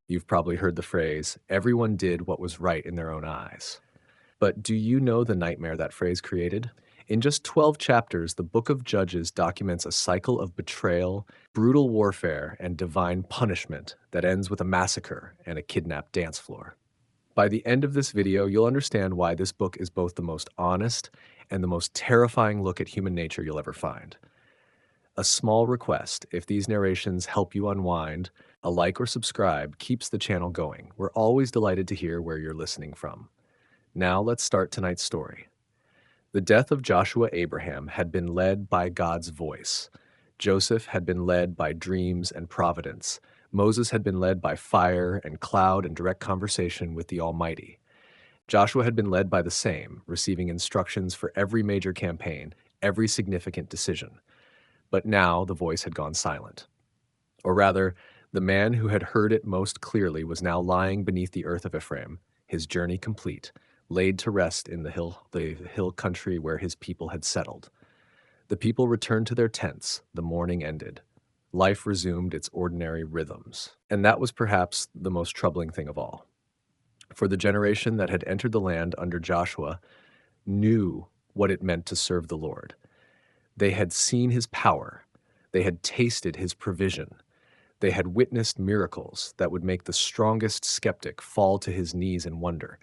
You've probably heard the phrase, everyone did what was right in their own eyes. But do you know the nightmare that phrase created? In just 12 chapters, the book of Judges documents a cycle of betrayal, brutal warfare, and divine punishment that ends with a massacre and a kidnapped dance floor. By the end of this video, you'll understand why this book is both the most honest and the most terrifying look at human nature you'll ever find. A small request: if these narrations help you unwind, a like or subscribe keeps the channel going. We're always delighted to hear where you're listening from. Now let's start tonight's story. The death of Joshua Abraham had been led by God's voice. Joseph had been led by dreams and providence. Moses had been led by fire and cloud and direct conversation with the Almighty. Joshua had been led by the same, receiving instructions for every major campaign, every significant decision. But now the voice had gone silent. Or rather, the man who had heard it most clearly was now lying beneath the earth of Ephraim, his journey complete, laid to rest in the hill country where his people had settled. The people returned to their tents, the mourning ended. Life resumed its ordinary rhythms. And that was perhaps the most troubling thing of all. For the generation that had entered the land under Joshua knew what it meant to serve the Lord. They had seen his power. They had tasted his provision. They had witnessed miracles that would make the strongest skeptic fall to his knees in wonder.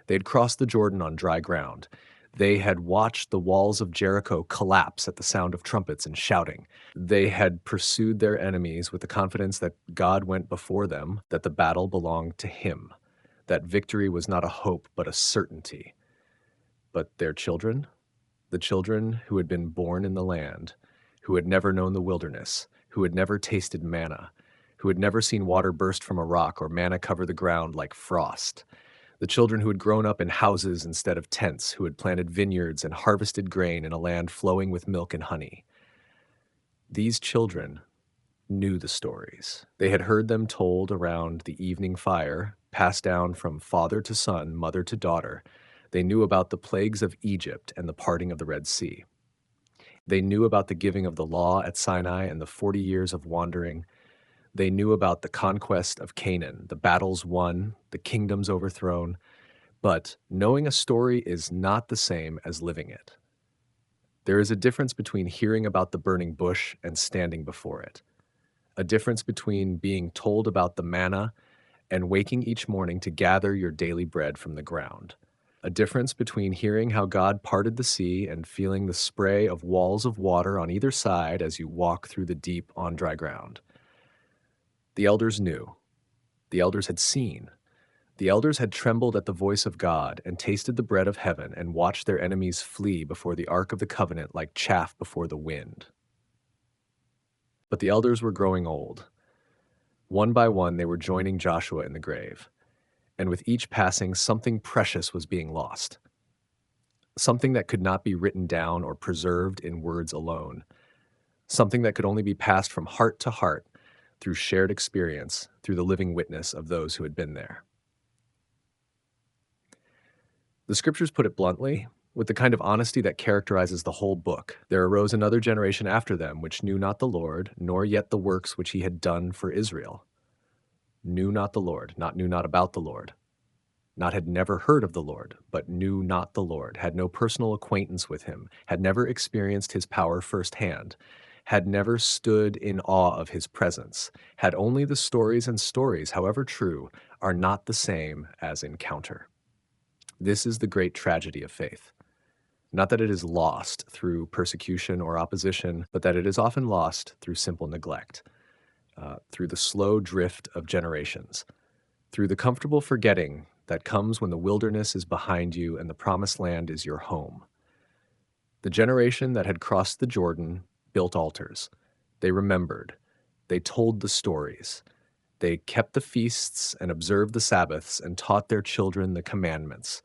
They had crossed the Jordan on dry ground. They had watched the walls of Jericho collapse at the sound of trumpets and shouting. They had pursued their enemies with the confidence that God went before them, that the battle belonged to him, that victory was not a hope but a certainty. But their children? The children who had been born in the land, who had never known the wilderness, who had never tasted manna, who had never seen water burst from a rock or manna cover the ground like frost. The children who had grown up in houses instead of tents, who had planted vineyards and harvested grain in a land flowing with milk and honey. These children knew the stories. They had heard them told around the evening fire, passed down from father to son, mother to daughter. They knew about the plagues of Egypt and the parting of the Red Sea. They knew about the giving of the law at Sinai and the 40 years of wandering. They knew about the conquest of Canaan, the battles won, the kingdoms overthrown. But knowing a story is not the same as living it. There is a difference between hearing about the burning bush and standing before it. A difference between being told about the manna and waking each morning to gather your daily bread from the ground. A difference between hearing how God parted the sea and feeling the spray of walls of water on either side as you walk through the deep on dry ground. The elders knew. The elders had seen. The elders had trembled at the voice of God and tasted the bread of heaven and watched their enemies flee before the ark of the covenant like chaff before the wind. But the elders were growing old. One by one, they were joining Joshua in the grave. And with each passing, something precious was being lost. Something that could not be written down or preserved in words alone. Something that could only be passed from heart to heart through shared experience, through the living witness of those who had been there. The scriptures put it bluntly, with the kind of honesty that characterizes the whole book. There arose another generation after them, which knew not the Lord, nor yet the works which he had done for Israel. Knew not the Lord, not knew not about the Lord. Not had never heard of the Lord, but knew not the Lord, had no personal acquaintance with him, had never experienced his power firsthand, had never stood in awe of his presence, had only the stories, and stories, however true, are not the same as encounter. This is the great tragedy of faith. Not that it is lost through persecution or opposition, but that it is often lost through simple neglect, through the slow drift of generations, through the comfortable forgetting that comes when the wilderness is behind you and the promised land is your home. The generation that had crossed the Jordan built altars. They remembered. They told the stories. They kept the feasts and observed the Sabbaths and taught their children the commandments.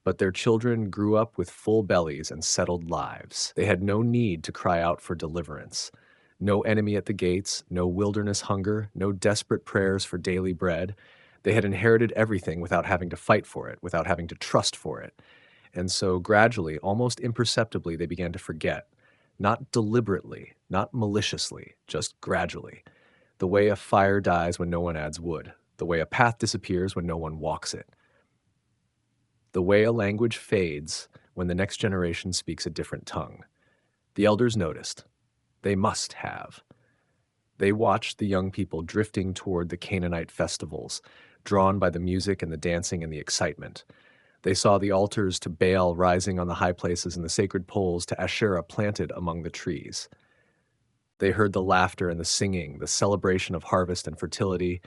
But their children grew up with full bellies and settled lives. They had no need to cry out for deliverance. No enemy at the gates, no wilderness hunger, no desperate prayers for daily bread. They had inherited everything without having to fight for it, without having to trust for it. And so gradually, almost imperceptibly, they began to forget. Not deliberately, not maliciously, just gradually. The way a fire dies when no one adds wood. the way a path disappears when no one walks it, the way a language fades when the next generation speaks a different tongue. The elders noticed. They must have. They watched the young people drifting toward the Canaanite festivals, drawn by the music and the dancing and the excitement. They saw the altars to Baal rising on the high places and the sacred poles to Asherah planted among the trees. They heard the laughter and the singing, the celebration of harvest and fertility,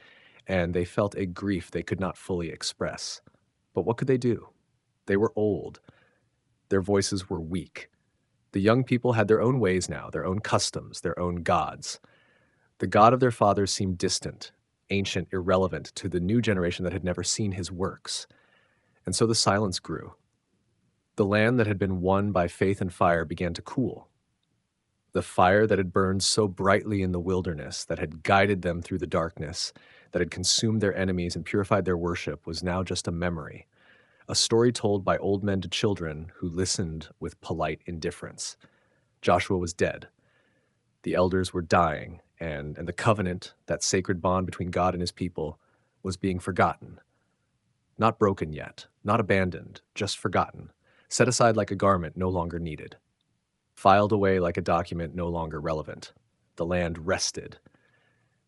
and they felt a grief they could not fully express. But what could they do? They were old. Their voices were weak. The young people had their own ways now, their own customs, their own gods. The God of their fathers seemed distant, ancient, irrelevant to the new generation that had never seen his works. And so the silence grew. The land that had been won by faith and fire began to cool. The fire that had burned so brightly in the wilderness, that had guided them through the darkness, that had consumed their enemies and purified their worship, was now just a memory, a story told by old men to children who listened with polite indifference. Joshua was dead. The elders were dying, and the covenant, that sacred bond between God and his people, was being forgotten. Not broken yet, not abandoned, just forgotten, set aside like a garment no longer needed, filed away like a document no longer relevant. The land rested.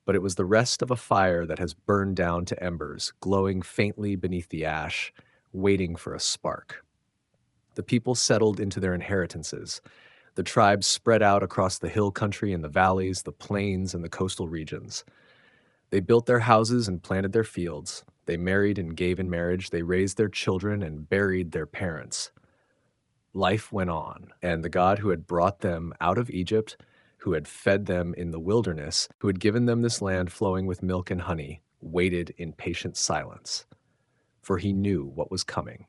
But it was the rest of a fire that has burned down to embers, glowing faintly beneath the ash, waiting for a spark. The people settled into their inheritances. The tribes spread out across the hill country and the valleys, the plains and the coastal regions. They built their houses and planted their fields. They married and gave in marriage. They raised their children and buried their parents. Life went on, and the God who had brought them out of Egypt, who had fed them in the wilderness, who had given them this land flowing with milk and honey, waited in patient silence. For he knew what was coming.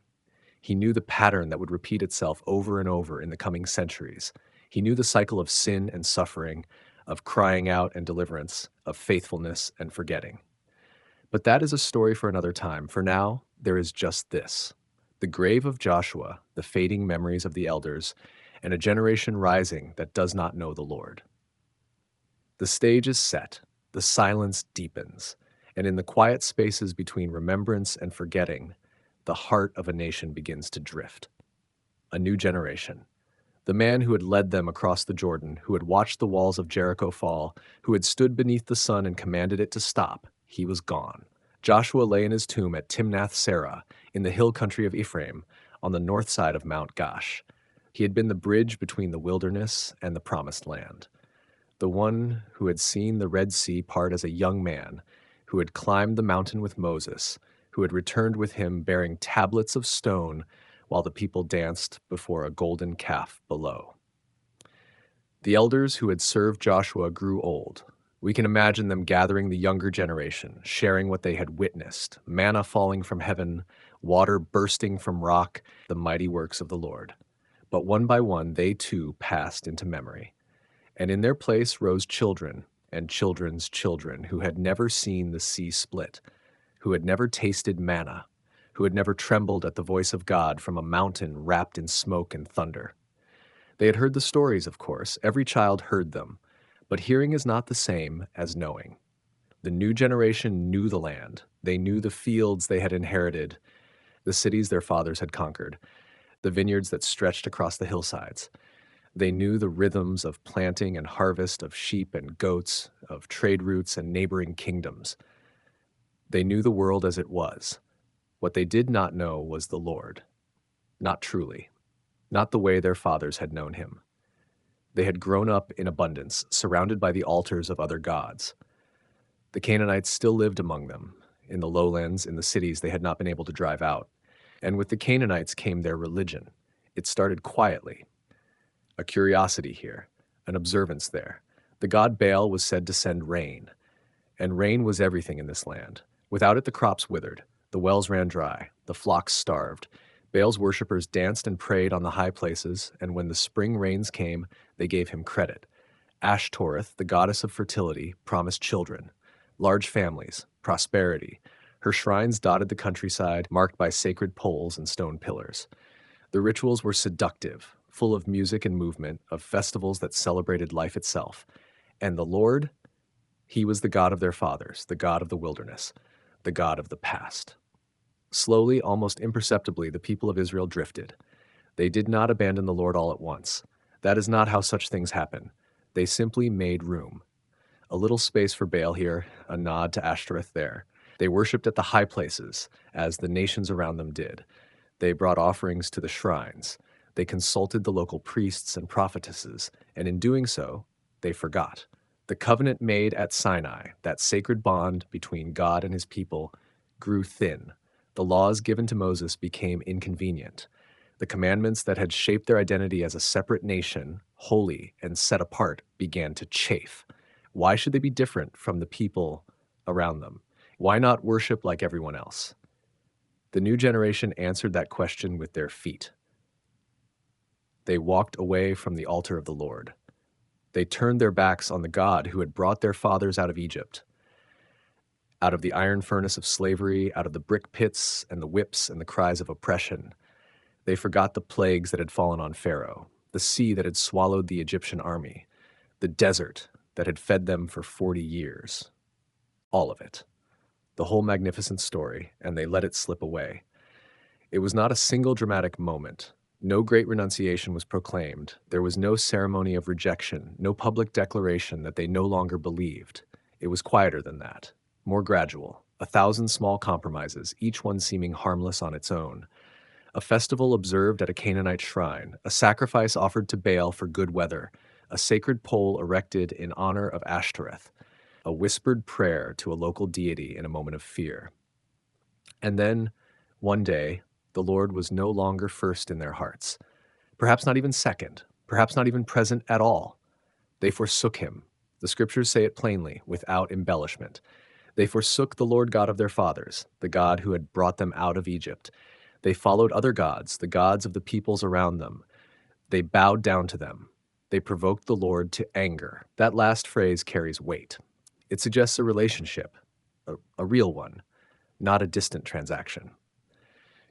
He knew the pattern that would repeat itself over and over in the coming centuries. He knew the cycle of sin and suffering, of crying out and deliverance, of faithfulness and forgetting. But that is a story for another time. For now, there is just this: the grave of Joshua, the fading memories of the elders, and a generation rising that does not know the Lord. The stage is set, the silence deepens, and in the quiet spaces between remembrance and forgetting, the heart of a nation begins to drift. A new generation. The man who had led them across the Jordan, who had watched the walls of Jericho fall, who had stood beneath the sun and commanded it to stop, he was gone. Joshua lay in his tomb at Timnath-Serah, in the hill country of Ephraim, on the north side of Mount Gaash. He had been the bridge between the wilderness and the promised land. The one who had seen the Red Sea part as a young man, who had climbed the mountain with Moses, who had returned with him bearing tablets of stone while the people danced before a golden calf below. The elders who had served Joshua grew old. We can imagine them gathering the younger generation, sharing what they had witnessed: manna falling from heaven, water bursting from rock, the mighty works of the Lord. But one by one, they too passed into memory. And in their place rose children and children's children who had never seen the sea split, who had never tasted manna, who had never trembled at the voice of God from a mountain wrapped in smoke and thunder. They had heard the stories, of course. Every child heard them. But hearing is not the same as knowing. The new generation knew the land. They knew the fields they had inherited, the cities their fathers had conquered, the vineyards that stretched across the hillsides. They knew the rhythms of planting and harvest, of sheep and goats, of trade routes and neighboring kingdoms. They knew the world as it was. What they did not know was the Lord. Not truly. Not the way their fathers had known him. They had grown up in abundance, surrounded by the altars of other gods. The Canaanites still lived among them, in the lowlands, in the cities they had not been able to drive out. And with the Canaanites came their religion. It started quietly. A curiosity here, an observance there. The god Baal was said to send rain, and rain was everything in this land. Without it, the crops withered, the wells ran dry, the flocks starved. Baal's worshippers danced and prayed on the high places, and when the spring rains came, they gave him credit. Ashtoreth, the goddess of fertility, promised children, large families, prosperity. Her shrines dotted the countryside, marked by sacred poles and stone pillars. The rituals were seductive, full of music and movement, of festivals that celebrated life itself. And the Lord, he was the God of their fathers, the God of the wilderness. the God of the past. Slowly, almost imperceptibly, the people of Israel drifted. They did not abandon the Lord all at once. That is not how such things happen. They simply made room. A little space for Baal here, a nod to Ashtoreth there. They worshipped at the high places, as the nations around them did. They brought offerings to the shrines. They consulted the local priests and prophetesses, and in doing so, they forgot. The covenant made at Sinai, that sacred bond between God and his people, grew thin. The laws given to Moses became inconvenient. The commandments that had shaped their identity as a separate nation, holy and set apart, began to chafe. Why should they be different from the people around them? Why not worship like everyone else? The new generation answered that question with their feet. They walked away from the altar of the Lord. They turned their backs on the God who had brought their fathers out of Egypt, out of the iron furnace of slavery, out of the brick pits and the whips and the cries of oppression. They forgot the plagues that had fallen on Pharaoh, the sea that had swallowed the Egyptian army, the desert that had fed them for 40 years. All of it. The whole magnificent story, and they let it slip away. It was not a single dramatic moment. No great renunciation was proclaimed. There was no ceremony of rejection, no public declaration that they no longer believed. It was quieter than that, more gradual, 1,000 small compromises, each one seeming harmless on its own. A festival observed at a Canaanite shrine, a sacrifice offered to Baal for good weather, a sacred pole erected in honor of Ashtoreth, a whispered prayer to a local deity in a moment of fear. And then, one day, the Lord was no longer first in their hearts, perhaps not even second, perhaps not even present at all. They forsook him. The scriptures say it plainly, without embellishment. They forsook the Lord God of their fathers, the God who had brought them out of Egypt. They followed other gods, the gods of the peoples around them. They bowed down to them. They provoked the Lord to anger. That last phrase carries weight. It suggests a relationship, a real one, not a distant transaction.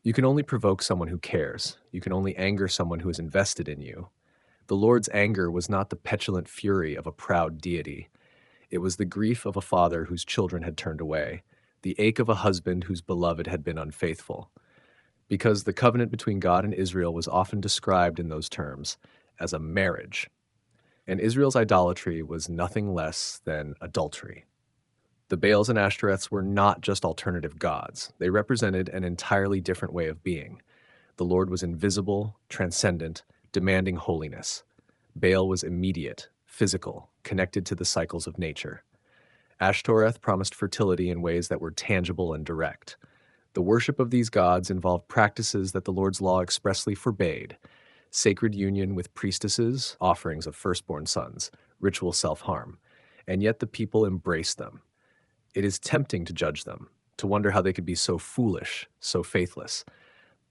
You can only provoke someone who cares. You can only anger someone who is invested in you. The Lord's anger was not the petulant fury of a proud deity. It was the grief of a father whose children had turned away, the ache of a husband whose beloved had been unfaithful. Because the covenant between God and Israel was often described in those terms as a marriage, and Israel's idolatry was nothing less than adultery. The Baals and Ashtoreths were not just alternative gods. They represented an entirely different way of being. The Lord was invisible, transcendent, demanding holiness. Baal was immediate, physical, connected to the cycles of nature. Ashtoreth promised fertility in ways that were tangible and direct. The worship of these gods involved practices that the Lord's law expressly forbade: sacred union with priestesses, offerings of firstborn sons, ritual self-harm, and yet the people embraced them. It is tempting to judge them, to wonder how they could be so foolish, so faithless.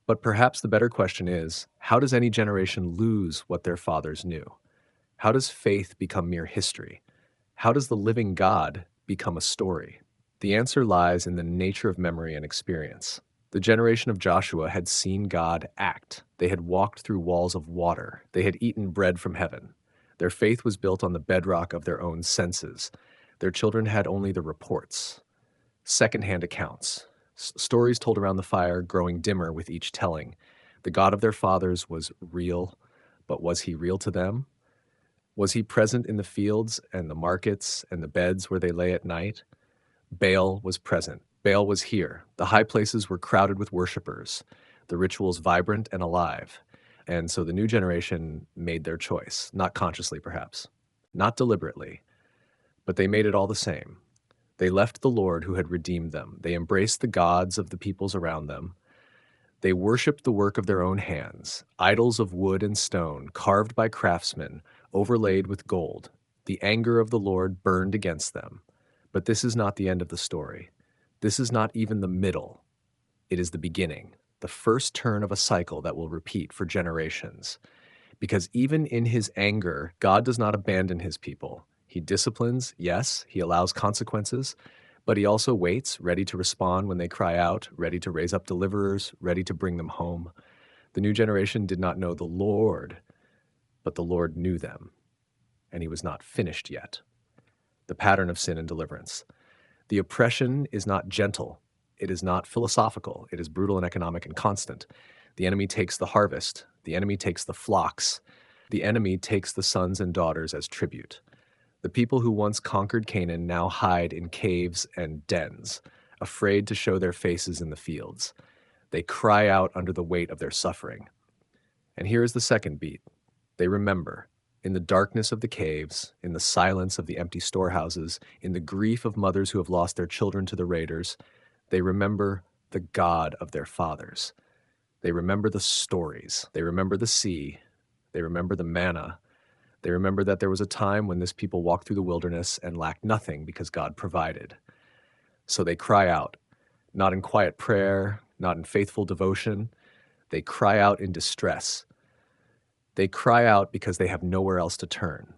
But perhaps the better question is, how does any generation lose what their fathers knew? How does faith become mere history? How does the living God become a story? The answer lies in the nature of memory and experience. The generation of Joshua had seen God act. They had walked through walls of water. They had eaten bread from heaven. Their faith was built on the bedrock of their own senses. Their children had only the reports, secondhand accounts, stories told around the fire, growing dimmer with each telling. The God of their fathers was real, but was he real to them? Was he present in the fields and the markets and the beds where they lay at night? Baal was present. Baal was here. The high places were crowded with worshipers, the rituals vibrant and alive. And so the new generation made their choice, not consciously perhaps, not deliberately, but they made it all the same. They left the Lord who had redeemed them. They embraced the gods of the peoples around them. They worshipped the work of their own hands, idols of wood and stone, carved by craftsmen, overlaid with gold. The anger of the Lord burned against them. But this is not the end of the story. This is not even the middle. It is the beginning, the first turn of a cycle that will repeat for generations. Because even in his anger, God does not abandon his people. He disciplines, yes, he allows consequences, but he also waits, ready to respond when they cry out, ready to raise up deliverers, ready to bring them home. The new generation did not know the Lord, but the Lord knew them, and he was not finished yet. The pattern of sin and deliverance. The oppression is not gentle. It is not philosophical. It is brutal and economic and constant. The enemy takes the harvest. The enemy takes the flocks. The enemy takes the sons and daughters as tribute. The people who once conquered Canaan now hide in caves and dens, afraid to show their faces in the fields. They cry out under the weight of their suffering. And here is the second beat. They remember. In the darkness of the caves, in the silence of the empty storehouses, in the grief of mothers who have lost their children to the raiders, they remember the God of their fathers. They remember the stories. They remember the sea. They remember the manna. They remember that there was a time when this people walked through the wilderness and lacked nothing because God provided. So they cry out, not in quiet prayer, not in faithful devotion. They cry out in distress. They cry out because they have nowhere else to turn.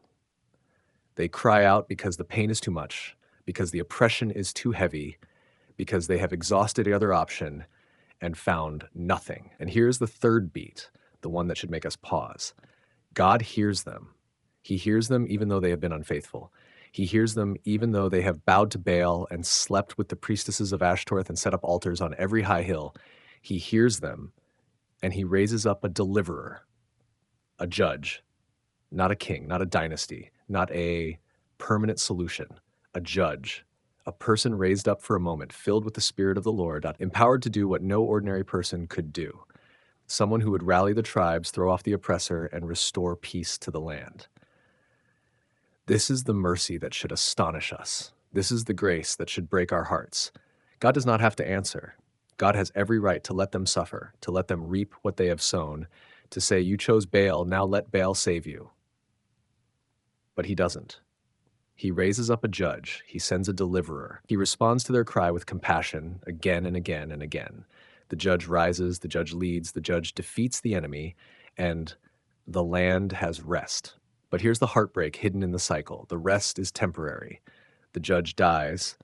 They cry out because the pain is too much, because the oppression is too heavy, because they have exhausted the other option and found nothing. And here's the third beat, the one that should make us pause. God hears them. He hears them even though they have been unfaithful. He hears them even though they have bowed to Baal and slept with the priestesses of Ashtoreth and set up altars on every high hill. He hears them, and he raises up a deliverer, a judge, not a king, not a dynasty, not a permanent solution, a judge, a person raised up for a moment, filled with the Spirit of the Lord, empowered to do what no ordinary person could do, someone who would rally the tribes, throw off the oppressor, and restore peace to the land. This is the mercy that should astonish us. This is the grace that should break our hearts. God does not have to answer. God has every right to let them suffer, to let them reap what they have sown, to say, you chose Baal, now let Baal save you. But he doesn't. He raises up a judge. He sends a deliverer. He responds to their cry with compassion again and again and again. The judge rises, the judge leads, the judge defeats the enemy, and the land has rest. But here's the heartbreak hidden in the cycle. The rest is temporary. The judge dies,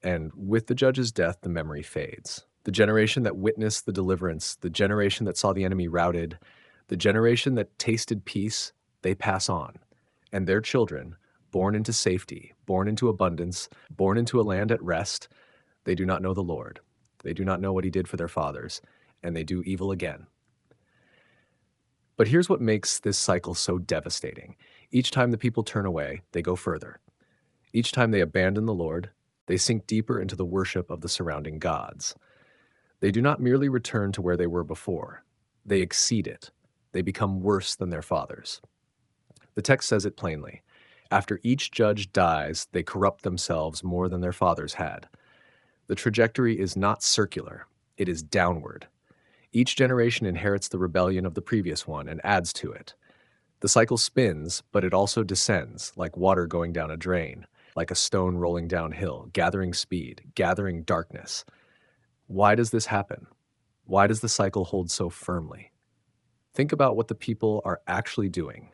and with the judge's death, the memory fades. The generation that witnessed the deliverance, the generation that saw the enemy routed, the generation that tasted peace, they pass on. And their children, born into safety, born into abundance, born into a land at rest, they do not know the Lord. They do not know what he did for their fathers, and they do evil again. But here's what makes this cycle so devastating. Each time the people turn away, they go further. Each time they abandon the Lord, they sink deeper into the worship of the surrounding gods. They do not merely return to where they were before. They exceed it. They become worse than their fathers. The text says it plainly. After each judge dies, they corrupt themselves more than their fathers had. The trajectory is not circular. It is downward. Each generation inherits the rebellion of the previous one and adds to it. The cycle spins, but it also descends, like water going down a drain, like a stone rolling downhill, gathering speed, gathering darkness. Why does this happen? Why does the cycle hold so firmly? Think about what the people are actually doing.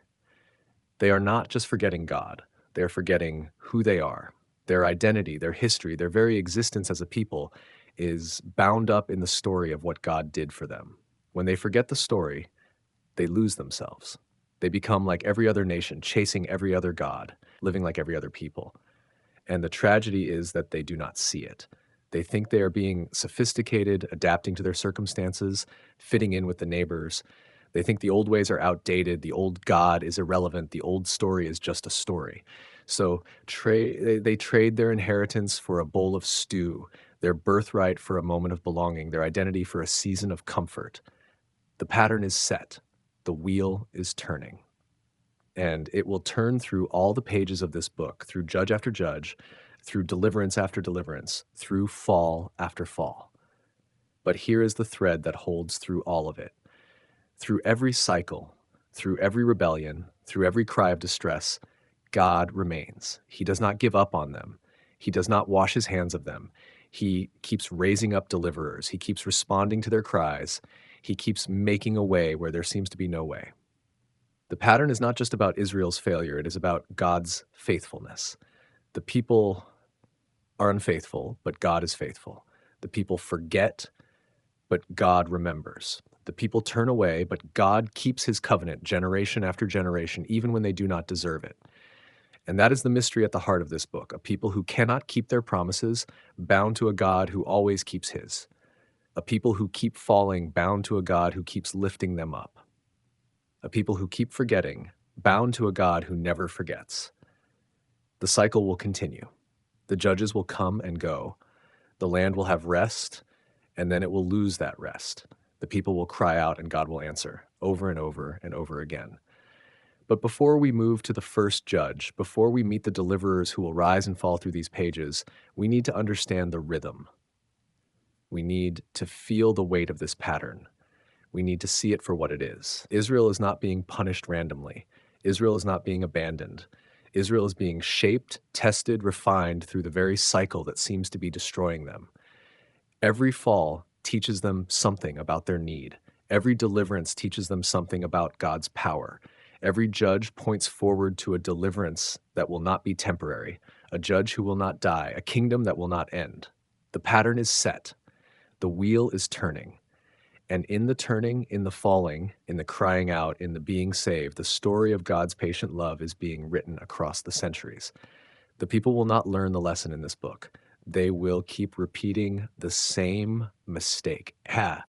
They are not just forgetting God. They are forgetting who they are. Their identity, their history, their very existence as a people is bound up in the story of what God did for them. When they forget the story, they lose themselves. They become like every other nation, chasing every other god, living like every other people. And the tragedy is that they do not see it. They think they are being sophisticated, adapting to their circumstances, fitting in with the neighbors. They think the old ways are outdated, the old God is irrelevant, the old story is just a story. So they trade their inheritance for a bowl of stew, their birthright for a moment of belonging, their identity for a season of comfort. The pattern is set. The wheel is turning. And it will turn through all the pages of this book, through judge after judge, through deliverance after deliverance, through fall after fall. But here is the thread that holds through all of it. Through every cycle, through every rebellion, through every cry of distress, God remains. He does not give up on them. He does not wash his hands of them. He keeps raising up deliverers. He keeps responding to their cries. He keeps making a way where there seems to be no way. The pattern is not just about Israel's failure. It is about God's faithfulness. The people are unfaithful, but God is faithful. The people forget, but God remembers. The people turn away, but God keeps his covenant generation after generation, even when they do not deserve it. And that is the mystery at the heart of this book, a people who cannot keep their promises, bound to a God who always keeps his. A people who keep falling, bound to a God who keeps lifting them up. A people who keep forgetting, bound to a God who never forgets. The cycle will continue. The judges will come and go. The land will have rest, and then it will lose that rest. The people will cry out, and God will answer over and over and over again. But before we move to the first judge, before we meet the deliverers who will rise and fall through these pages, we need to understand the rhythm. We need to feel the weight of this pattern. We need to see it for what it is. Israel is not being punished randomly. Israel is not being abandoned. Israel is being shaped, tested, refined through the very cycle that seems to be destroying them. Every fall teaches them something about their need. Every deliverance teaches them something about God's power. Every judge points forward to a deliverance that will not be temporary, a judge who will not die, a kingdom that will not end. The pattern is set. The wheel is turning. And in the turning, in the falling, in the crying out, in the being saved, the story of God's patient love is being written across the centuries. The people will not learn the lesson in this book. They will keep repeating the same mistake,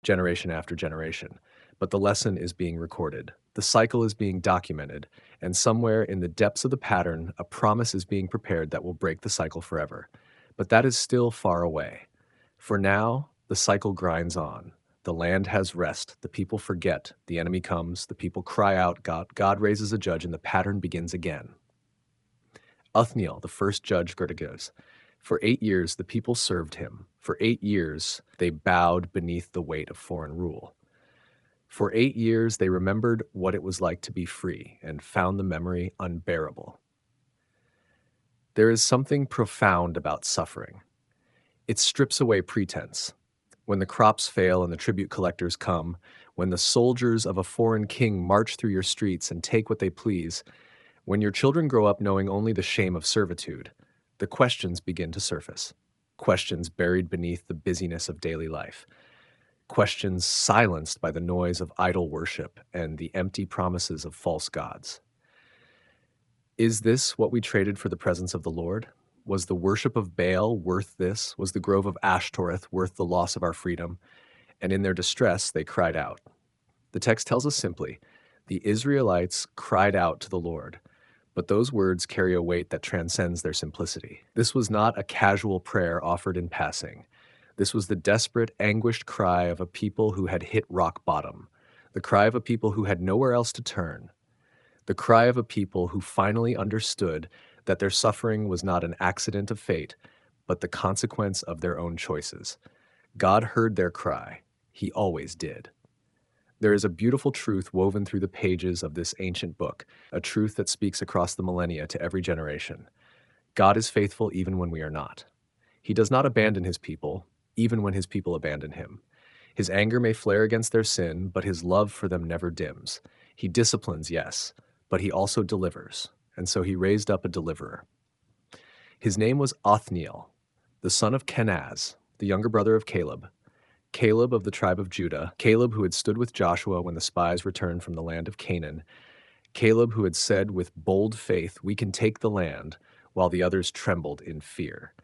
generation after generation. But the lesson is being recorded. The cycle is being documented. And somewhere in the depths of the pattern, a promise is being prepared that will break the cycle forever. But that is still far away. For now, the cycle grinds on. The land has rest. The people forget. The enemy comes. The people cry out. God raises a judge, and the pattern begins again. Othniel, the first judge, goes, "For 8 years the people served him. For 8 years they bowed beneath the weight of foreign rule. For 8 years they remembered what it was like to be free and found the memory unbearable." There is something profound about suffering. It strips away pretense. When the crops fail and the tribute collectors come, when the soldiers of a foreign king march through your streets and take what they please, when your children grow up knowing only the shame of servitude, the questions begin to surface. Questions buried beneath the busyness of daily life. Questions silenced by the noise of idol worship and the empty promises of false gods. Is this what we traded for the presence of the Lord? Was the worship of Baal worth this? Was the grove of Ashtoreth worth the loss of our freedom? And in their distress, they cried out. The text tells us simply, the Israelites cried out to the Lord, but those words carry a weight that transcends their simplicity. This was not a casual prayer offered in passing. This was the desperate, anguished cry of a people who had hit rock bottom, the cry of a people who had nowhere else to turn, the cry of a people who finally understood that their suffering was not an accident of fate, but the consequence of their own choices. God heard their cry. He always did. There is a beautiful truth woven through the pages of this ancient book, a truth that speaks across the millennia to every generation. God is faithful even when we are not. He does not abandon his people, even when his people abandon him. His anger may flare against their sin, but his love for them never dims. He disciplines, yes, but he also delivers, and so he raised up a deliverer. His name was Othniel, the son of Kenaz, the younger brother of Caleb. Caleb of the tribe of Judah, Caleb who had stood with Joshua when the spies returned from the land of Canaan, Caleb who had said with bold faith, "We can take the land," while the others trembled in fear.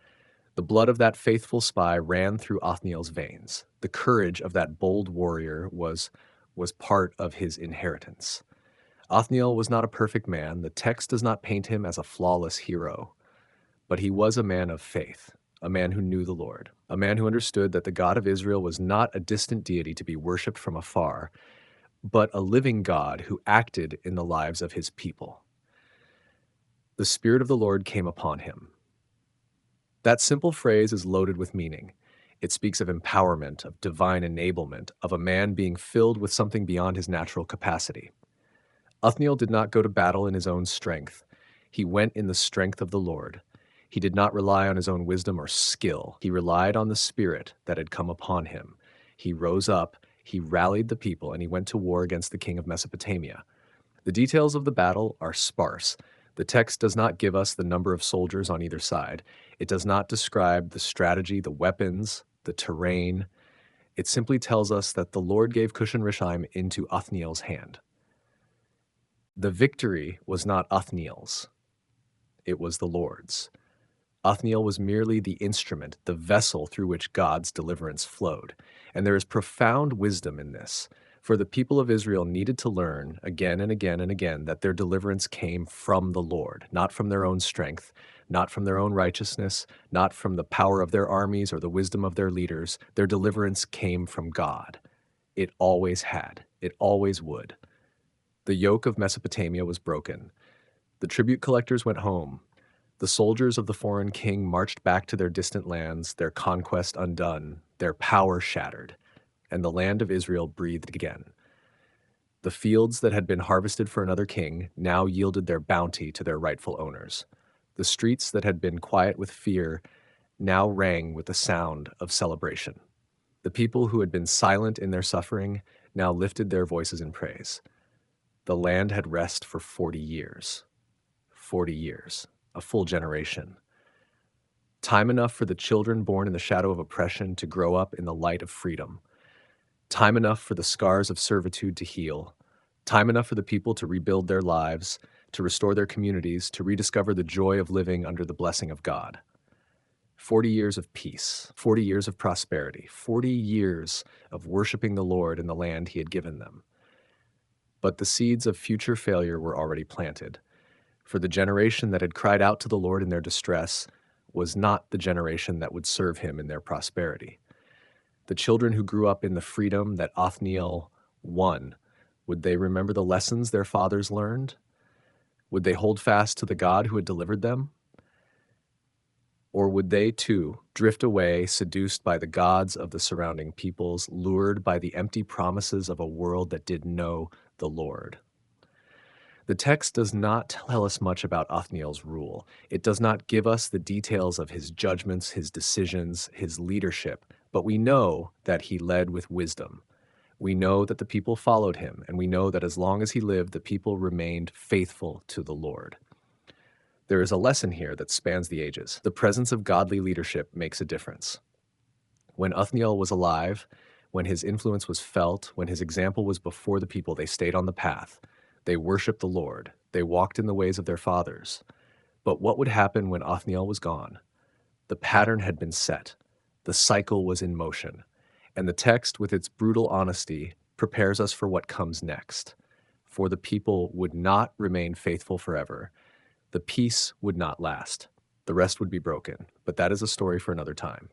The blood of that faithful spy ran through Othniel's veins. The courage of that bold warrior was part of his inheritance. Othniel was not a perfect man. The text does not paint him as a flawless hero, but he was a man of faith, a man who knew the Lord, a man who understood that the God of Israel was not a distant deity to be worshipped from afar, but a living God who acted in the lives of his people. The Spirit of the Lord came upon him. That simple phrase is loaded with meaning. It speaks of empowerment, of divine enablement, of a man being filled with something beyond his natural capacity. Othniel did not go to battle in his own strength. He went in the strength of the Lord. He did not rely on his own wisdom or skill. He relied on the Spirit that had come upon him. He rose up, he rallied the people, and he went to war against the king of Mesopotamia. The details of the battle are sparse. The text does not give us the number of soldiers on either side. It does not describe the strategy, the weapons, the terrain. It simply tells us that the Lord gave Cushan-Rishaim into Othniel's hand. The victory was not Othniel's. it was the Lord's. Othniel was merely the instrument, the vessel through which God's deliverance flowed. And there is profound wisdom in this, for the people of Israel needed to learn again and again and again that their deliverance came from the Lord, not from their own strength, not from their own righteousness, not from the power of their armies or the wisdom of their leaders. Their deliverance came from God. It always had. It always would. The yoke of Mesopotamia was broken. The tribute collectors went home. The soldiers of the foreign king marched back to their distant lands, their conquest undone, their power shattered, and the land of Israel breathed again. The fields that had been harvested for another king now yielded their bounty to their rightful owners. The streets that had been quiet with fear now rang with the sound of celebration. The people who had been silent in their suffering now lifted their voices in praise. The land had rest for 40 years. 40 years. A full generation. Time enough for the children born in the shadow of oppression to grow up in the light of freedom. Time enough for the scars of servitude to heal. Time enough for the people to rebuild their lives, to restore their communities, to rediscover the joy of living under the blessing of God. 40 years of peace, 40 years of prosperity, 40 years of worshiping the Lord in the land he had given them. But the seeds of future failure were already planted. For the generation that had cried out to the Lord in their distress was not the generation that would serve him in their prosperity. The children who grew up in the freedom that Othniel won, would they remember the lessons their fathers learned? Would they hold fast to the God who had delivered them? Or would they too drift away, seduced by the gods of the surrounding peoples, lured by the empty promises of a world that did know the Lord? The text does not tell us much about Othniel's rule. It does not give us the details of his judgments, his decisions, his leadership, but we know that he led with wisdom. We know that the people followed him, and we know that as long as he lived, the people remained faithful to the Lord. There is a lesson here that spans the ages. The presence of godly leadership makes a difference. When Othniel was alive, when his influence was felt, when his example was before the people, they stayed on the path. They worshiped the Lord. They walked in the ways of their fathers. But what would happen when Othniel was gone? The pattern had been set. The cycle was in motion. And the text, with its brutal honesty, prepares us for what comes next. For the people would not remain faithful forever. The peace would not last. The rest would be broken. But that is a story for another time.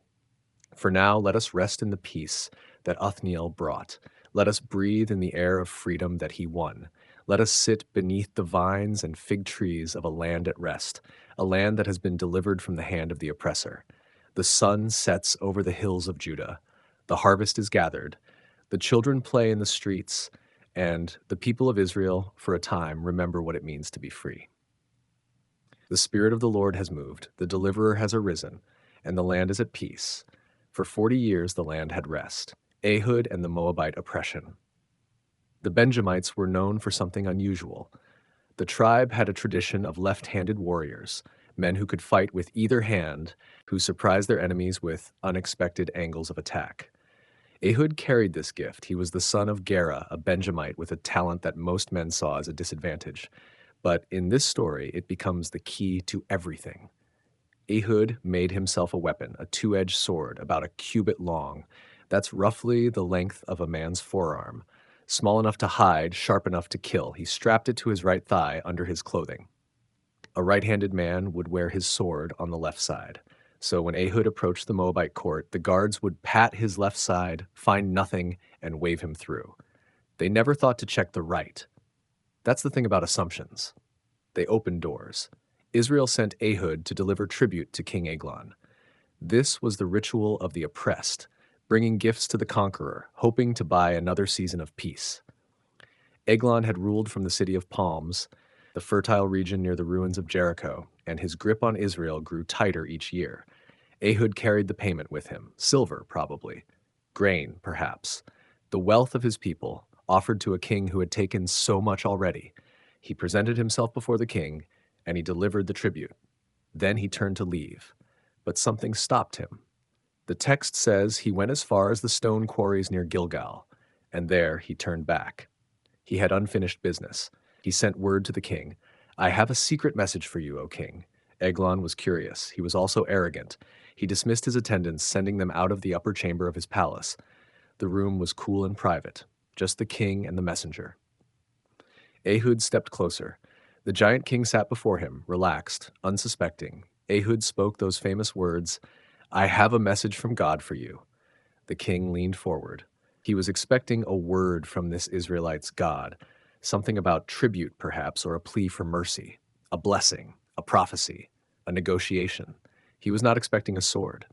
For now, let us rest in the peace that Othniel brought. Let us breathe in the air of freedom that he won. Let us sit beneath the vines and fig trees of a land at rest, a land that has been delivered from the hand of the oppressor. The sun sets over the hills of Judah. The harvest is gathered. The children play in the streets, and the people of Israel, for a time, remember what it means to be free. The Spirit of the Lord has moved. The deliverer has arisen, and the land is at peace. For 40 years the land had rest. Ehud and the Moabite oppression. The Benjamites were known for something unusual. The tribe had a tradition of left-handed warriors, men who could fight with either hand, who surprised their enemies with unexpected angles of attack. Ehud carried this gift. He was the son of Gera, a Benjamite with a talent that most men saw as a disadvantage. But in this story, it becomes the key to everything. Ehud made himself a weapon, a two-edged sword, about a cubit long. That's roughly the length of a man's forearm. Small enough to hide, sharp enough to kill. He strapped it to his right thigh under his clothing. A right-handed man would wear his sword on the left side. So when Ehud approached the Moabite court, the guards would pat his left side, find nothing, and wave him through. They never thought to check the right. That's the thing about assumptions. They open doors. Israel sent Ehud to deliver tribute to King Eglon. This was the ritual of the oppressed, bringing gifts to the conqueror, hoping to buy another season of peace. Eglon had ruled from the city of Palms, the fertile region near the ruins of Jericho, and his grip on Israel grew tighter each year. Ehud carried the payment with him, silver probably, grain perhaps, the wealth of his people, offered to a king who had taken so much already. He presented himself before the king, and he delivered the tribute. Then he turned to leave, but something stopped him. The text says he went as far as the stone quarries near Gilgal, and there he turned back. He had unfinished business. He sent word to the king, "I have a secret message for you, O king." Eglon was curious. He was also arrogant. He dismissed his attendants, sending them out of the upper chamber of his palace. The room was cool and private, just the king and the messenger. Ehud stepped closer. The giant king sat before him, relaxed, unsuspecting. Ehud spoke those famous words, "I have a message from God for you." The king leaned forward. He was expecting a word from this Israelite's God, something about tribute, perhaps, or a plea for mercy, a blessing, a prophecy, a negotiation. He was not expecting a sword.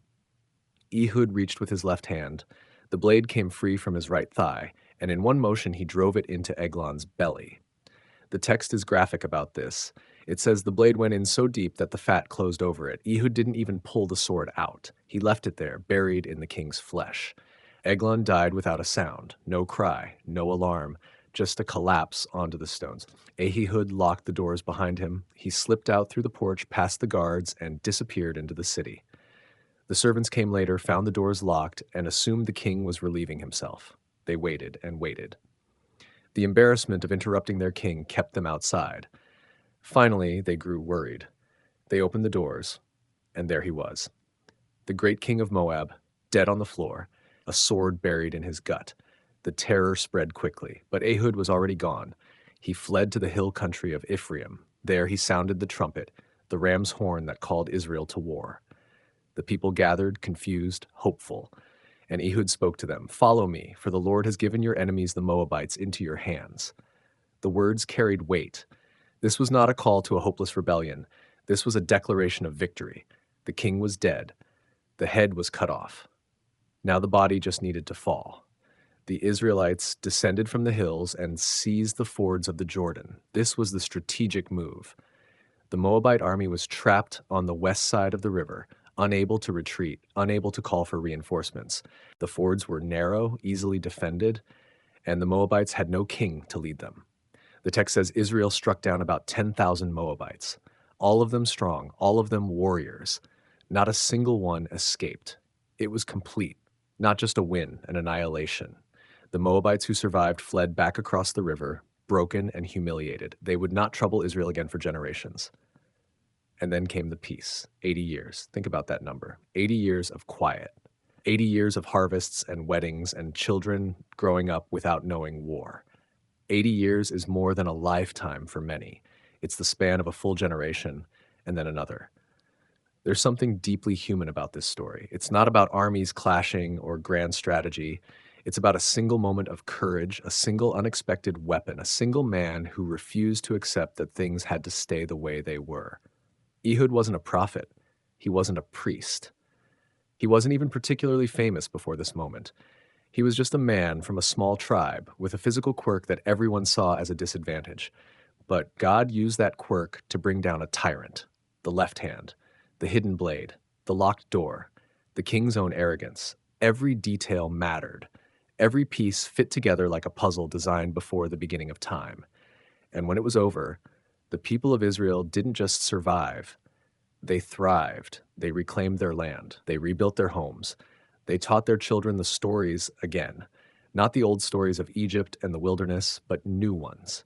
Ehud reached with his left hand. The blade came free from his right thigh, and in one motion he drove it into Eglon's belly. The text is graphic about this. It says the blade went in so deep that the fat closed over it. Ehud didn't even pull the sword out. He left it there, buried in the king's flesh. Eglon died without a sound, no cry, no alarm, just a collapse onto the stones. Ehud locked the doors behind him. He slipped out through the porch, past the guards, and disappeared into the city. The servants came later, found the doors locked, and assumed the king was relieving himself. They waited and waited. The embarrassment of interrupting their king kept them outside. Finally, they grew worried. They opened the doors, and there he was. The great king of Moab, dead on the floor, a sword buried in his gut. The terror spread quickly, but Ehud was already gone. He fled to the hill country of Ephraim. There he sounded the trumpet, the ram's horn that called Israel to war. The people gathered, confused, hopeful. And Ehud spoke to them, "Follow me, for the Lord has given your enemies the Moabites into your hands." The words carried weight. This was not a call to a hopeless rebellion. This was a declaration of victory. The king was dead. The head was cut off. Now the body just needed to fall. The Israelites descended from the hills and seized the fords of the Jordan. This was the strategic move. The Moabite army was trapped on the west side of the river, unable to retreat, unable to call for reinforcements. The fords were narrow, easily defended, and the Moabites had no king to lead them. The text says Israel struck down about 10,000 Moabites, all of them strong, all of them warriors. Not a single one escaped. It was complete, not just a win, an annihilation. The Moabites who survived fled back across the river, broken and humiliated. They would not trouble Israel again for generations. And then came the peace, 80 years. Think about that number. 80 years of quiet. 80 years of harvests and weddings and children growing up without knowing war. 80 years is more than a lifetime for many. It's the span of a full generation and then another. There's something deeply human about this story. It's not about armies clashing or grand strategy. It's about a single moment of courage, a single unexpected weapon, a single man who refused to accept that things had to stay the way they were. Ehud wasn't a prophet. He wasn't a priest. He wasn't even particularly famous before this moment. He was just a man from a small tribe with a physical quirk that everyone saw as a disadvantage. But God used that quirk to bring down a tyrant, the left hand, the hidden blade, the locked door, the king's own arrogance. Every detail mattered. Every piece fit together like a puzzle designed before the beginning of time. And when it was over, the people of Israel didn't just survive. They thrived. They reclaimed their land. They rebuilt their homes. They taught their children the stories again. Not the old stories of Egypt and the wilderness, but new ones.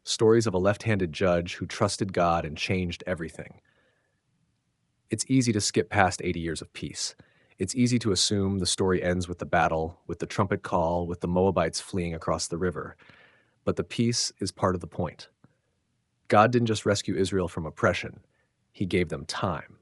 Stories of a left-handed judge who trusted God and changed everything. It's easy to skip past 80 years of peace. It's easy to assume the story ends with the battle, with the trumpet call, with the Moabites fleeing across the river. But the peace is part of the point. God didn't just rescue Israel from oppression. He gave them time.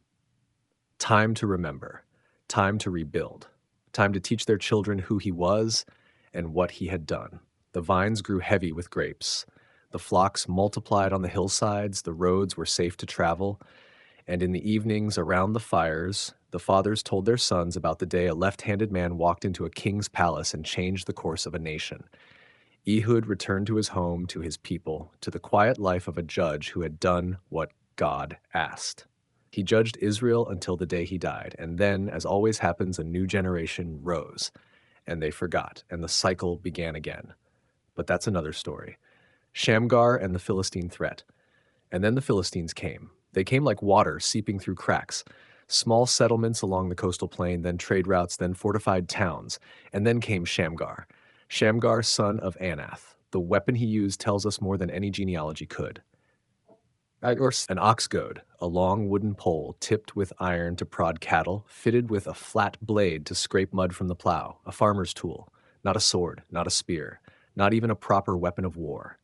Time to remember. Time to rebuild. Time to teach their children who he was and what he had done. The vines grew heavy with grapes. The flocks multiplied on the hillsides. The roads were safe to travel. And in the evenings around the fires, the fathers told their sons about the day a left-handed man walked into a king's palace and changed the course of a nation. Ehud returned to his home, to his people, to the quiet life of a judge who had done what God asked. He judged Israel until the day he died, and then, as always happens, a new generation rose, and they forgot, and the cycle began again. But that's another story. Shamgar and the Philistine threat. And then the Philistines came. They came like water seeping through cracks. Small settlements along the coastal plain, then trade routes, then fortified towns. And then came Shamgar. Shamgar, son of Anath. The weapon he used tells us more than any genealogy could. An ox goad, a long wooden pole tipped with iron to prod cattle, fitted with a flat blade to scrape mud from the plow, a farmer's tool, not a sword, not a spear, not even a proper weapon of war.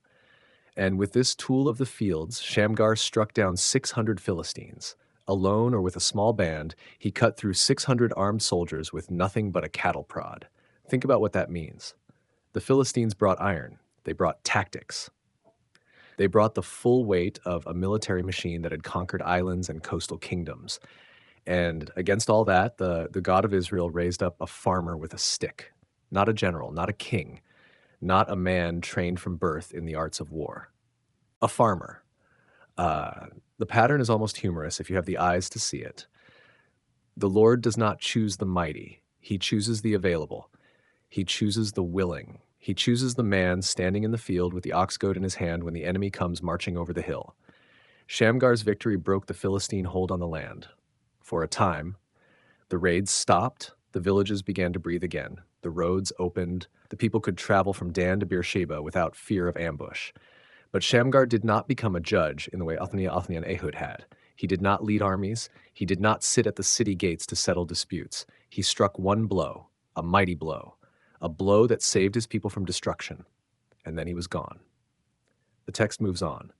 And with this tool of the fields, Shamgar struck down 600 Philistines. Alone or with a small band, he cut through 600 armed soldiers with nothing but a cattle prod. Think about what that means. The Philistines brought iron. They brought tactics. They brought the full weight of a military machine that had conquered islands and coastal kingdoms. And against all that, the God of Israel raised up a farmer with a stick, not a general, not a king, not a man trained from birth in the arts of war. A farmer. The pattern is almost humorous if you have the eyes to see it. The Lord does not choose the mighty. He chooses the available. He chooses the willing. He chooses the man standing in the field with the ox goad in his hand when the enemy comes marching over the hill. Shamgar's victory broke the Philistine hold on the land. For a time, the raids stopped, the villages began to breathe again, the roads opened, the people could travel from Dan to Beersheba without fear of ambush. But Shamgar did not become a judge in the way Othniel, and Ehud had. He did not lead armies. He did not sit at the city gates to settle disputes. He struck one blow, a mighty blow, a blow that saved his people from destruction. And then he was gone. The text moves on.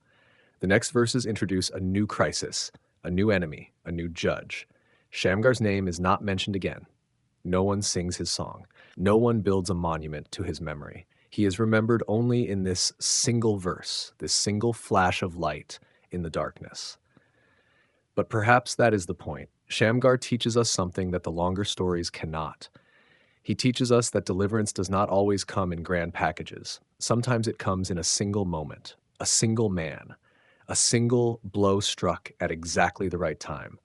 The next verses introduce a new crisis, a new enemy, a new judge. Shamgar's name is not mentioned again. No one sings his song. No one builds a monument to his memory. He is remembered only in this single verse, this single flash of light in the darkness. But perhaps that is the point. Shamgar teaches us something that the longer stories cannot. He teaches us that deliverance does not always come in grand packages. Sometimes it comes in a single moment, a single man, a single blow struck at exactly the right time.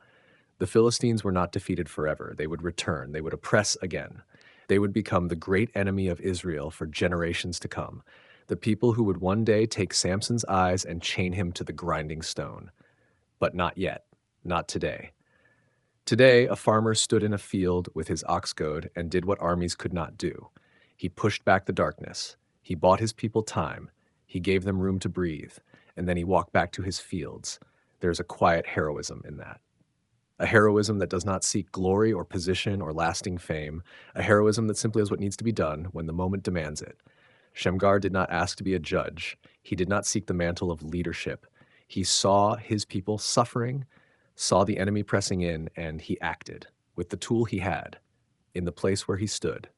The Philistines were not defeated forever. They would return. They would oppress again. They would become the great enemy of Israel for generations to come, the people who would one day take Samson's eyes and chain him to the grinding stone. But not yet. Not today. Today, a farmer stood in a field with his ox goad and did what armies could not do. He pushed back the darkness. He bought his people time. He gave them room to breathe. And then he walked back to his fields. There's a quiet heroism in that. A heroism that does not seek glory or position or lasting fame, a heroism that simply is what needs to be done when the moment demands it. Shamgar did not ask to be a judge. He did not seek the mantle of leadership. He saw his people suffering, saw the enemy pressing in, and he acted with the tool he had in the place where he stood.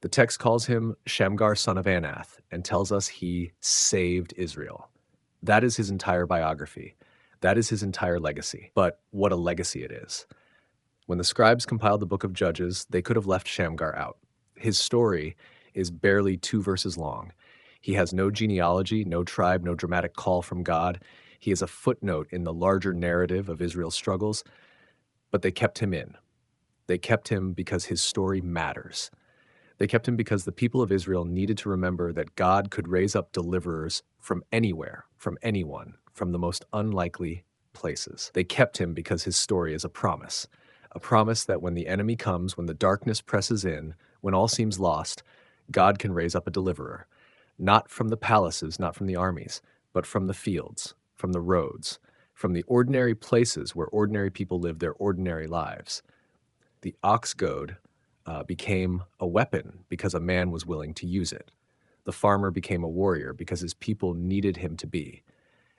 The text calls him Shamgar, son of Anath, and tells us he saved Israel. That is his entire biography. That is his entire legacy. But what a legacy it is. When the scribes compiled the book of Judges, they could have left Shamgar out. His story is barely 2 verses long. He has no genealogy, no tribe, no dramatic call from God. He is a footnote in the larger narrative of Israel's struggles, but they kept him in. They kept him because his story matters. They kept him because the people of Israel needed to remember that God could raise up deliverers from anywhere, from anyone, from the most unlikely places. They kept him because his story is a promise that when the enemy comes, when the darkness presses in, when all seems lost, God can raise up a deliverer, not from the palaces, not from the armies, but from the fields, from the roads, from the ordinary places where ordinary people live their ordinary lives. The ox goad became a weapon because a man was willing to use it. The farmer became a warrior because his people needed him to be.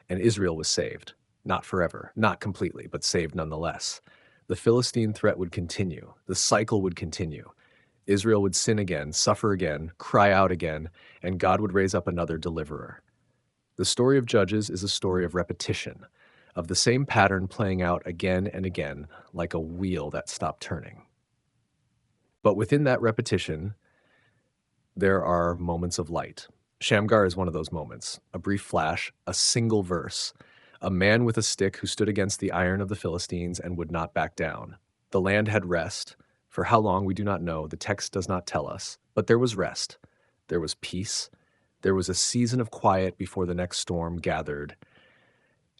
And Israel was saved. Not forever, not completely, but saved nonetheless. The Philistine threat would continue. The cycle would continue. Israel would sin again, suffer again, cry out again, and God would raise up another deliverer. The story of Judges is a story of repetition, of the same pattern playing out again and again, like a wheel that stopped turning. But within that repetition, there are moments of light. Shamgar is one of those moments, a brief flash, a single verse, a man with a stick who stood against the iron of the Philistines and would not back down. The land had rest. For how long, we do not know. The text does not tell us. But there was rest. There was peace. There was a season of quiet before the next storm gathered.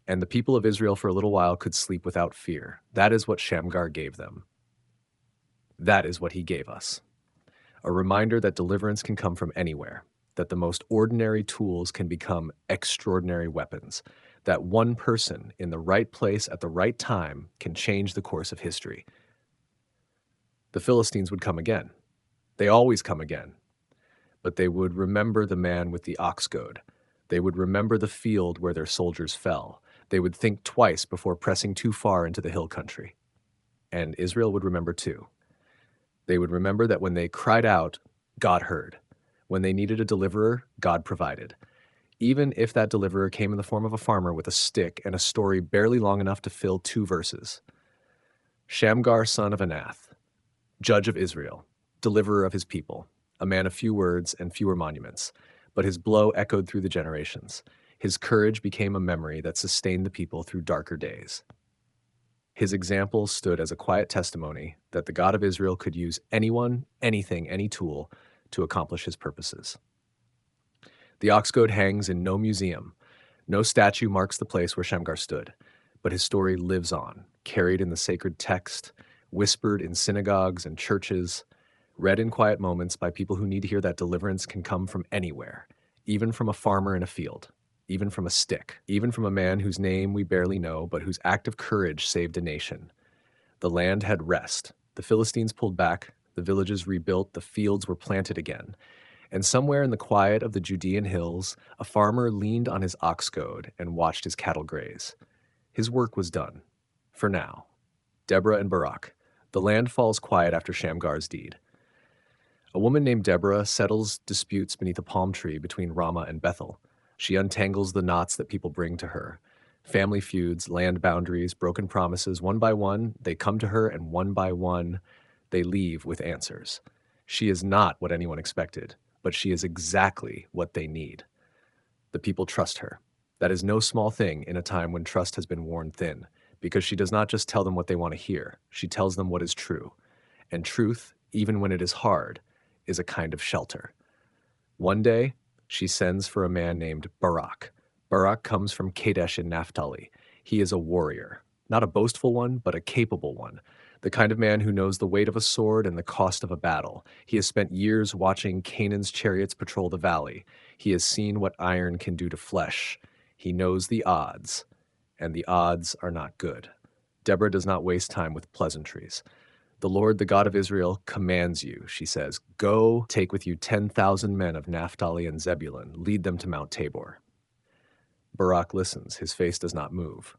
And the people of Israel for a little while could sleep without fear. That is what Shamgar gave them. That is what he gave us. A reminder that deliverance can come from anywhere, that the most ordinary tools can become extraordinary weapons, that one person in the right place at the right time can change the course of history. The Philistines would come again. They always come again. But they would remember the man with the ox goad. They would remember the field where their soldiers fell. They would think twice before pressing too far into the hill country. And Israel would remember too. They would remember that when they cried out, God heard. When they needed a deliverer, God provided. Even if that deliverer came in the form of a farmer with a stick and a story barely long enough to fill 2 verses. Shamgar, son of Anath, judge of Israel, deliverer of his people, a man of few words and fewer monuments, but his blow echoed through the generations. His courage became a memory that sustained the people through darker days. His example stood as a quiet testimony that the God of Israel could use anyone, anything, any tool to accomplish his purposes. The ox goad hangs in no museum. No statue marks the place where Shamgar stood, but his story lives on, carried in the sacred text, whispered in synagogues and churches, read in quiet moments by people who need to hear that deliverance can come from anywhere, even from a farmer in a field, even from a stick, even from a man whose name we barely know, but whose act of courage saved a nation. The land had rest. The Philistines pulled back, the villages rebuilt, the fields were planted again. And somewhere in the quiet of the Judean hills, a farmer leaned on his ox goad and watched his cattle graze. His work was done. For now. Deborah and Barak. The land falls quiet after Shamgar's deed. A woman named Deborah settles disputes beneath a palm tree between Ramah and Bethel. She untangles the knots that people bring to her. Family feuds, land boundaries, broken promises, one by one, they come to her, and one by one, they leave with answers. She is not what anyone expected, but she is exactly what they need. The people trust her. That is no small thing in a time when trust has been worn thin, because she does not just tell them what they want to hear, she tells them what is true. And truth, even when it is hard, is a kind of shelter. One day, she sends for a man named Barak. Barak comes from Kadesh in Naphtali. He is a warrior, not a boastful one, but a capable one, the kind of man who knows the weight of a sword and the cost of a battle. He has spent years watching Canaan's chariots patrol the valley. He has seen what iron can do to flesh. He knows the odds, and the odds are not good. Deborah does not waste time with pleasantries. The Lord, the God of Israel, commands you, she says, go take with you 10,000 men of Naphtali and Zebulun, lead them to Mount Tabor. Barak listens, his face does not move.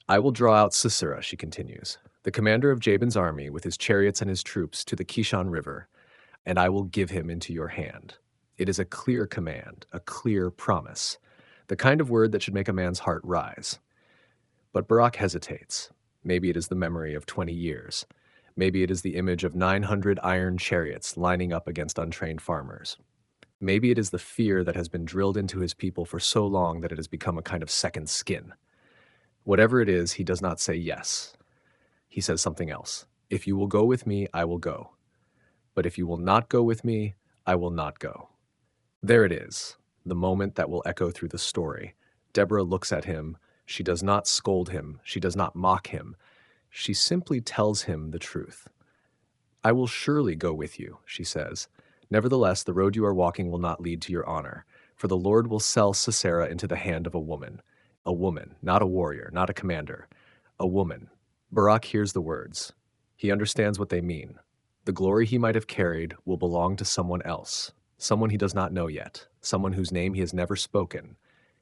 I will draw out Sisera, she continues, the commander of Jabin's army with his chariots and his troops to the Kishon River, and I will give him into your hand. It is a clear command, a clear promise, the kind of word that should make a man's heart rise. But Barak hesitates. Maybe it is the memory of 20 years. Maybe it is the image of 900 iron chariots lining up against untrained farmers. Maybe it is the fear that has been drilled into his people for so long that it has become a kind of second skin. Whatever it is, he does not say yes. He says something else. If you will go with me, I will go. But if you will not go with me, I will not go. There it is, the moment that will echo through the story. Deborah looks at him. She does not scold him. She does not mock him. She simply tells him the truth. I will surely go with you, she says. Nevertheless, the road you are walking will not lead to your honor, for the Lord will sell Sisera into the hand of a woman, not a warrior, not a commander, a woman. Barak hears the words. He understands what they mean. The glory he might have carried will belong to someone else, someone he does not know yet, someone whose name he has never spoken.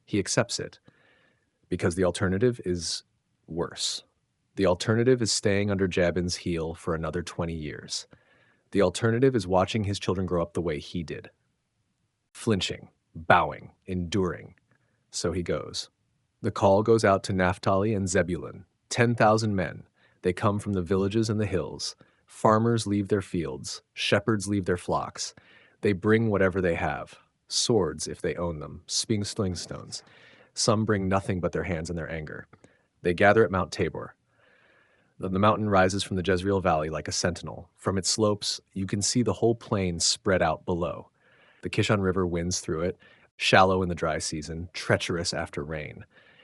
He accepts it, because the alternative is worse. The alternative is staying under Jabin's heel for another 20 years. The alternative is watching his children grow up the way he did. Flinching, bowing, enduring. So he goes. The call goes out to Naphtali and Zebulun, 10,000 men. They come from the villages and the hills. Farmers leave their fields. Shepherds leave their flocks. They bring whatever they have. Swords, if they own them. Sling stones. Some bring nothing but their hands and their anger. They gather at Mount Tabor. The mountain rises from the Jezreel Valley like a sentinel. From its slopes, you can see the whole plain spread out below. The Kishon River winds through it, shallow in the dry season, treacherous after rain.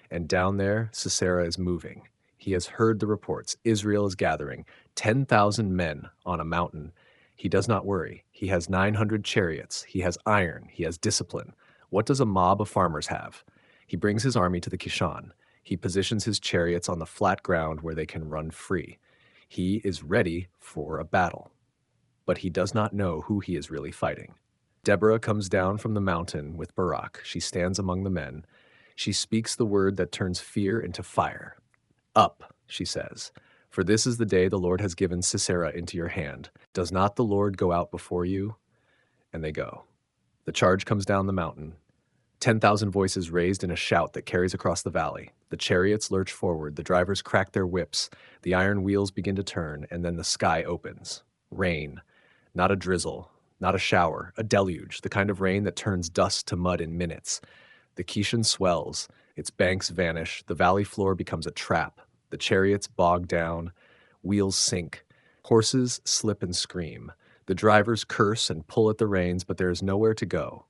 And down there, Sisera is moving. He has heard the reports. Israel is gathering. 10,000 men on a mountain. He does not worry. He has 900 chariots. He has iron. He has discipline. What does a mob of farmers have? He brings his army to the Kishon. He positions his chariots on the flat ground where they can run free. He is ready for a battle, but he does not know who he is really fighting. Deborah comes down from the mountain with Barak. She stands among the men. She speaks the word that turns fear into fire. Up, she says, for this is the day the Lord has given Sisera into your hand. Does not the Lord go out before you? And they go. The charge comes down the mountain. 10,000 voices raised in a shout that carries across the valley. The chariots lurch forward, the drivers crack their whips, the iron wheels begin to turn, and then the sky opens. Rain. Not a drizzle, not a shower, a deluge, the kind of rain that turns dust to mud in minutes. The Kishon swells, its banks vanish, the valley floor becomes a trap. The chariots bog down, wheels sink, horses slip and scream. The drivers curse and pull at the reins, but there is nowhere to go.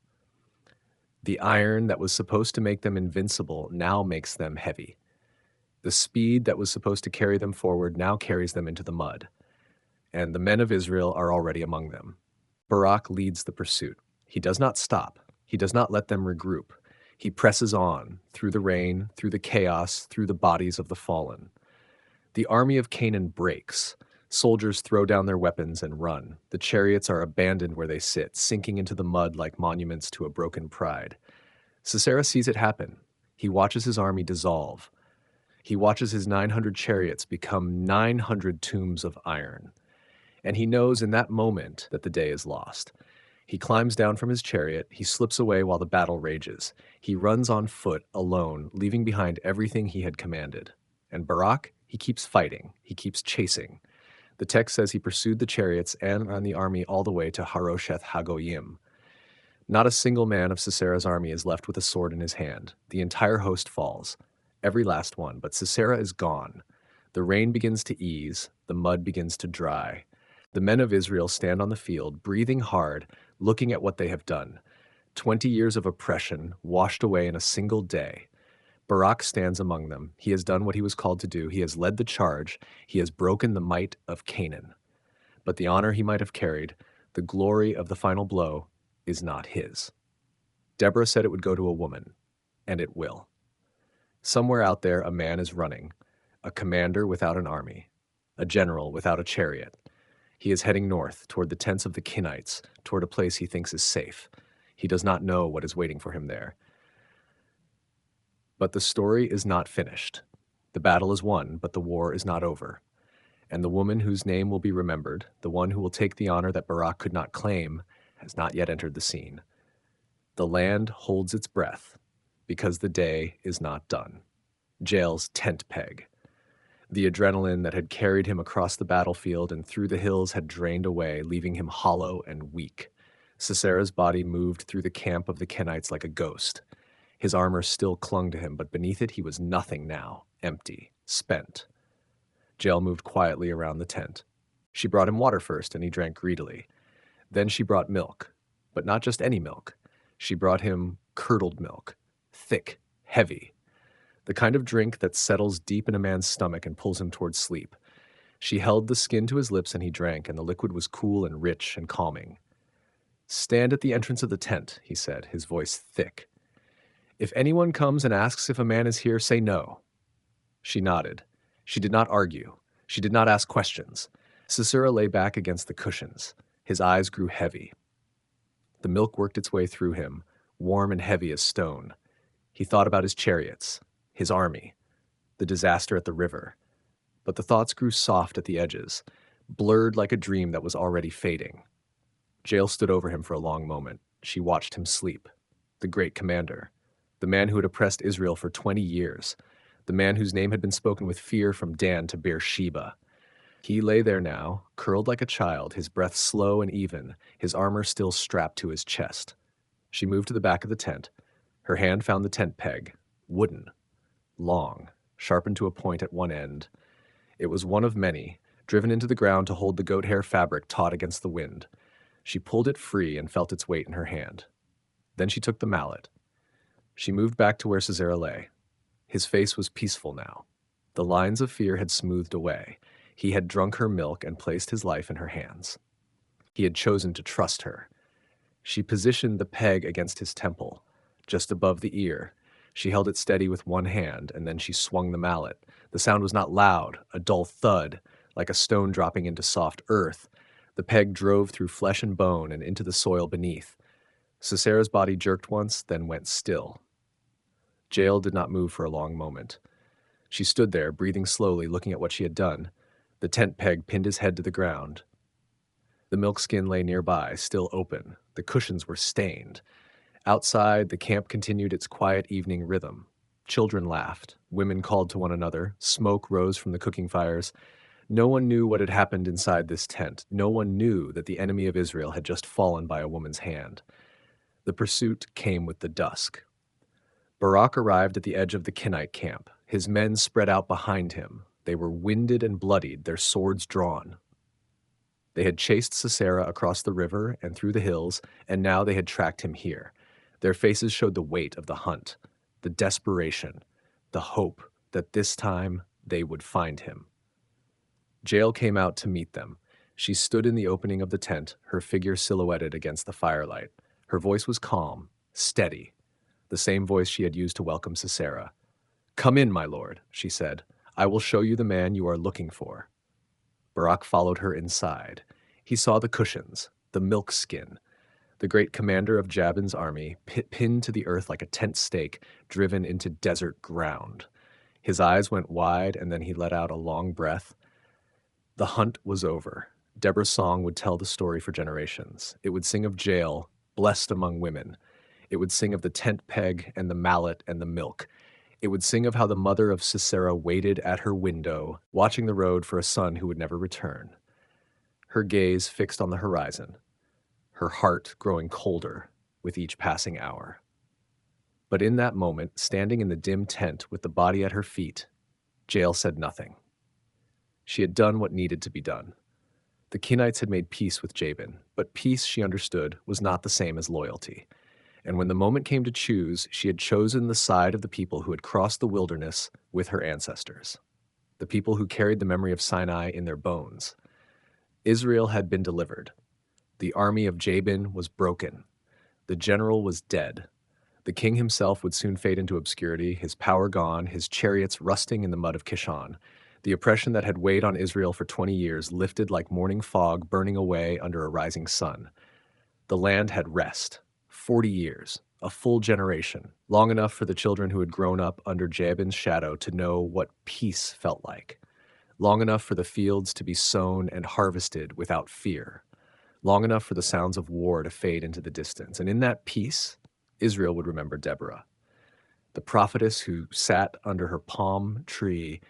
The iron that was supposed to make them invincible now makes them heavy. The speed that was supposed to carry them forward now carries them into the mud. And the men of Israel are already among them. Barak leads the pursuit. He does not stop. He does not let them regroup. He presses on, through the rain, through the chaos, through the bodies of the fallen. The army of Canaan breaks. Soldiers throw down their weapons and run. The chariots are abandoned where they sit, sinking into the mud like monuments to a broken pride. Sisera sees it happen. He watches his army dissolve. He watches his 900 chariots become 900 tombs of iron. And he knows in that moment that the day is lost. He climbs down from his chariot. He slips away while the battle rages. He runs on foot, alone, leaving behind everything he had commanded. And Barak, he keeps fighting. He keeps chasing. The text says he pursued the chariots and the army all the way to Harosheth Hagoyim. Not a single man of Sisera's army is left with a sword in his hand. The entire host falls, every last one, but Sisera is gone. The rain begins to ease, the mud begins to dry. The men of Israel stand on the field, breathing hard, looking at what they have done. 20 years of oppression washed away in a single day. Barak stands among them. He has done what he was called to do. He has led the charge. He has broken the might of Canaan. But the honor he might have carried, the glory of the final blow, is not his. Deborah said it would go to a woman, and it will. Somewhere out there, a man is running, a commander without an army, a general without a chariot. He is heading north, toward the tents of the Kenites, toward a place he thinks is safe. He does not know what is waiting for him there. But the story is not finished. The battle is won, but the war is not over. And the woman whose name will be remembered, the one who will take the honor that Barak could not claim, has not yet entered the scene. The land holds its breath, because the day is not done. Jael's tent peg. The adrenaline that had carried him across the battlefield and through the hills had drained away, leaving him hollow and weak. Sisera's body moved through the camp of the Kenites like a ghost. His armor still clung to him, but beneath it he was nothing now, empty, spent. Jael moved quietly around the tent. She brought him water first, and he drank greedily. Then she brought milk, but not just any milk. She brought him curdled milk, thick, heavy, the kind of drink that settles deep in a man's stomach and pulls him towards sleep. She held the skin to his lips and he drank, and the liquid was cool and rich and calming. "Stand at the entrance of the tent," he said, his voice thick. "If anyone comes and asks if a man is here, say no." She nodded. She did not argue. She did not ask questions. Sisera lay back against the cushions. His eyes grew heavy. The milk worked its way through him, warm and heavy as stone. He thought about his chariots, his army, the disaster at the river. But the thoughts grew soft at the edges, blurred like a dream that was already fading. Jael stood over him for a long moment. She watched him sleep. The great commander. The man who had oppressed Israel for 20 years. The man whose name had been spoken with fear from Dan to Beersheba. He lay there now, curled like a child, his breath slow and even, his armor still strapped to his chest. She moved to the back of the tent. Her hand found the tent peg, wooden, long, sharpened to a point at one end. It was one of many, driven into the ground to hold the goat hair fabric taut against the wind. She pulled it free and felt its weight in her hand. Then she took the mallet. She moved back to where Sisera lay. His face was peaceful now. The lines of fear had smoothed away. He had drunk her milk and placed his life in her hands. He had chosen to trust her. She positioned the peg against his temple, just above the ear. She held it steady with one hand, and then she swung the mallet. The sound was not loud, a dull thud, like a stone dropping into soft earth. The peg drove through flesh and bone and into the soil beneath. Sisera's body jerked once, then went still. Jael did not move for a long moment. She stood there, breathing slowly, looking at what she had done. The tent peg pinned his head to the ground. The milk skin lay nearby, still open. The cushions were stained. Outside, the camp continued its quiet evening rhythm. Children laughed. Women called to one another. Smoke rose from the cooking fires. No one knew what had happened inside this tent. No one knew that the enemy of Israel had just fallen by a woman's hand. The pursuit came with the dusk. Barak arrived at the edge of the Kenite camp. His men spread out behind him. They were winded and bloodied, their swords drawn. They had chased Sisera across the river and through the hills, and now they had tracked him here. Their faces showed the weight of the hunt, the desperation, the hope that this time they would find him. Jael came out to meet them. She stood in the opening of the tent, her figure silhouetted against the firelight. Her voice was calm, steady, the same voice she had used to welcome Sisera. "Come in, my lord," she said. "I will show you the man you are looking for." Barak followed her inside. He saw the cushions, the milk skin, the great commander of Jabin's army, pinned to the earth like a tent stake, driven into desert ground. His eyes went wide, and then he let out a long breath. The hunt was over. Deborah's song would tell the story for generations. It would sing of Jael, blessed among women. It would sing of the tent peg and the mallet and the milk. It would sing of how the mother of Sisera waited at her window, watching the road for a son who would never return. Her gaze fixed on the horizon, her heart growing colder with each passing hour. But in that moment, standing in the dim tent with the body at her feet, Jael said nothing. She had done what needed to be done. The Kenites had made peace with Jabin, but peace, she understood, was not the same as loyalty. And when the moment came to choose, she had chosen the side of the people who had crossed the wilderness with her ancestors, the people who carried the memory of Sinai in their bones. Israel had been delivered. The army of Jabin was broken. The general was dead. The king himself would soon fade into obscurity, his power gone, his chariots rusting in the mud of Kishon. The oppression that had weighed on Israel for 20 years lifted like morning fog burning away under a rising sun. The land had rest. 40 years, a full generation, long enough for the children who had grown up under Jabin's shadow to know what peace felt like, long enough for the fields to be sown and harvested without fear, long enough for the sounds of war to fade into the distance. And in that peace, Israel would remember Deborah, the prophetess who sat under her palm tree,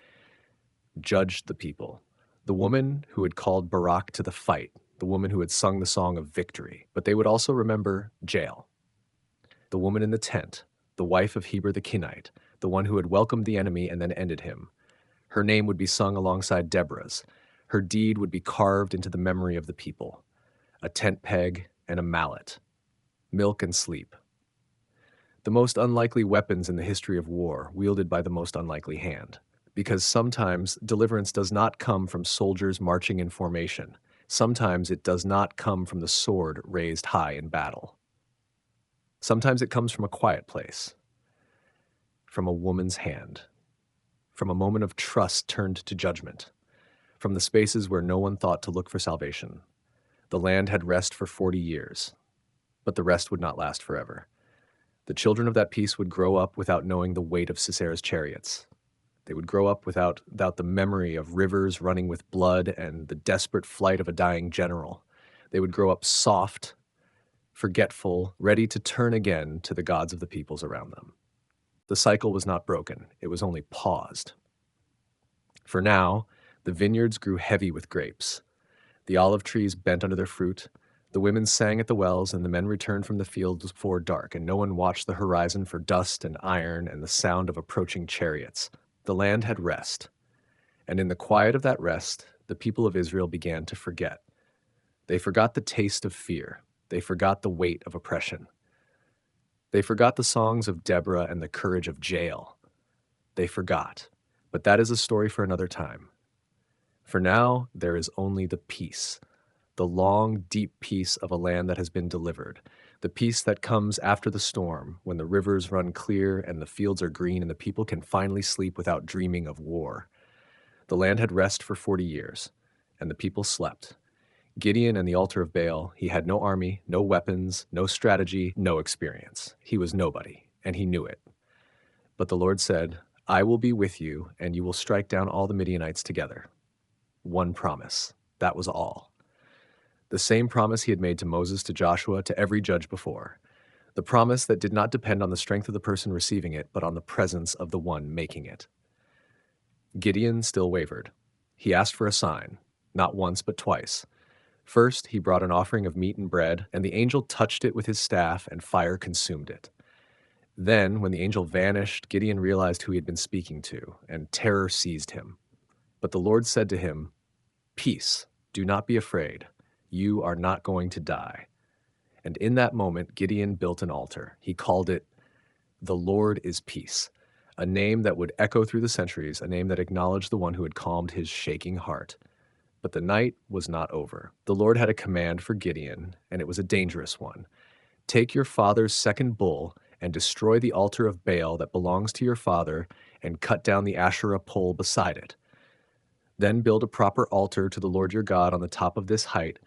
judged the people, the woman who had called Barak to the fight, the woman who had sung the song of victory. But they would also remember Jael, the woman in the tent, the wife of Heber the Kenite, the one who had welcomed the enemy and then ended him. Her name would be sung alongside Deborah's. Her deed would be carved into the memory of the people. A tent peg and a mallet. Milk and sleep. The most unlikely weapons in the history of war, wielded by the most unlikely hand. Because sometimes deliverance does not come from soldiers marching in formation. Sometimes it does not come from the sword raised high in battle. Sometimes it comes from a quiet place, from a woman's hand, from a moment of trust turned to judgment, from the spaces where no one thought to look for salvation. The land had rest for 40 years, but the rest would not last forever. The children of that peace would grow up without knowing the weight of Sisera's chariots. They would grow up without the memory of rivers running with blood and the desperate flight of a dying general. They would grow up soft, forgetful, ready to turn again to the gods of the peoples around them. The cycle was not broken, it was only paused. For now, the vineyards grew heavy with grapes. The olive trees bent under their fruit. The women sang at the wells, and the men returned from the fields before dark, and no one watched the horizon for dust and iron and the sound of approaching chariots. The land had rest, and in the quiet of that rest, the people of Israel began to forget. They forgot the taste of fear. They forgot the weight of oppression. They forgot the songs of Deborah and the courage of Jael. They forgot, but that is a story for another time. For now, there is only the peace, the long, deep peace of a land that has been delivered, the peace that comes after the storm, when the rivers run clear and the fields are green and the people can finally sleep without dreaming of war. The land had rest for 40 years, and the people slept. Gideon and the altar of Baal, he had no army, no weapons, no strategy, no experience. He was nobody, and he knew it. But the Lord said, I will be with you, and you will strike down all the Midianites together. One promise. That was all. The same promise he had made to Moses, to Joshua, to every judge before. The promise that did not depend on the strength of the person receiving it, but on the presence of the one making it. Gideon still wavered. He asked for a sign, not once but twice. First, he brought an offering of meat and bread, and the angel touched it with his staff, and fire consumed it. Then, when the angel vanished, Gideon realized who he had been speaking to, and terror seized him. But the Lord said to him, Peace, do not be afraid. You are not going to die. And in that moment, Gideon built an altar. He called it, The Lord is Peace, a name that would echo through the centuries, a name that acknowledged the one who had calmed his shaking heart. But the night was not over. The Lord had a command for Gideon, and it was a dangerous one. Take your father's second bull and destroy the altar of Baal that belongs to your father, and cut down the Asherah pole beside it. Then build a proper altar to the Lord your God on the top of this height,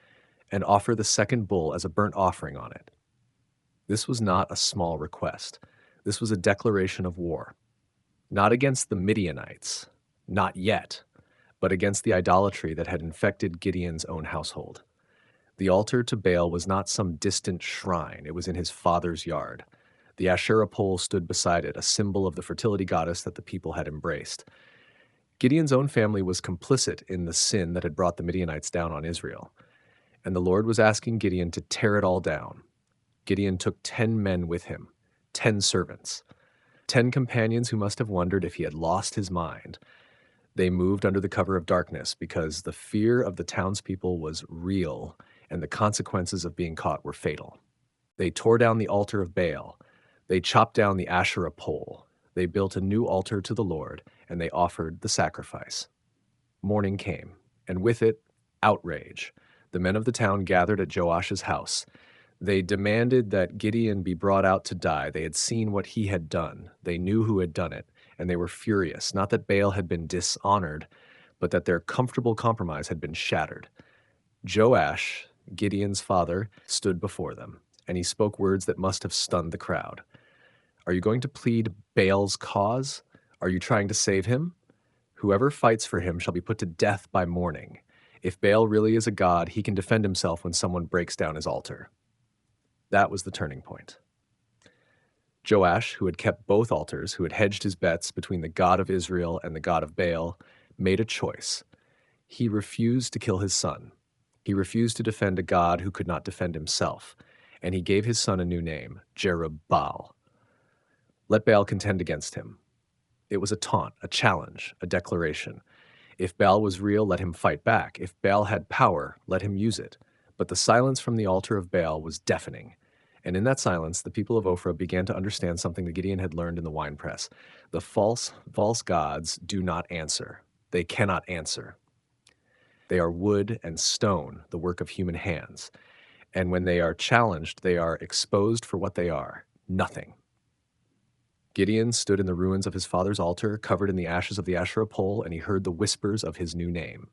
and offer the second bull as a burnt offering on it. This was not a small request. This was a declaration of war. Not against the Midianites, not yet, but against the idolatry that had infected Gideon's own household. The altar to Baal was not some distant shrine. It was in his father's yard. The Asherah pole stood beside it, a symbol of the fertility goddess that the people had embraced. Gideon's own family was complicit in the sin that had brought the Midianites down on Israel. And the Lord was asking Gideon to tear it all down. Gideon took 10 men with him, 10 servants, 10 companions who must have wondered if he had lost his mind. They moved under the cover of darkness because the fear of the townspeople was real, and the consequences of being caught were fatal. They tore down the altar of Baal. They chopped down the Asherah pole. They built a new altar to the Lord, and they offered the sacrifice. Morning came, and with it, outrage. The men of the town gathered at Joash's house. They demanded that Gideon be brought out to die. They had seen what he had done. They knew who had done it, and they were furious, not that Baal had been dishonored, but that their comfortable compromise had been shattered. Joash, Gideon's father, stood before them, and he spoke words that must have stunned the crowd. Are you going to plead Baal's cause? Are you trying to save him? Whoever fights for him shall be put to death by morning. If Baal really is a god, he can defend himself when someone breaks down his altar. That was the turning point. Joash, who had kept both altars, who had hedged his bets between the God of Israel and the God of Baal, made a choice. He refused to kill his son. He refused to defend a God who could not defend himself, and he gave his son a new name, Jerubbaal. Let Baal contend against him. It was a taunt, a challenge, a declaration. If Baal was real, let him fight back. If Baal had power, let him use it. But the silence from the altar of Baal was deafening. And in that silence, the people of Ophrah began to understand something that Gideon had learned in the winepress. The false gods do not answer. They cannot answer. They are wood and stone, the work of human hands. And when they are challenged, they are exposed for what they are, nothing. Gideon stood in the ruins of his father's altar, covered in the ashes of the Asherah pole, and he heard the whispers of his new name,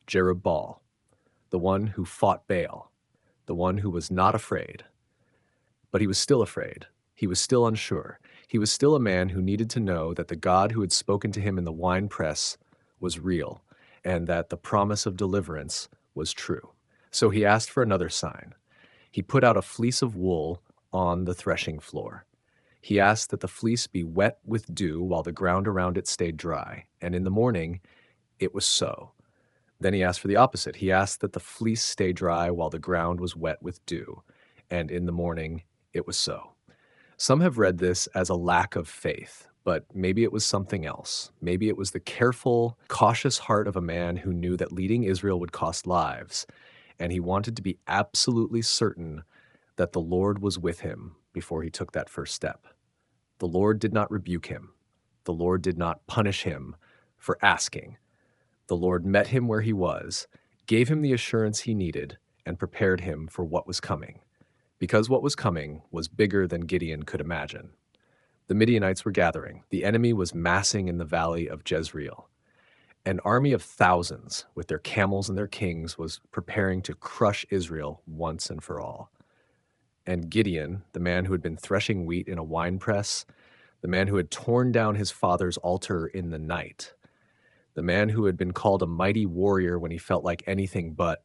Jerubbaal, the one who fought Baal, the one who was not afraid. But he was still afraid. He was still unsure. He was still a man who needed to know that the God who had spoken to him in the winepress was real, and that the promise of deliverance was true. So he asked for another sign. He put out a fleece of wool on the threshing floor. He asked that the fleece be wet with dew while the ground around it stayed dry, and in the morning it was so. Then he asked for the opposite. He asked that the fleece stay dry while the ground was wet with dew, and in the morning it was so. Some have read this as a lack of faith, but maybe it was something else. Maybe it was the careful, cautious heart of a man who knew that leading Israel would cost lives, and he wanted to be absolutely certain that the Lord was with him before he took that first step. The Lord did not rebuke him. The Lord did not punish him for asking. The Lord met him where he was, gave him the assurance he needed, and prepared him for what was coming. because what was coming was bigger than Gideon could imagine. The Midianites were gathering. The enemy was massing in the valley of Jezreel. An army of thousands, with their camels and their kings, was preparing to crush Israel once and for all. And Gideon, the man who had been threshing wheat in a winepress, the man who had torn down his father's altar in the night, the man who had been called a mighty warrior when he felt like anything but,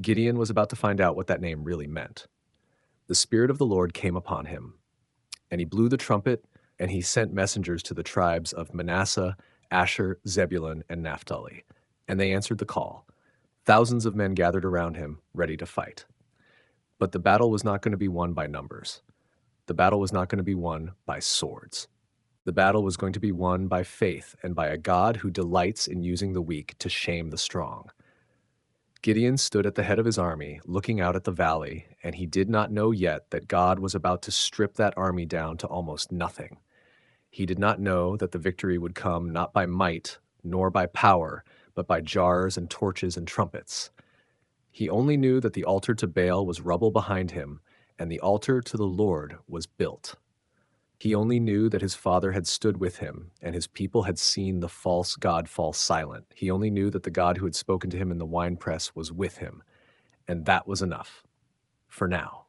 Gideon was about to find out what that name really meant. The Spirit of the Lord came upon him, and he blew the trumpet, and he sent messengers to the tribes of Manasseh, Asher, Zebulun, and Naphtali. And they answered the call. Thousands of men gathered around him, ready to fight. But the battle was not going to be won by numbers. The battle was not going to be won by swords. The battle was going to be won by faith and by a God who delights in using the weak to shame the strong. Gideon stood at the head of his army, looking out at the valley, and he did not know yet that God was about to strip that army down to almost nothing. He did not know that the victory would come not by might, nor by power, but by jars and torches and trumpets. He only knew that the altar to Baal was rubble behind him, and the altar to the Lord was built. He only knew that his father had stood with him, and his people had seen the false god fall silent. He only knew that the God who had spoken to him in the winepress was with him, and that was enough. For now.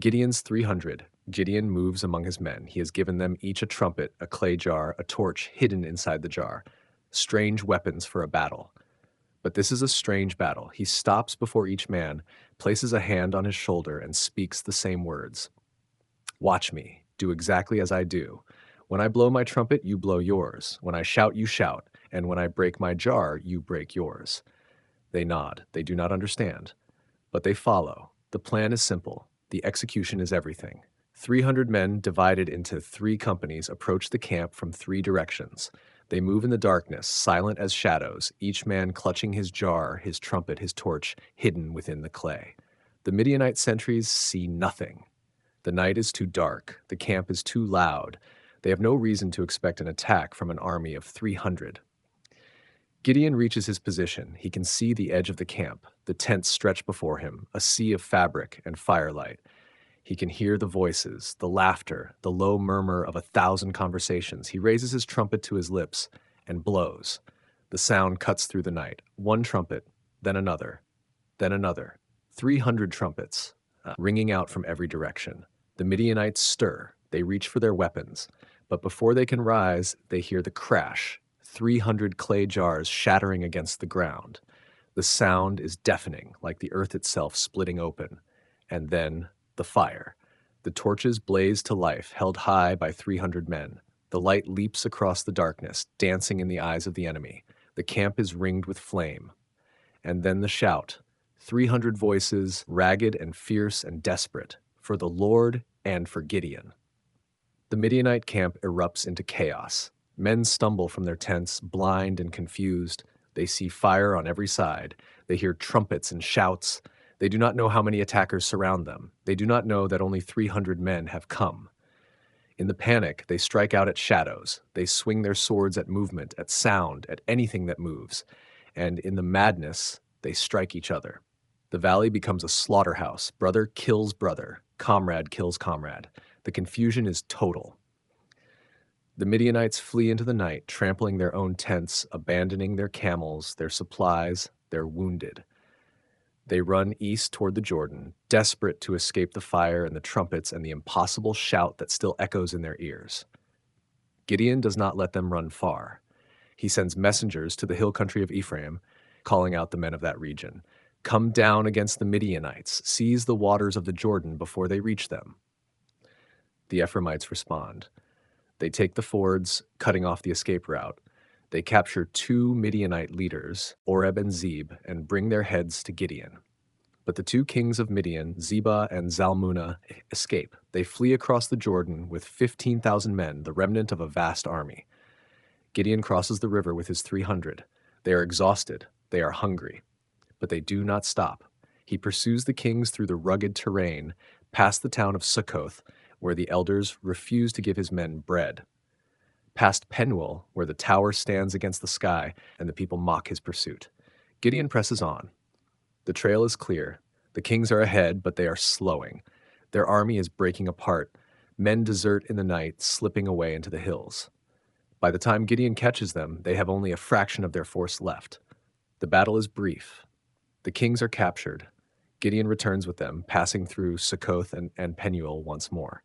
Gideon's 300. Gideon moves among his men. He has given them each a trumpet, a clay jar, a torch hidden inside the jar. Strange weapons for a battle. But this is a strange battle. He stops before each man, places a hand on his shoulder, and speaks the same words. Watch me. Do exactly as I do. When I blow my trumpet, you blow yours. When I shout, you shout. And when I break my jar, you break yours. They nod. They do not understand. But they follow. The plan is simple. The execution is everything. 300 men divided into 3 companies approach the camp from 3 directions. They move in the darkness, silent as shadows, each man clutching his jar, his trumpet, his torch, hidden within the clay. The Midianite sentries see nothing. The night is too dark. The camp is too loud. They have no reason to expect an attack from an army of 300. Gideon reaches his position. He can see the edge of the camp, the tents stretched before him, a sea of fabric and firelight. He can hear the voices, the laughter, the low murmur of 1,000 conversations. He raises his trumpet to his lips and blows. The sound cuts through the night. 1 trumpet, then another, then another. 300 trumpets, ringing out from every direction. The Midianites stir. They reach for their weapons. But before they can rise, they hear the crash, 300 clay jars shattering against the ground. The sound is deafening, like the earth itself splitting open. And then the fire. The torches blaze to life, held high by 300 men. The light leaps across the darkness, dancing in the eyes of the enemy. The camp is ringed with flame. And then the shout. 300 voices, ragged and fierce and desperate, for the Lord and for Gideon. The Midianite camp erupts into chaos. Men stumble from their tents, blind and confused. They see fire on every side. They hear trumpets and shouts. They do not know how many attackers surround them. They do not know that only 300 men have come. In the panic, they strike out at shadows. They swing their swords at movement, at sound, at anything that moves. And in the madness, they strike each other. The valley becomes a slaughterhouse. Brother kills brother. Comrade kills comrade. The confusion is total. The Midianites flee into the night, trampling their own tents, abandoning their camels, their supplies, their wounded. They run east toward the Jordan, desperate to escape the fire and the trumpets and the impossible shout that still echoes in their ears. Gideon does not let them run far. He sends messengers to the hill country of Ephraim, calling out the men of that region. Come down against the Midianites, seize the waters of the Jordan before they reach them. The Ephraimites respond. They take the fords, cutting off the escape route. They capture 2 Midianite leaders, Oreb and Zeb, and bring their heads to Gideon. But the 2 kings of Midian, Zebah and Zalmunna, escape. They flee across the Jordan with 15,000 men, the remnant of a vast army. Gideon crosses the river with his 300. They are exhausted. They are hungry. But they do not stop. He pursues the kings through the rugged terrain, past the town of Sukkoth, where the elders refuse to give his men bread. Past Penuel, where the tower stands against the sky and the people mock his pursuit. Gideon presses on. The trail is clear. The kings are ahead, but they are slowing. Their army is breaking apart. Men desert in the night, slipping away into the hills. By the time Gideon catches them, they have only a fraction of their force left. The battle is brief. The kings are captured. Gideon returns with them, passing through Succoth and Penuel once more.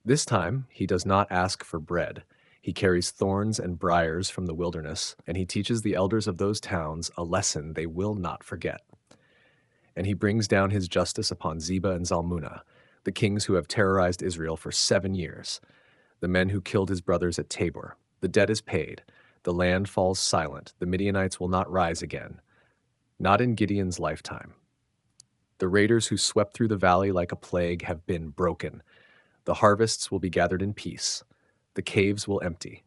This time, he does not ask for bread. He carries thorns and briars from the wilderness, and he teaches the elders of those towns a lesson they will not forget. And he brings down his justice upon Zebah and Zalmunna, the kings who have terrorized Israel for 7 years, the men who killed his brothers at Tabor. The debt is paid. The land falls silent. The Midianites will not rise again. Not in Gideon's lifetime. The raiders who swept through the valley like a plague have been broken. The harvests will be gathered in peace. The caves will empty.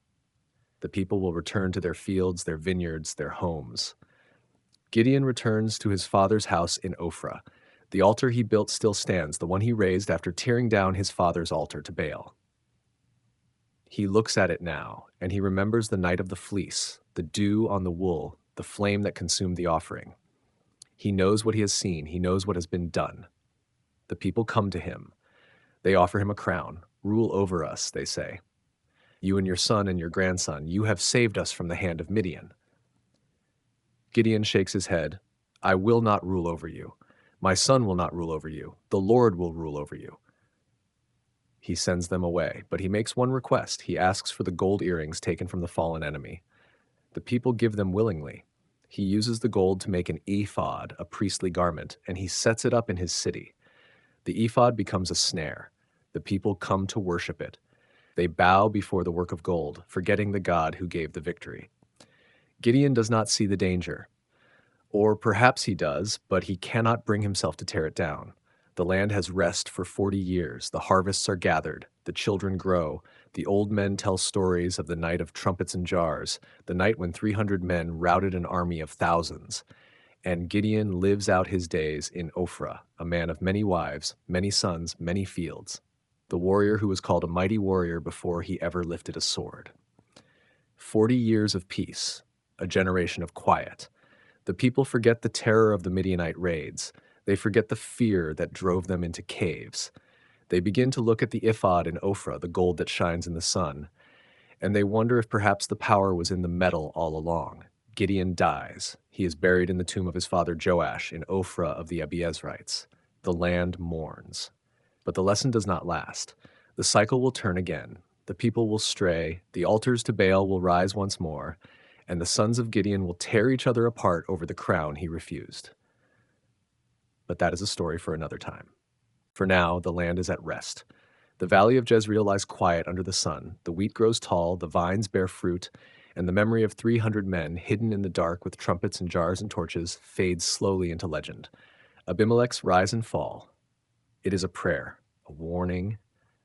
The people will return to their fields, their vineyards, their homes. Gideon returns to his father's house in Ophrah. The altar he built still stands, the one he raised after tearing down his father's altar to Baal. He looks at it now, and he remembers the night of the fleece, the dew on the wool, the flame that consumed the offering. He knows what he has seen. He knows what has been done. The people come to him. They offer him a crown. Rule over us, they say. You and your son and your grandson, you have saved us from the hand of Midian. Gideon shakes his head. I will not rule over you. My son will not rule over you. The Lord will rule over you. He sends them away, but he makes one request. He asks for the gold earrings taken from the fallen enemy. The people give them willingly. He uses the gold to make an ephod, a priestly garment, and he sets it up in his city. The ephod becomes a snare. The people come to worship it. They bow before the work of gold, forgetting the God who gave the victory. Gideon does not see the danger. Or perhaps he does, but he cannot bring himself to tear it down. The land has rest for 40 years. The harvests are gathered. The children grow. The old men tell stories of the night of trumpets and jars, the night when 300 men routed an army of thousands. And Gideon lives out his days in Ophrah, a man of many wives, many sons, many fields. The warrior who was called a mighty warrior before he ever lifted a sword. 40 years of peace, a generation of quiet. The people forget the terror of the Midianite raids. They forget the fear that drove them into caves. They begin to look at the ephod in Ophrah, the gold that shines in the sun, and they wonder if perhaps the power was in the metal all along. Gideon dies. He is buried in the tomb of his father Joash in Ophrah of the Abiezrites. The land mourns. But the lesson does not last. The cycle will turn again. The people will stray. The altars to Baal will rise once more, and the sons of Gideon will tear each other apart over the crown he refused. But that is a story for another time. For now, the land is at rest. The valley of Jezreel lies quiet under the sun. The wheat grows tall, the vines bear fruit, and the memory of 300 men hidden in the dark with trumpets and jars and torches fades slowly into legend. Abimelech's rise and fall. It is a prayer, a warning,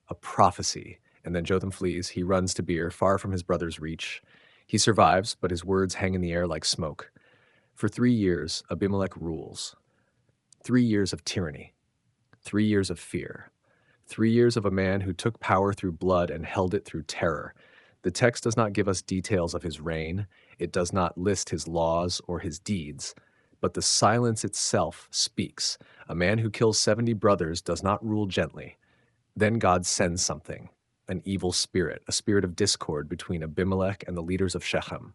a prophecy, and then Jotham flees. He runs to Beer, far from his brother's reach. He survives, but his words hang in the air like smoke. For 3 years, Abimelech rules. 3 years of tyranny. 3 years of fear. 3 years of a man who took power through blood and held it through terror. The text does not give us details of his reign. It does not list his laws or his deeds. But the silence itself speaks. A man who kills 70 brothers does not rule gently. Then God sends something, an evil spirit, a spirit of discord between Abimelech and the leaders of Shechem.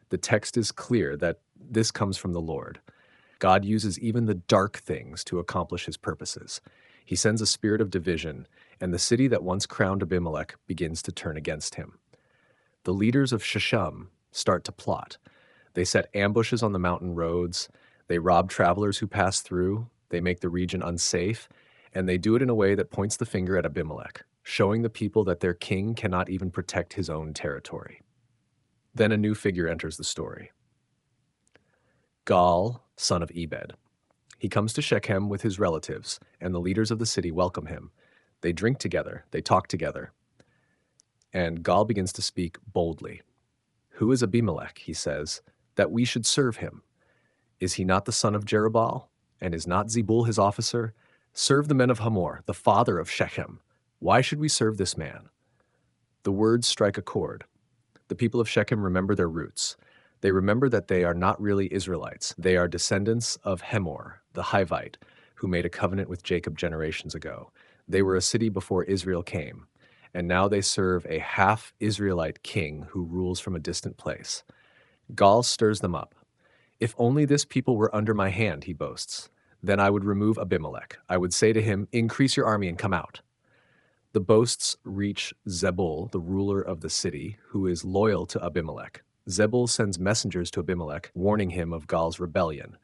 The text is clear that this comes from the Lord. God uses even the dark things to accomplish his purposes. He sends a spirit of division, and the city that once crowned Abimelech begins to turn against him. The leaders of Shechem start to plot. They set ambushes on the mountain roads. They rob travelers who pass through. They make the region unsafe, and they do it in a way that points the finger at Abimelech, showing the people that their king cannot even protect his own territory. Then a new figure enters the story. Gaal, son of Ebed. He comes to Shechem with his relatives, and the leaders of the city welcome him. They drink together, they talk together. And Gaal begins to speak boldly. Who is Abimelech, he says, that we should serve him? Is he not the son of Jerubbaal? And is not Zebul his officer? Serve the men of Hamor, the father of Shechem. Why should we serve this man? The words strike a chord. The people of Shechem remember their roots. They remember that they are not really Israelites. They are descendants of Hamor, the Hivite, who made a covenant with Jacob generations ago. They were a city before Israel came, and now they serve a half-Israelite king who rules from a distant place. Gaal stirs them up. If only this people were under my hand, he boasts. Then I would remove Abimelech. I would say to him, increase your army and come out. The boasts reach Zebul, the ruler of the city, who is loyal to Abimelech. Zebul sends messengers to Abimelech, warning him of Gaal's rebellion.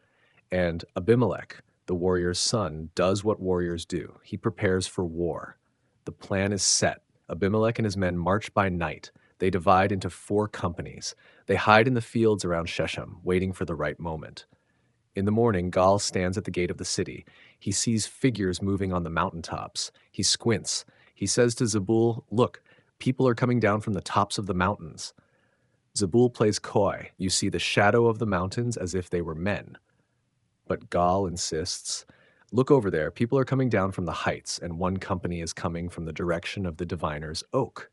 And Abimelech, the warrior's son, does what warriors do. He prepares for war. The plan is set. Abimelech and his men march by night. They divide into 4 companies. They hide in the fields around Shechem, waiting for the right moment. In the morning, Gaal stands at the gate of the city. He sees figures moving on the mountaintops. He squints. He says to Zebul, look, people are coming down from the tops of the mountains. Zebul plays coy. You see the shadow of the mountains as if they were men. But Gaal insists, look over there, people are coming down from the heights, and one company is coming from the direction of the diviner's oak.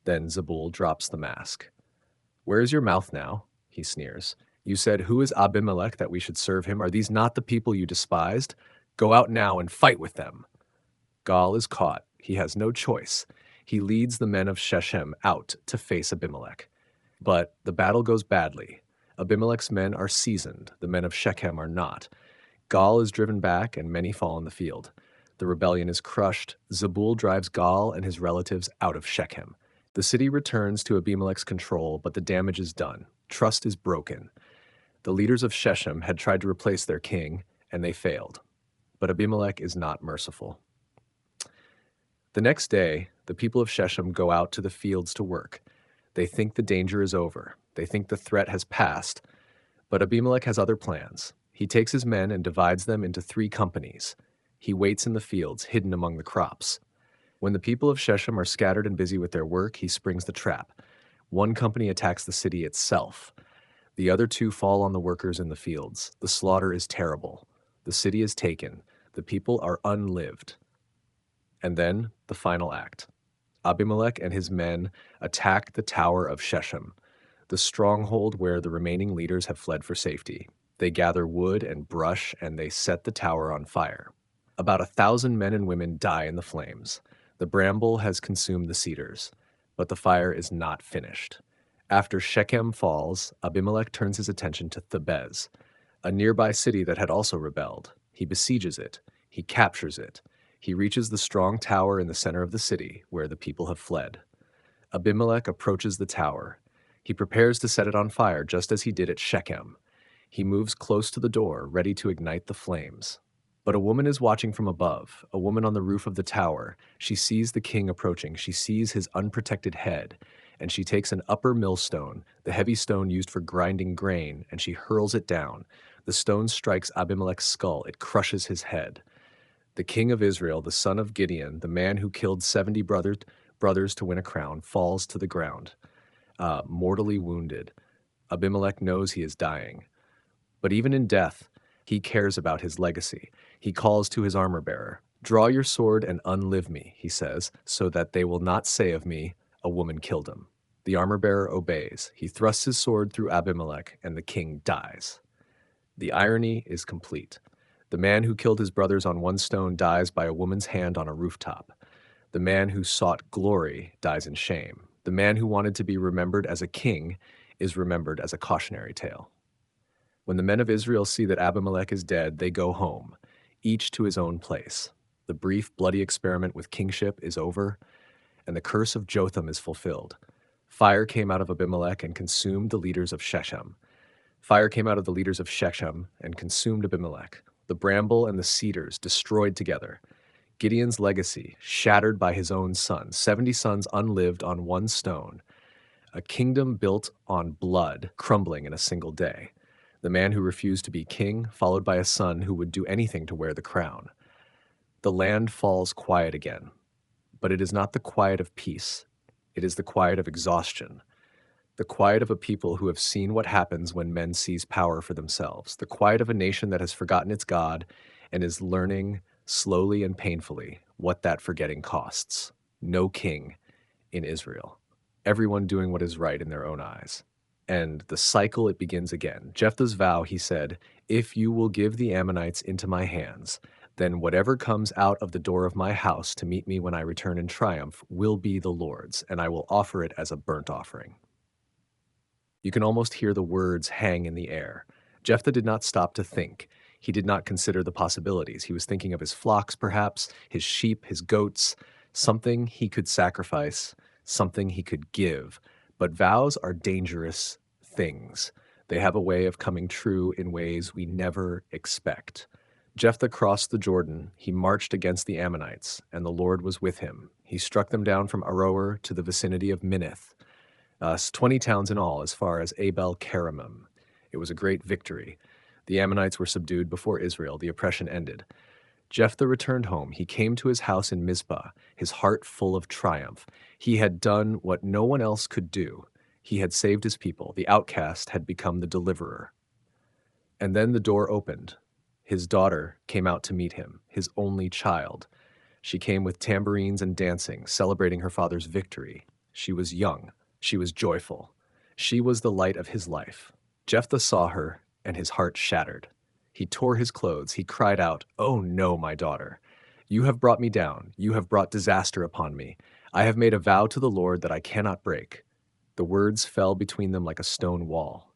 Then Zebul drops the mask. Where is your mouth now? He sneers. You said, who is Abimelech that we should serve him? Are these not the people you despised? Go out now and fight with them. Gaal is caught. He has no choice. He leads the men of Shechem out to face Abimelech. But the battle goes badly. Abimelech's men are seasoned. The men of Shechem are not. Gaal is driven back, and many fall in the field. The rebellion is crushed. Zebul drives Gaal and his relatives out of Shechem. The city returns to Abimelech's control, but the damage is done. Trust is broken. The leaders of Shechem had tried to replace their king, and they failed. But Abimelech is not merciful. The next day, the people of Shechem go out to the fields to work. They think the danger is over. They think the threat has passed. But Abimelech has other plans. He takes his men and divides them into 3 companies. He waits in the fields, hidden among the crops. When the people of Shechem are scattered and busy with their work, he springs the trap. One company attacks the city itself. The other 2 fall on the workers in the fields. The slaughter is terrible. The city is taken. The people are unlived. And then the final act. Abimelech and his men attack the tower of Shechem, the stronghold where the remaining leaders have fled for safety. They gather wood and brush, and they set the tower on fire. About 1,000 men and women die in the flames. The bramble has consumed the cedars, but the fire is not finished. After Shechem falls, Abimelech turns his attention to Thebez, a nearby city that had also rebelled. He besieges it. He captures it. He reaches the strong tower in the center of the city, where the people have fled. Abimelech approaches the tower. He prepares to set it on fire, just as he did at Shechem. He moves close to the door, ready to ignite the flames. But a woman is watching from above, a woman on the roof of the tower. She sees the king approaching. She sees his unprotected head, and she takes an upper millstone, the heavy stone used for grinding grain, and she hurls it down. The stone strikes Abimelech's skull. It crushes his head. The king of Israel, the son of Gideon, the man who killed 70 brothers to win a crown, falls to the ground, mortally wounded. Abimelech knows he is dying. But even in death, he cares about his legacy. He calls to his armor-bearer. Draw your sword and unlive me, he says, so that they will not say of me, a woman killed him. The armor-bearer obeys. He thrusts his sword through Abimelech, and the king dies. The irony is complete. The man who killed his brothers on one stone dies by a woman's hand on a rooftop. The man who sought glory dies in shame. The man who wanted to be remembered as a king is remembered as a cautionary tale. When the men of Israel see that Abimelech is dead, they go home, each to his own place. The brief, bloody experiment with kingship is over, and the curse of Jotham is fulfilled. Fire came out of Abimelech and consumed the leaders of Shechem. Fire came out of the leaders of Shechem and consumed Abimelech. The bramble and the cedars destroyed together. Gideon's legacy shattered by his own son, 70 sons unlived on one stone. A kingdom built on blood crumbling in a single day. The man who refused to be king, followed by a son who would do anything to wear the crown. The land falls quiet again. But it is not the quiet of peace. It is the quiet of exhaustion. The quiet of a people who have seen what happens when men seize power for themselves. The quiet of a nation that has forgotten its God and is learning, slowly and painfully, what that forgetting costs. No king in Israel. Everyone doing what is right in their own eyes. And the cycle, it begins again. Jephthah's vow, he said, "If you will give the Ammonites into my hands, then whatever comes out of the door of my house to meet me when I return in triumph will be the Lord's, and I will offer it as a burnt offering." You can almost hear the words hang in the air. Jephthah did not stop to think. He did not consider the possibilities. He was thinking of his flocks, perhaps, his sheep, his goats, something he could sacrifice, something he could give. But vows are dangerous things. They have a way of coming true in ways we never expect. Jephthah crossed the Jordan. He marched against the Ammonites, and the Lord was with him. He struck them down from Aroer to the vicinity of Minnith, 20 towns in all, as far as Abel Keramim. It was a great victory. The Ammonites were subdued before Israel. The oppression ended. Jephthah returned home. He came to his house in Mizpah, his heart full of triumph. He had done what no one else could do. He had saved his people. The outcast had become the deliverer. And then the door opened. His daughter came out to meet him, his only child. She came with tambourines and dancing, celebrating her father's victory. She was young. She was joyful. She was the light of his life. Jephthah saw her, and his heart shattered. He tore his clothes. He cried out, "Oh no, my daughter! You have brought me down. You have brought disaster upon me. I have made a vow to the Lord that I cannot break." The words fell between them like a stone wall.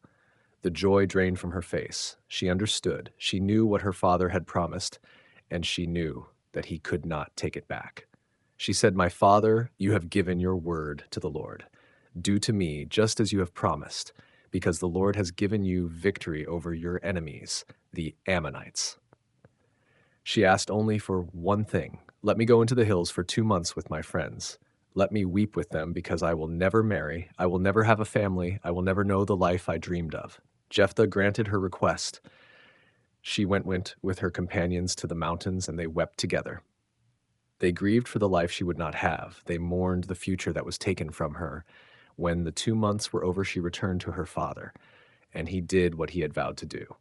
The joy drained from her face. She understood. She knew what her father had promised, and she knew that he could not take it back. She said, "My father, you have given your word to the Lord. Do to me just as you have promised, because the Lord has given you victory over your enemies, the Ammonites." She asked only for one thing. "Let me go into the hills for 2 months with my friends. Let me weep with them, because I will never marry. I will never have a family. I will never know the life I dreamed of." Jephthah granted her request. She went with her companions to the mountains, and they wept together. They grieved for the life she would not have. They mourned the future that was taken from her. When the 2 months were over, she returned to her father, and he did what he had vowed to do.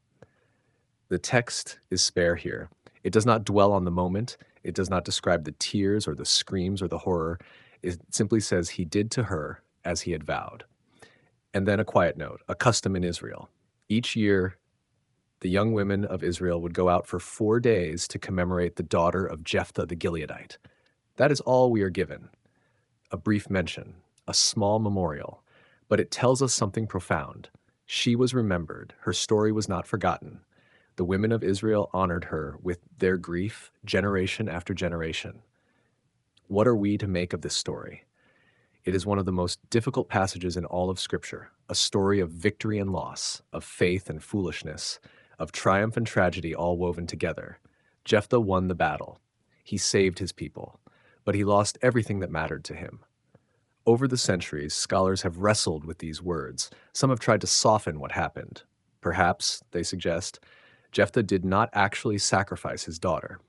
The text is spare here. It does not dwell on the moment. It does not describe the tears or the screams or the horror. It simply says he did to her as he had vowed. And then a quiet note, a custom in Israel. Each year, the young women of Israel would go out for 4 days to commemorate the daughter of Jephthah the Gileadite. That is all we are given. A brief mention, a small memorial, but it tells us something profound. She was remembered. Her story was not forgotten. The women of Israel honored her with their grief generation after generation. What are we to make of this story? It is one of the most difficult passages in all of Scripture, a story of victory and loss, of faith and foolishness, of triumph and tragedy all woven together. Jephthah won the battle. He saved his people, but he lost everything that mattered to him. Over the centuries, scholars have wrestled with these words. Some have tried to soften what happened. Perhaps, they suggest, Jephthah did not actually sacrifice his daughter.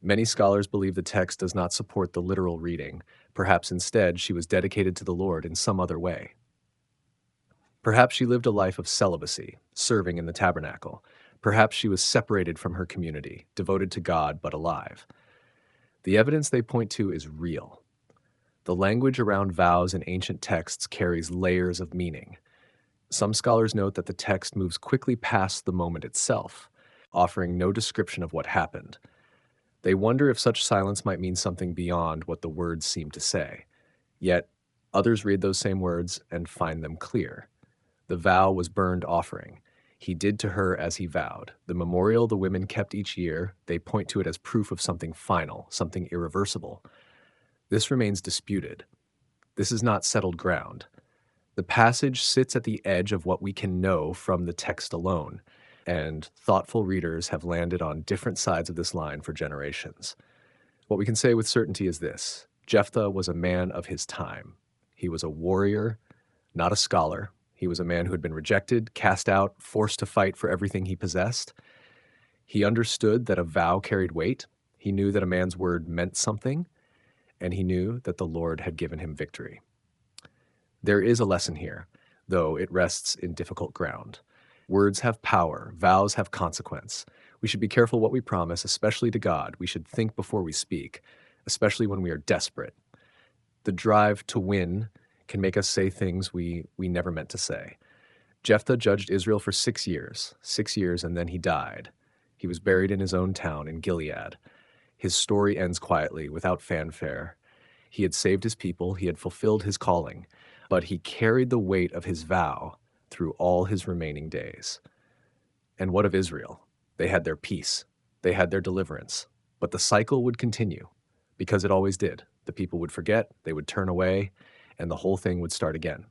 Many scholars believe the text does not support the literal reading. Perhaps instead she was dedicated to the Lord in some other way. Perhaps she lived a life of celibacy, serving in the tabernacle. Perhaps she was separated from her community, devoted to God but alive. The evidence they point to is real. The language around vows in ancient texts carries layers of meaning. Some scholars note that the text moves quickly past the moment itself, offering no description of what happened. They wonder if such silence might mean something beyond what the words seem to say. Yet, others read those same words and find them clear. The vow was burnt offering. He did to her as he vowed. The memorial the women kept each year, they point to it as proof of something final, something irreversible. This remains disputed. This is not settled ground. The passage sits at the edge of what we can know from the text alone, and thoughtful readers have landed on different sides of this line for generations. What we can say with certainty is this: Jephthah was a man of his time. He was a warrior, not a scholar. He was a man who had been rejected, cast out, forced to fight for everything he possessed. He understood that a vow carried weight. He knew that a man's word meant something, and he knew that the Lord had given him victory. There is a lesson here, though it rests in difficult ground. Words have power, vows have consequence. We should be careful what we promise, especially to God. We should think before we speak, especially when we are desperate. The drive to win can make us say things we never meant to say. Jephthah judged Israel for 6 years, and then he died. He was buried in his own town in Gilead. His story ends quietly, without fanfare. He had saved his people, he had fulfilled his calling, but he carried the weight of his vow through all his remaining days. And what of Israel? They had their peace, they had their deliverance, but the cycle would continue, because it always did. The people would forget, they would turn away, and the whole thing would start again.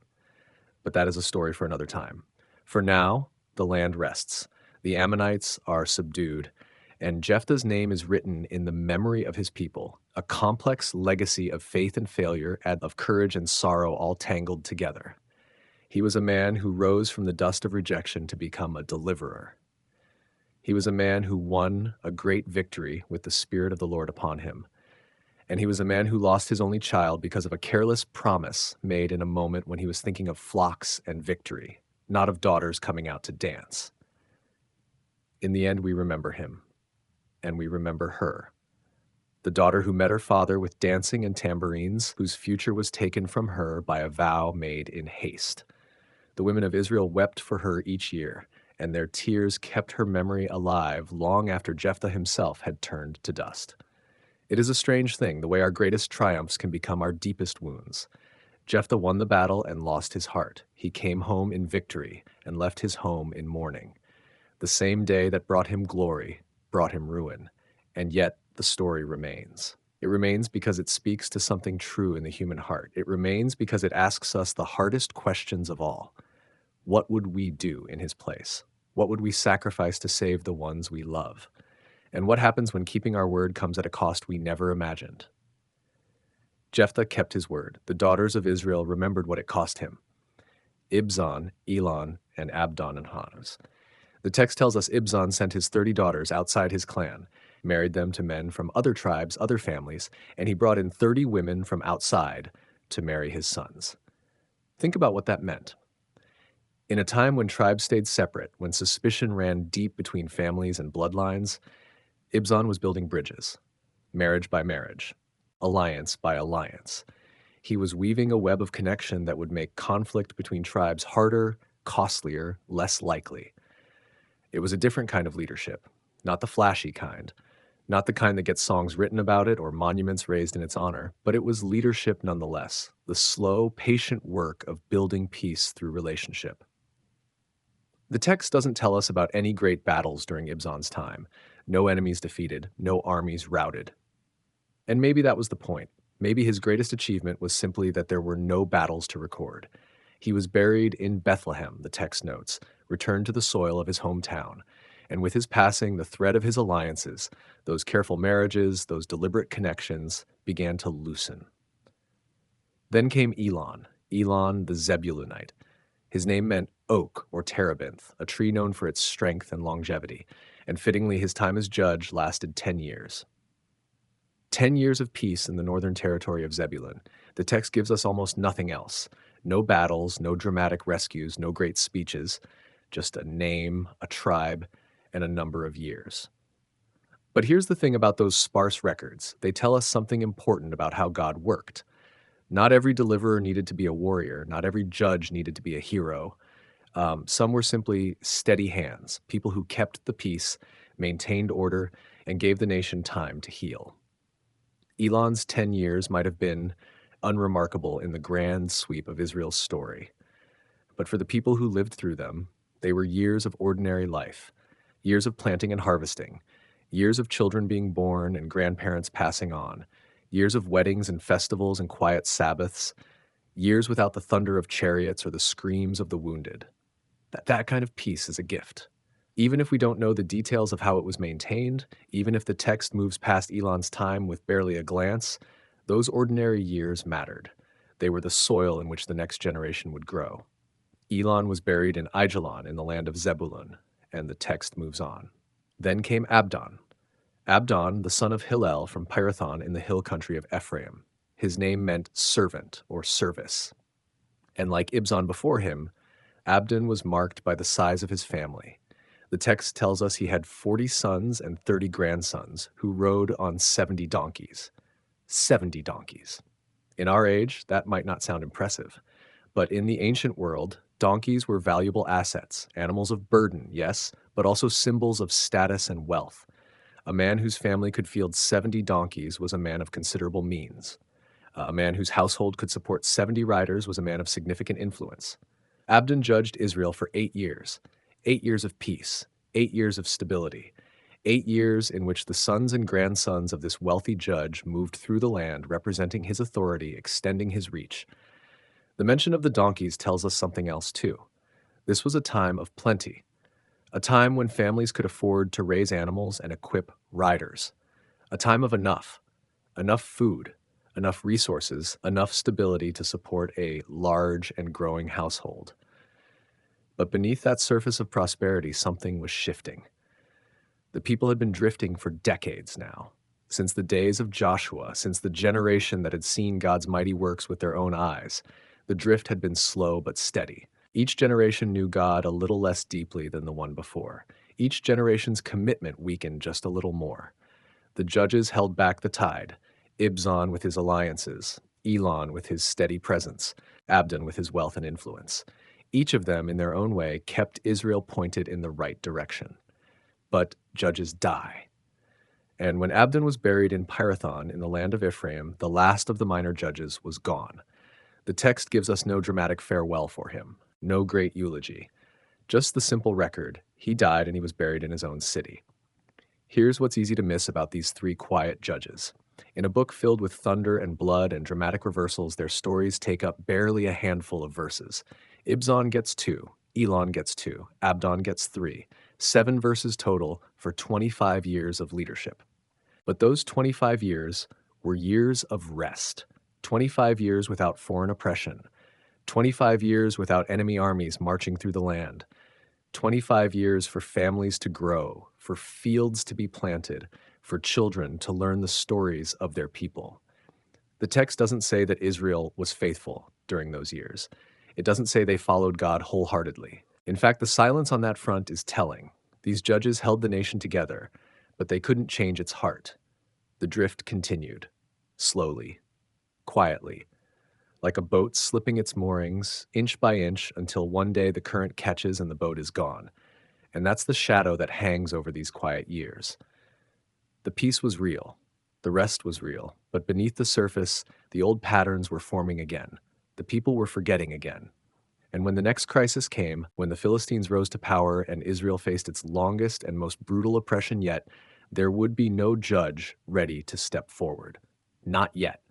But that is a story for another time. For now, the land rests. The Ammonites are subdued, and Jephthah's name is written in the memory of his people, a complex legacy of faith and failure and of courage and sorrow all tangled together. He was a man who rose from the dust of rejection to become a deliverer. He was a man who won a great victory with the Spirit of the Lord upon him. And he was a man who lost his only child because of a careless promise made in a moment when he was thinking of flocks and victory, not of daughters coming out to dance. In the end, we remember him, and we remember her, the daughter who met her father with dancing and tambourines, whose future was taken from her by a vow made in haste. The women of Israel wept for her each year, and their tears kept her memory alive long after Jephthah himself had turned to dust. It is a strange thing, the way our greatest triumphs can become our deepest wounds. Jephthah won the battle and lost his heart. He came home in victory and left his home in mourning. The same day that brought him glory brought him ruin, and yet the story remains. It remains because it speaks to something true in the human heart. It remains because it asks us the hardest questions of all. What would we do in his place? What would we sacrifice to save the ones we love? And what happens when keeping our word comes at a cost we never imagined? Jephthah kept his word. The daughters of Israel remembered what it cost him. Ibzan, Elon, and Abdon and Hanaz. The text tells us Ibzan sent his 30 daughters outside his clan, married them to men from other tribes, other families, and he brought in 30 women from outside to marry his sons. Think about what that meant. In a time when tribes stayed separate, when suspicion ran deep between families and bloodlines, Ibzan was building bridges, marriage by marriage, alliance by alliance. He was weaving a web of connection that would make conflict between tribes harder, costlier, less likely. It was a different kind of leadership, not the flashy kind, not the kind that gets songs written about it or monuments raised in its honor, but it was leadership nonetheless, the slow, patient work of building peace through relationship. The text doesn't tell us about any great battles during Ibzan's time. No enemies defeated, no armies routed. And maybe that was the point. Maybe his greatest achievement was simply that there were no battles to record. He was buried in Bethlehem, the text notes, returned to the soil of his hometown. And with his passing, the thread of his alliances, those careful marriages, those deliberate connections, began to loosen. Then came Elon the Zebulunite. His name meant oak or terebinth, a tree known for its strength and longevity, and fittingly his time as judge lasted 10 years. 10 years of peace in the northern territory of Zebulun. The text gives us almost nothing else. No battles, no dramatic rescues, no great speeches, just a name, a tribe, and a number of years. But here's the thing about those sparse records. They tell us something important about how God worked. Not every deliverer needed to be a warrior. Not every judge needed to be a hero. Some were simply steady hands, people who kept the peace, maintained order, and gave the nation time to heal. Elon's 10 years might have been unremarkable in the grand sweep of Israel's story. But for the people who lived through them, they were years of ordinary life, years of planting and harvesting, years of children being born and grandparents passing on, years of weddings and festivals and quiet Sabbaths, years without the thunder of chariots or the screams of the wounded. That kind of peace is a gift. Even if we don't know the details of how it was maintained, even if the text moves past Elon's time with barely a glance, those ordinary years mattered. They were the soil in which the next generation would grow. Elon was buried in Aijalon in the land of Zebulun, and the text moves on. Then came Abdon. Abdon, the son of Hillel from Pirathon in the hill country of Ephraim. His name meant servant or service. And like Ibzan before him, Abdon was marked by the size of his family. The text tells us he had 40 sons and 30 grandsons who rode on 70 donkeys. 70 donkeys. In our age, that might not sound impressive. But in the ancient world, donkeys were valuable assets, animals of burden, yes, but also symbols of status and wealth. A man whose family could field 70 donkeys was a man of considerable means. A man whose household could support 70 riders was a man of significant influence. Abdon judged Israel for 8 years, 8 years of peace, 8 years of stability, 8 years in which the sons and grandsons of this wealthy judge moved through the land, representing his authority, extending his reach. The mention of the donkeys tells us something else too. This was a time of plenty, a time when families could afford to raise animals and equip riders, a time of enough food, enough resources, enough stability to support a large and growing household. But beneath that surface of prosperity, something was shifting. The people had been drifting for decades now, since the days of Joshua, since the generation that had seen God's mighty works with their own eyes. The drift had been slow but steady. Each generation knew God a little less deeply than the one before. Each generation's commitment weakened just a little more. The judges held back the tide, Ibzan with his alliances, Elon with his steady presence, Abdon with his wealth and influence. Each of them, in their own way, kept Israel pointed in the right direction. But judges die. And when Abdon was buried in Pirathon in the land of Ephraim, the last of the minor judges was gone. The text gives us no dramatic farewell for him, no great eulogy, just the simple record: he died and he was buried in his own city. Here's what's easy to miss about these three quiet judges. In a book filled with thunder and blood and dramatic reversals, their stories take up barely a handful of verses. Ibzan gets 2, Elon gets 2, Abdon gets 3, 7 verses total for 25 years of leadership. But those 25 years were years of rest, 25 years without foreign oppression, 25 years without enemy armies marching through the land, 25 years for families to grow, for fields to be planted, for children to learn the stories of their people. The text doesn't say that Israel was faithful during those years. It doesn't say they followed God wholeheartedly. In fact, the silence on that front is telling. These judges held the nation together, but they couldn't change its heart. The drift continued, slowly, quietly, like a boat slipping its moorings, inch by inch, until one day the current catches and the boat is gone. And that's the shadow that hangs over these quiet years. The peace was real. The rest was real. But beneath the surface, the old patterns were forming again. The people were forgetting again. And when the next crisis came, when the Philistines rose to power and Israel faced its longest and most brutal oppression yet, there would be no judge ready to step forward. Not yet.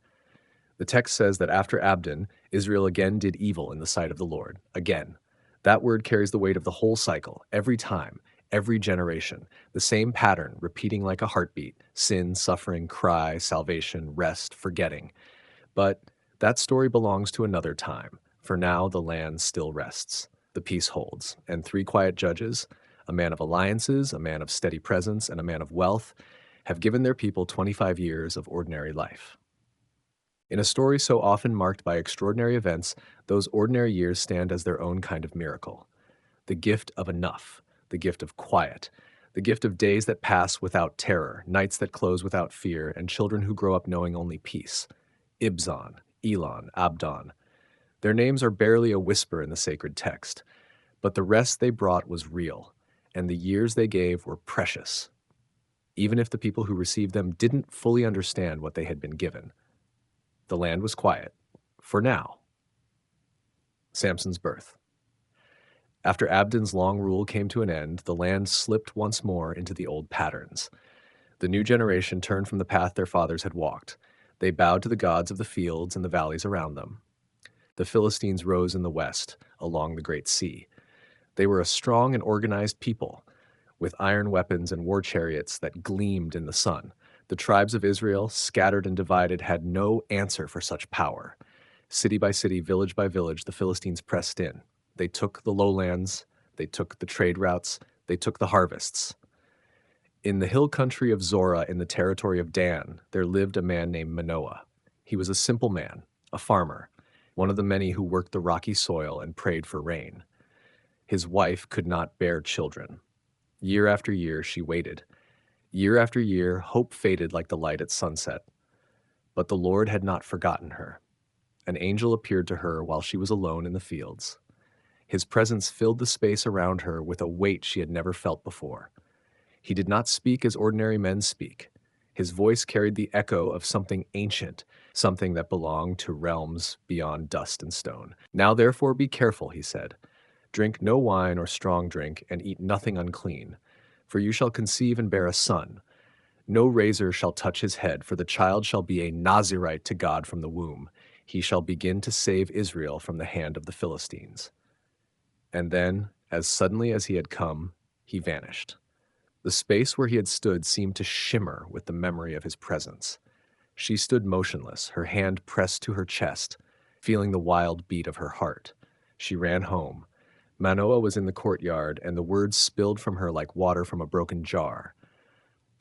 The text says that after Abdon, Israel again did evil in the sight of the Lord. Again. That word carries the weight of the whole cycle, every time, every generation. The same pattern, repeating like a heartbeat: sin, suffering, cry, salvation, rest, forgetting. But that story belongs to another time. For now, the land still rests. The peace holds. And 3 quiet judges, a man of alliances, a man of steady presence, and a man of wealth, have given their people 25 years of ordinary life. In a story so often marked by extraordinary events, those ordinary years stand as their own kind of miracle. The gift of enough, the gift of quiet, the gift of days that pass without terror, nights that close without fear, and children who grow up knowing only peace. Ibzan, Elon, Abdon. Their names are barely a whisper in the sacred text, but the rest they brought was real, and the years they gave were precious, even if the people who received them didn't fully understand what they had been given. The land was quiet, for now. Samson's birth. After Abdon's long rule came to an end, the land slipped once more into the old patterns. The new generation turned from the path their fathers had walked. They bowed to the gods of the fields and the valleys around them. The Philistines rose in the west, along the great sea. They were a strong and organized people, with iron weapons and war chariots that gleamed in the sun. The tribes of Israel, scattered and divided, had no answer for such power. City by city, village by village, the Philistines pressed in. They took the lowlands, they took the trade routes, they took the harvests. In the hill country of Zorah, in the territory of Dan, there lived a man named Manoah. He was a simple man, a farmer, one of the many who worked the rocky soil and prayed for rain. His wife could not bear children. Year after year, she waited. Year after year, hope faded like the light at sunset. But the Lord had not forgotten her. an angel appeared to her while she was alone in the fields. His presence filled the space around her with a weight she had never felt before. He did not speak as ordinary men speak. His voice carried the echo of something ancient, something that belonged to realms beyond dust and stone. "Now therefore be careful," he said. "Drink no wine or strong drink, and eat nothing unclean. For you shall conceive and bear a son. No razor shall touch his head, for the child shall be a Nazirite to God from the womb. He shall begin to save Israel from the hand of the Philistines." And then, as suddenly as he had come, he vanished. The space where he had stood seemed to shimmer with the memory of his presence. She stood motionless, her hand pressed to her chest, feeling the wild beat of her heart. She ran home. Manoah was in the courtyard, and the words spilled from her like water from a broken jar.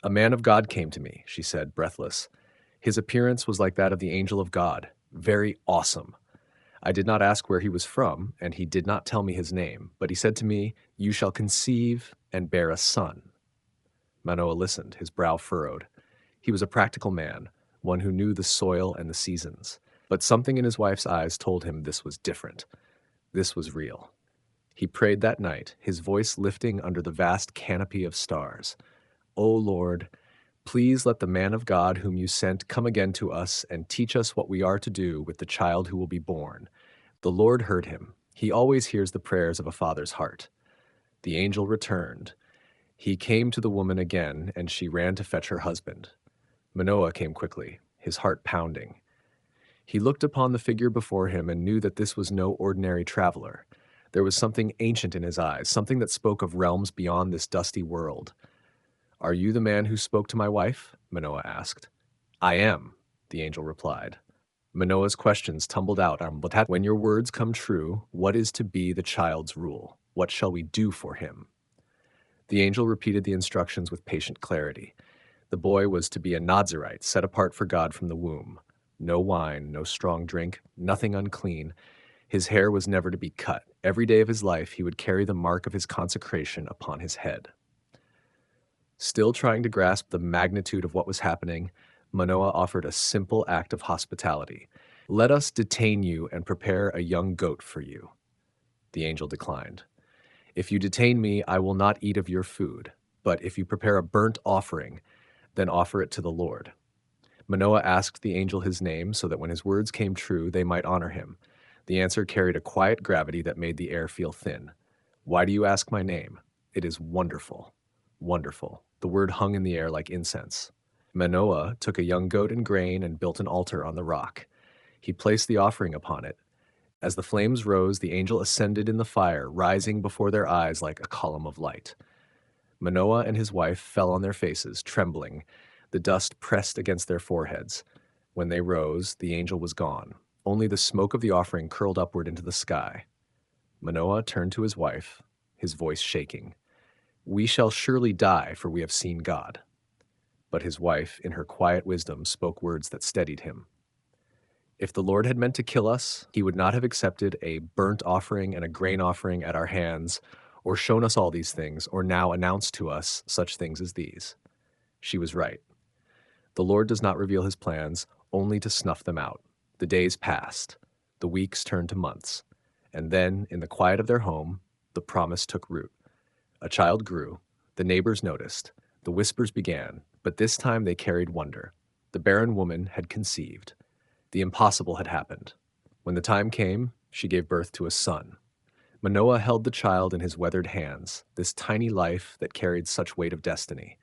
"A man of God came to me," she said, breathless. "His appearance was like that of the angel of God, very awesome. I did not ask where he was from, and he did not tell me his name, but he said to me, 'You shall conceive and bear a son.'" Manoah listened, his brow furrowed. He was a practical man, one who knew the soil and the seasons. But something in his wife's eyes told him this was different. This was real. He prayed that night, his voice lifting under the vast canopy of stars. "O Lord, please let the man of God whom you sent come again to us and teach us what we are to do with the child who will be born." The Lord heard him. He always hears the prayers of a father's heart. The angel returned. He came to the woman again, and she ran to fetch her husband. Manoah came quickly, his heart pounding. He looked upon the figure before him and knew that this was no ordinary traveler. There was something ancient in his eyes, something that spoke of realms beyond this dusty world. "Are you the man who spoke to my wife?" Manoah asked. "I am," the angel replied. Manoah's questions tumbled out on "When your words come true, what is to be the child's rule? What shall we do for him?" The angel repeated the instructions with patient clarity. The boy was to be a Nazirite, set apart for God from the womb. No wine, no strong drink, nothing unclean. His hair was never to be cut. Every day of his life he would carry the mark of his consecration upon his head. Still trying to grasp the magnitude of what was happening, Manoah offered a simple act of hospitality. "Let us detain you and prepare a young goat for you." The angel declined. "If you detain me, I will not eat of your food. But if you prepare a burnt offering, then offer it to the Lord." Manoah asked the angel his name so that when his words came true, they might honor him. The answer carried a quiet gravity that made the air feel thin. "Why do you ask my name? It is wonderful. Wonderful." The word hung in the air like incense. Manoah took a young goat and grain and built an altar on the rock. He placed the offering upon it. As the flames rose, the angel ascended in the fire, rising before their eyes like a column of light. Manoah and his wife fell on their faces, trembling. The dust pressed against their foreheads. When they rose, the angel was gone. Only the smoke of the offering curled upward into the sky. Manoah turned to his wife, his voice shaking. "We shall surely die, for we have seen God." But his wife, in her quiet wisdom, spoke words that steadied him. "If the Lord had meant to kill us, he would not have accepted a burnt offering and a grain offering at our hands, or shown us all these things, or now announced to us such things as these." She was right. The Lord does not reveal his plans, only to snuff them out. The days passed. The weeks turned to months. And then, in the quiet of their home, the promise took root. A child grew. The neighbors noticed. The whispers began, but this time they carried wonder. The barren woman had conceived. The impossible had happened. When the time came, she gave birth to a son. Manoah held the child in his weathered hands, this tiny life that carried such weight of destiny.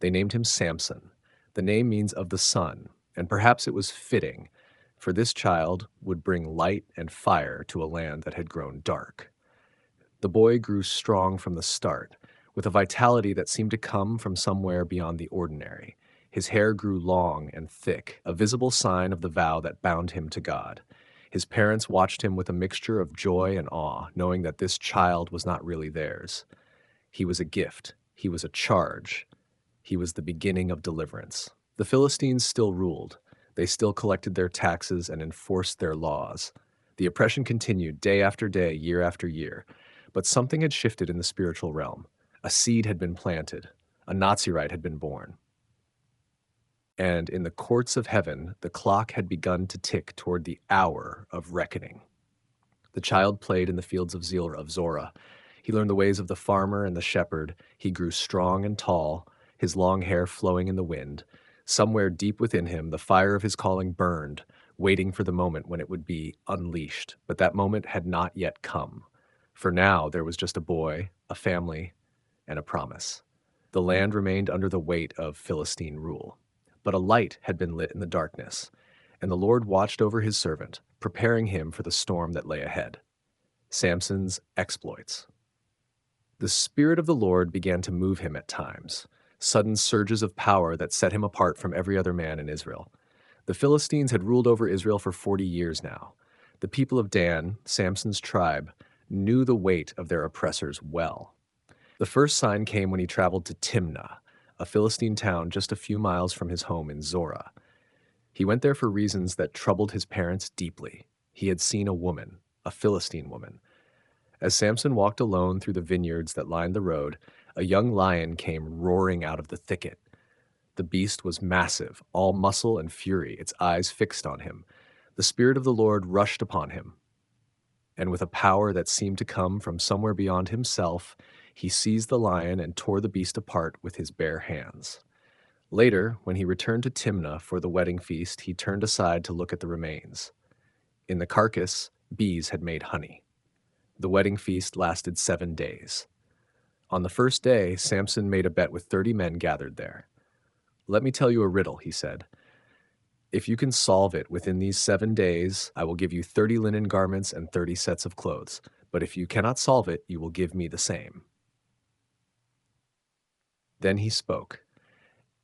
They named him Samson. The name means of the sun, and perhaps it was fitting, for this child would bring light and fire to a land that had grown dark. The boy grew strong from the start, with a vitality that seemed to come from somewhere beyond the ordinary. His hair grew long and thick, a visible sign of the vow that bound him to God. His parents watched him with a mixture of joy and awe, knowing that this child was not really theirs. He was a gift. He was a charge. He was the beginning of deliverance. The Philistines still ruled. They still collected their taxes and enforced their laws. The oppression continued day after day, year after year. But something had shifted in the spiritual realm. A seed had been planted. A Nazirite had been born. And in the courts of heaven, the clock had begun to tick toward the hour of reckoning. The child played in the fields of Zorah. He learned the ways of the farmer and the shepherd. He grew strong and tall, his long hair flowing in the wind. Somewhere deep within him, the fire of his calling burned, waiting for the moment when it would be unleashed. But that moment had not yet come. For now, there was just a boy, a family, and a promise. The land remained under the weight of Philistine rule. But a light had been lit in the darkness, and the Lord watched over his servant, preparing him for the storm that lay ahead. Samson's exploits. The Spirit of the Lord began to move him at times, sudden surges of power that set him apart from every other man in Israel. The Philistines had ruled over Israel for 40 years now. The people of Dan, Samson's tribe, knew the weight of their oppressors well. The first sign came when he traveled to Timnah, a Philistine town just a few miles from his home in Zorah. He went there for reasons that troubled his parents deeply. He had seen a woman, a Philistine woman. As Samson walked alone through the vineyards that lined the road, a young lion came roaring out of the thicket. The beast was massive, all muscle and fury, its eyes fixed on him. The Spirit of the Lord rushed upon him, and with a power that seemed to come from somewhere beyond himself, he seized the lion and tore the beast apart with his bare hands. Later, when he returned to Timnah for the wedding feast, he turned aside to look at the remains. In the carcass, bees had made honey. The wedding feast lasted 7 days. On the first day, Samson made a bet with 30 men gathered there. "Let me tell you a riddle," he said. "If you can solve it within these 7 days, I will give you 30 linen garments and 30 sets of clothes. But if you cannot solve it, you will give me the same." Then he spoke.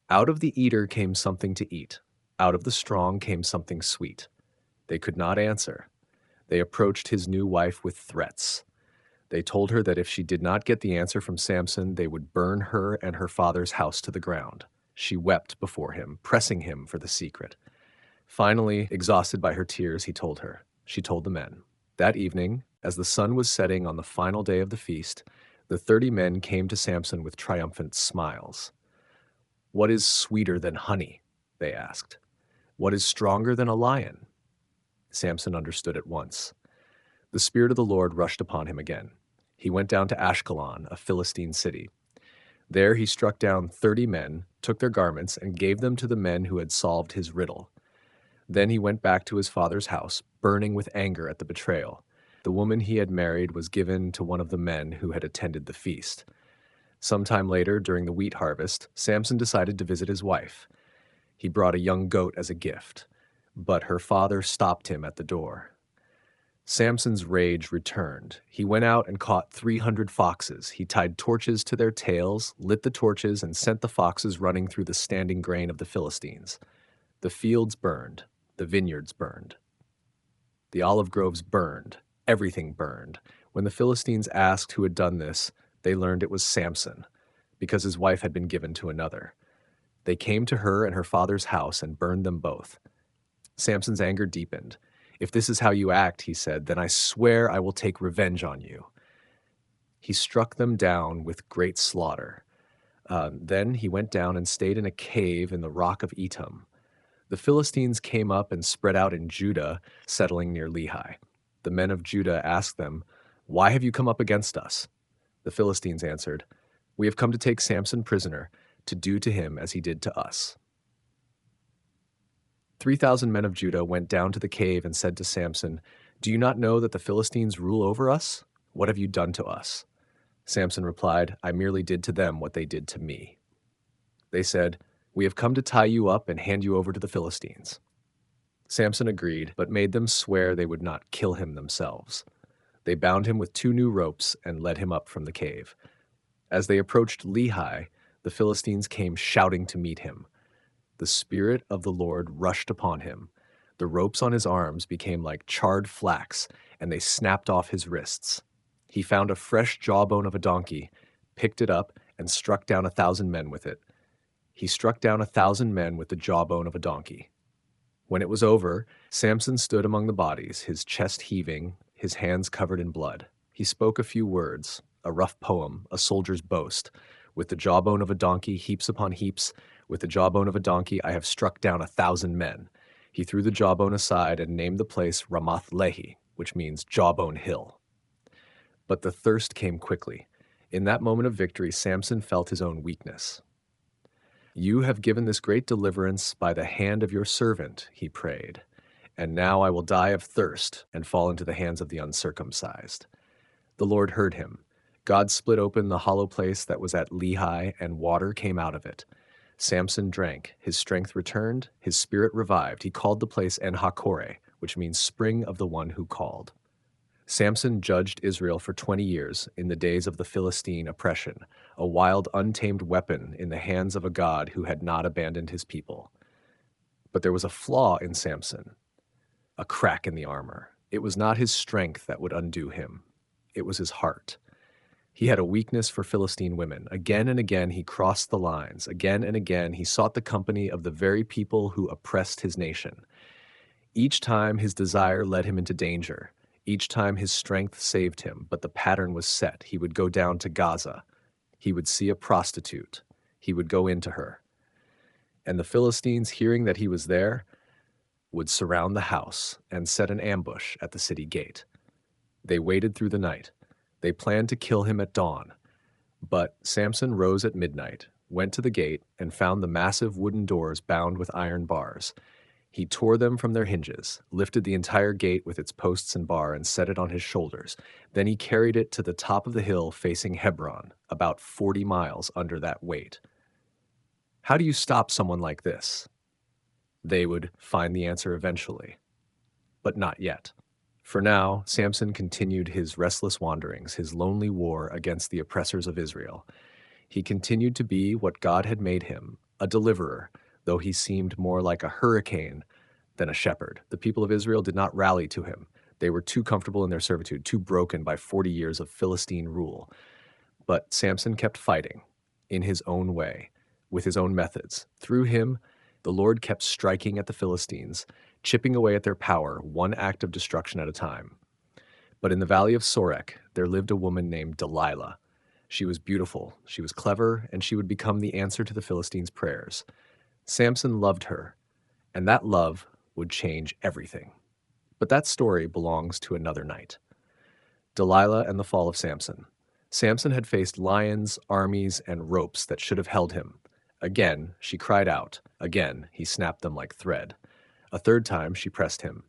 Out of the eater came something to eat. Out of the strong came something sweet. They could not answer. They approached his new wife with threats. They told her that if she did not get the answer from Samson, they would burn her and her father's house to the ground. She wept before him, pressing him for the secret. Finally, exhausted by her tears, he told her. She told the men. That evening, as the sun was setting on the final day of the feast, the 30 men came to Samson with triumphant smiles. "What is sweeter than honey?" they asked. "What is stronger than a lion?" Samson understood at once. The Spirit of the Lord rushed upon him again. He went down to Ashkelon, a Philistine city. There he struck down 30 men, took their garments, and gave them to the men who had solved his riddle. Then he went back to his father's house, burning with anger at the betrayal. The woman he had married was given to one of the men who had attended the feast. Sometime later, during the wheat harvest, Samson decided to visit his wife. He brought a young goat as a gift, but her father stopped him at the door. Samson's rage returned. He went out and caught 300 foxes. He tied torches to their tails, lit the torches, and sent the foxes running through the standing grain of the Philistines. The fields burned. The vineyards burned. The olive groves burned. Everything burned. When the Philistines asked who had done this, they learned it was Samson, because his wife had been given to another. They came to her and her father's house and burned them both. Samson's anger deepened. "If this is how you act," he said, "then I swear I will take revenge on you." He struck them down with great slaughter. Then he went down and stayed in a cave in the rock of Etam. The Philistines came up and spread out in Judah, settling near Lehi. The men of Judah asked them, "Why have you come up against us?" The Philistines answered, "We have come to take Samson prisoner, to do to him as he did to us." 3,000 men of Judah went down to the cave and said to Samson, "Do you not know that the Philistines rule over us? What have you done to us?" Samson replied, "I merely did to them what they did to me." They said, "We have come to tie you up and hand you over to the Philistines." Samson agreed, but made them swear they would not kill him themselves. They bound him with 2 new ropes and led him up from the cave. As they approached Lehi, the Philistines came shouting to meet him. The Spirit of the Lord rushed upon him. The ropes on his arms became like charred flax, and they snapped off his wrists. He found a fresh jawbone of a donkey, picked it up, and struck down 1,000 men with it. He struck down 1,000 men with the jawbone of a donkey. When it was over, Samson stood among the bodies, his chest heaving, his hands covered in blood. He spoke a few words, a rough poem, a soldier's boast. With the jawbone of a donkey, heaps upon heaps. With the jawbone of a donkey, I have struck down 1,000 men. He threw the jawbone aside and named the place Ramath Lehi, which means Jawbone Hill. But the thirst came quickly. In that moment of victory, Samson felt his own weakness. You have given this great deliverance by the hand of your servant, he prayed. And now I will die of thirst and fall into the hands of the uncircumcised. The Lord heard him. God split open the hollow place that was at Lehi, and water came out of it. Samson drank. His strength returned. His spirit revived. He called the place En-Hakkore, which means spring of the one who called. Samson judged Israel for 20 years in the days of the Philistine oppression, a wild, untamed weapon in the hands of a God who had not abandoned his people. But there was a flaw in Samson, a crack in the armor. It was not his strength that would undo him. It was his heart. He had a weakness for Philistine women. Again and again he crossed the lines. Again and again he sought the company of the very people who oppressed his nation. Each time his desire led him into danger. Each time his strength saved him, but the pattern was set. He would go down to Gaza. He would see a prostitute. He would go into her. And the Philistines, hearing that he was there, would surround the house and set an ambush at the city gate. They waited through the night. They planned to kill him at dawn. But Samson rose at midnight, went to the gate, and found the massive wooden doors bound with iron bars. He tore them from their hinges, lifted the entire gate with its posts and bar, and set it on his shoulders. Then he carried it to the top of the hill facing Hebron, about 40 miles under that weight. How do you stop someone like this? They would find the answer eventually, but not yet. For now, Samson continued his restless wanderings, his lonely war against the oppressors of Israel. He continued to be what God had made him, a deliverer, though he seemed more like a hurricane than a shepherd. The people of Israel did not rally to him. They were too comfortable in their servitude, too broken by 40 years of Philistine rule. But Samson kept fighting, in his own way, with his own methods. Through him, the Lord kept striking at the Philistines, chipping away at their power, one act of destruction at a time. But in the valley of Sorek, there lived a woman named Delilah. She was beautiful, she was clever, and she would become the answer to the Philistines' prayers. Samson loved her, and that love would change everything. But that story belongs to another night. Delilah and the fall of Samson. Samson had faced lions, armies, and ropes that should have held him. Again, she cried out. Again, he snapped them like thread. A third time, she pressed him.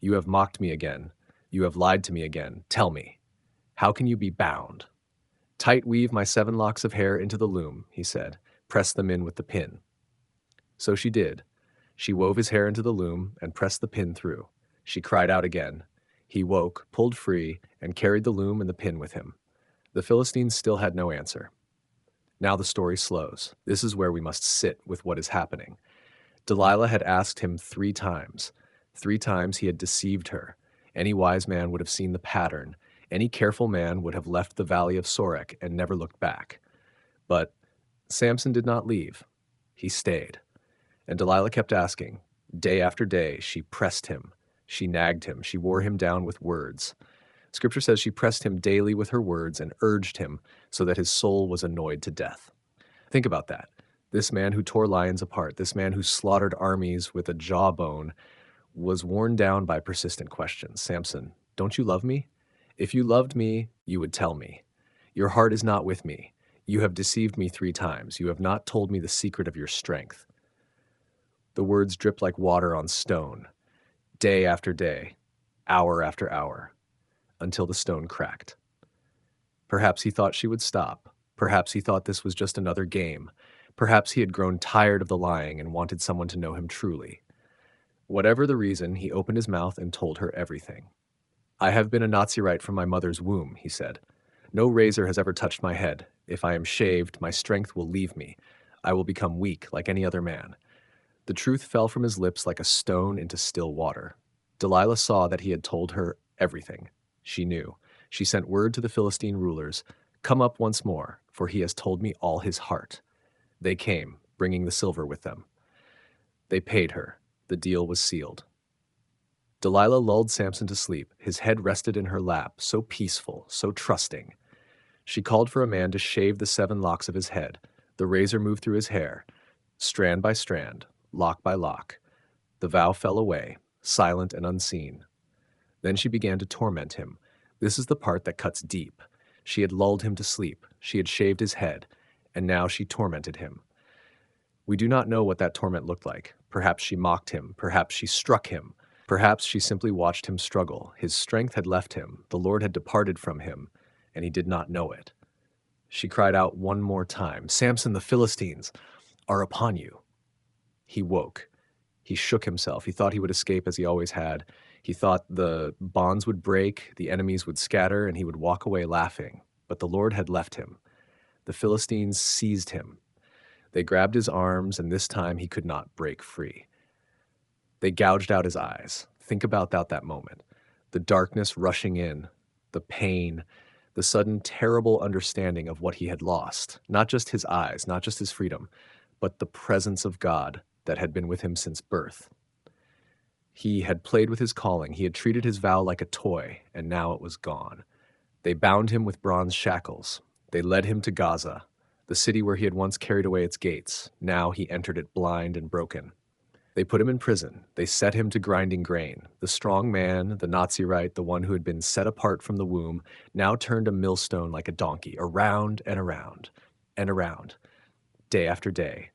You have mocked me again. You have lied to me again. Tell me, how can you be bound? Tight weave my 7 locks of hair into the loom, he said. Press them in with the pin. So she did. She wove his hair into the loom and pressed the pin through. She cried out again. He woke, pulled free, and carried the loom and the pin with him. The Philistines still had no answer. Now the story slows. This is where we must sit with what is happening. Delilah had asked him 3 times. 3 times he had deceived her. Any wise man would have seen the pattern. Any careful man would have left the valley of Sorek and never looked back. But Samson did not leave. He stayed. And Delilah kept asking. Day after day, she pressed him. She nagged him. She wore him down with words. Scripture says she pressed him daily with her words and urged him so that his soul was annoyed to death. Think about that. This man who tore lions apart, this man who slaughtered armies with a jawbone, was worn down by persistent questions. Samson, don't you love me? If you loved me, you would tell me. Your heart is not with me. You have deceived me 3 times. You have not told me the secret of your strength. The words dripped like water on stone, day after day, hour after hour, until the stone cracked. Perhaps he thought she would stop. Perhaps he thought this was just another game. Perhaps he had grown tired of the lying and wanted someone to know him truly. Whatever the reason, he opened his mouth and told her everything. I have been a Nazirite from my mother's womb, he said. No razor has ever touched my head. If I am shaved, my strength will leave me. I will become weak like any other man. The truth fell from his lips like a stone into still water. Delilah saw that he had told her everything. She knew. She sent word to the Philistine rulers, Come up once more, for he has told me all his heart. They came, bringing the silver with them. They paid her. The deal was sealed. Delilah lulled Samson to sleep. His head rested in her lap, so peaceful, so trusting. She called for a man to shave the 7 locks of his head. The razor moved through his hair. Strand by strand, lock by lock, the vow fell away, silent and unseen. Then she began to torment him. This is the part that cuts deep. She had lulled him to sleep. She had shaved his head, and now she tormented him. We do not know what that torment looked like. Perhaps she mocked him. Perhaps she struck him. Perhaps she simply watched him struggle. His strength had left him. The Lord had departed from him, and he did not know it. She cried out one more time, "Samson, the Philistines are upon you." He woke. He shook himself. He thought he would escape as he always had. He thought the bonds would break, the enemies would scatter, and he would walk away laughing. But the Lord had left him. The Philistines seized him. They grabbed his arms, and this time he could not break free. They gouged out his eyes. Think about that moment. The darkness rushing in, the pain, the sudden terrible understanding of what he had lost. Not just his eyes, not just his freedom, but the presence of God that had been with him since birth. He had played with his calling. He had treated his vow like a toy, and now it was gone. They bound him with bronze shackles. They led him to Gaza, the city where he had once carried away its gates. Now he entered it blind and broken. They put him in prison. They set him to grinding grain. The strong man, the Nazirite, the one who had been set apart from the womb, now turned a millstone like a donkey, around and around and around, day after day.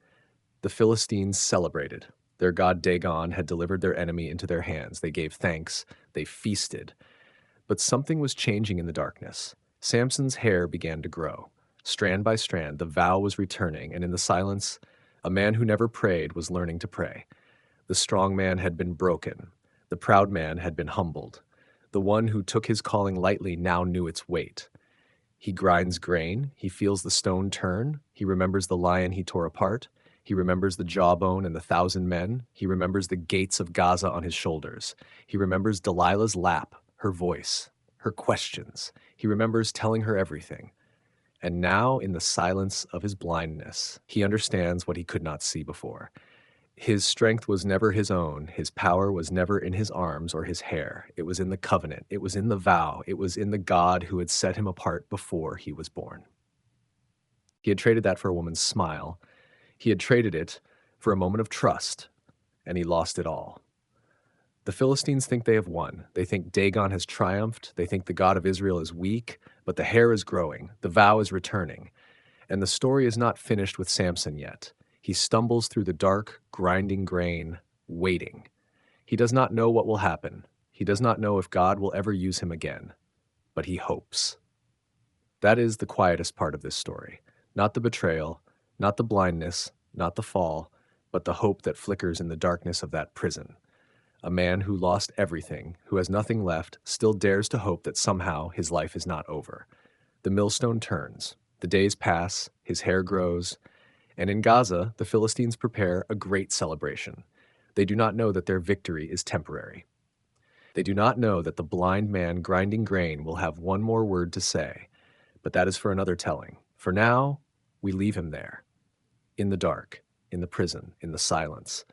The Philistines celebrated. Their god Dagon had delivered their enemy into their hands. They gave thanks. They feasted. But something was changing in the darkness. Samson's hair began to grow. Strand by strand, the vow was returning, and in the silence, a man who never prayed was learning to pray. The strong man had been broken. The proud man had been humbled. The one who took his calling lightly now knew its weight. He grinds grain. He feels the stone turn. He remembers the lion he tore apart. He remembers the jawbone and the 1,000 men. He remembers the gates of Gaza on his shoulders. He remembers Delilah's lap, her voice, her questions. He remembers telling her everything. And now, in the silence of his blindness, he understands what he could not see before. His strength was never his own. His power was never in his arms or his hair. It was in the covenant. It was in the vow. It was in the God who had set him apart before he was born. He had traded that for a woman's smile. He had traded it for a moment of trust, and he lost it all. The Philistines think they have won. They think Dagon has triumphed. They think the God of Israel is weak, but the hair is growing. The vow is returning. And the story is not finished with Samson yet. He stumbles through the dark, grinding grain, waiting. He does not know what will happen. He does not know if God will ever use him again, but he hopes. That is the quietest part of this story. Not the betrayal, not the blindness, not the fall, but the hope that flickers in the darkness of that prison. A man who lost everything, who has nothing left, still dares to hope that somehow his life is not over. The millstone turns. The days pass. His hair grows. And in Gaza, the Philistines prepare a great celebration. They do not know that their victory is temporary. They do not know that the blind man grinding grain will have one more word to say, but that is for another telling. For now, we leave him there, in the dark, in the prison, in the silence.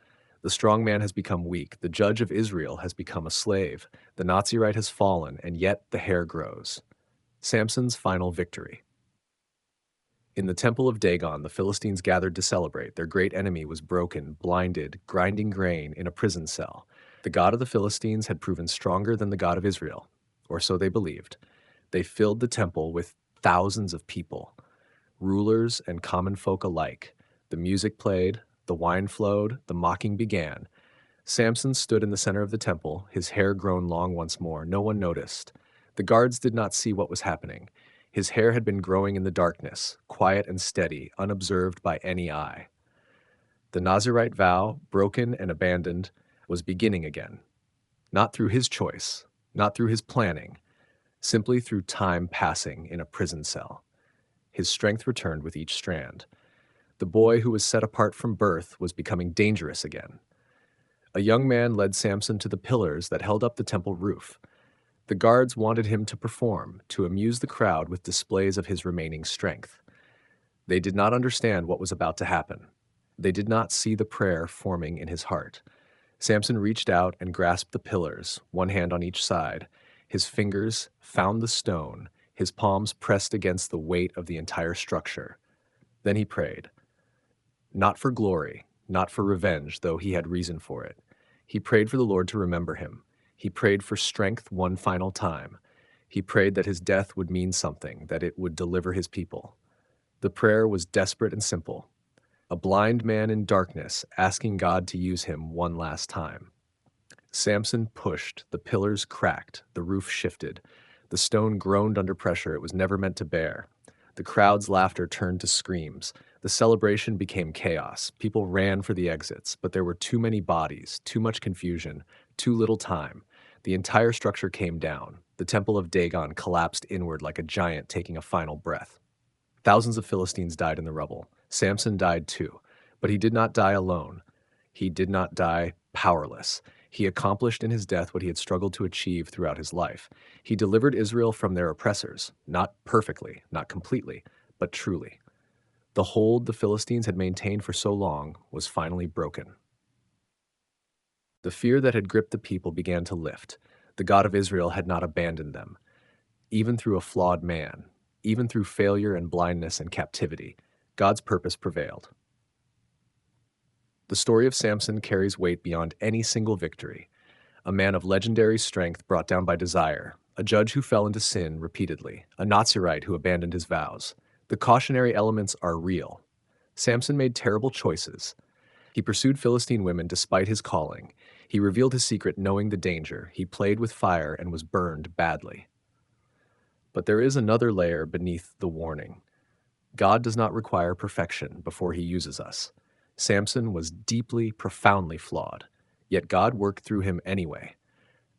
The strong man has become weak. The judge of Israel has become a slave. The Nazirite has fallen, and yet the hair grows. Samson's final victory. In the temple of Dagon, the Philistines gathered to celebrate. Their great enemy was broken, blinded, grinding grain in a prison cell. The God of the Philistines had proven stronger than the God of Israel, or so they believed. They filled the temple with thousands of people, rulers and common folk alike. The music played, the wine flowed, the mocking began. Samson stood in the center of the temple, his hair grown long once more. No one noticed. The guards did not see what was happening. His hair had been growing in the darkness, quiet and steady, unobserved by any eye. The Nazirite vow, broken and abandoned, was beginning again. Not through his choice, not through his planning, simply through time passing in a prison cell. His strength returned with each strand. The boy who was set apart from birth was becoming dangerous again. A young man led Samson to the pillars that held up the temple roof. The guards wanted him to perform, to amuse the crowd with displays of his remaining strength. They did not understand what was about to happen. They did not see the prayer forming in his heart. Samson reached out and grasped the pillars, one hand on each side. His fingers found the stone, his palms pressed against the weight of the entire structure. Then he prayed, Not for glory, not for revenge, though he had reason for it. He prayed for the Lord to remember him. He prayed for strength one final time. He prayed that his death would mean something, that it would deliver his people. The prayer was desperate and simple. A blind man in darkness asking God to use him one last time. Samson pushed, the pillars cracked, the roof shifted. The stone groaned under pressure it was never meant to bear. The crowd's laughter turned to screams. The celebration became chaos. People ran for the exits, but there were too many bodies, too much confusion, too little time. The entire structure came down. The temple of Dagon collapsed inward like a giant taking a final breath. Thousands of Philistines died in the rubble. Samson died too, but he did not die alone. He did not die powerless. He accomplished in his death what he had struggled to achieve throughout his life. He delivered Israel from their oppressors, not perfectly, not completely, but truly. The hold the Philistines had maintained for so long was finally broken. The fear that had gripped the people began to lift. The God of Israel had not abandoned them, even through a flawed man, even through failure and blindness and captivity. God's purpose prevailed. The story of Samson carries weight beyond any single victory. A man of legendary strength brought down by desire, a judge who fell into sin repeatedly, a Nazirite who abandoned his vows. The cautionary elements are real. Samson made terrible choices. He pursued Philistine women despite his calling. He revealed his secret knowing the danger. He played with fire and was burned badly. But there is another layer beneath the warning. God does not require perfection before he uses us. Samson was deeply, profoundly flawed, yet God worked through him anyway.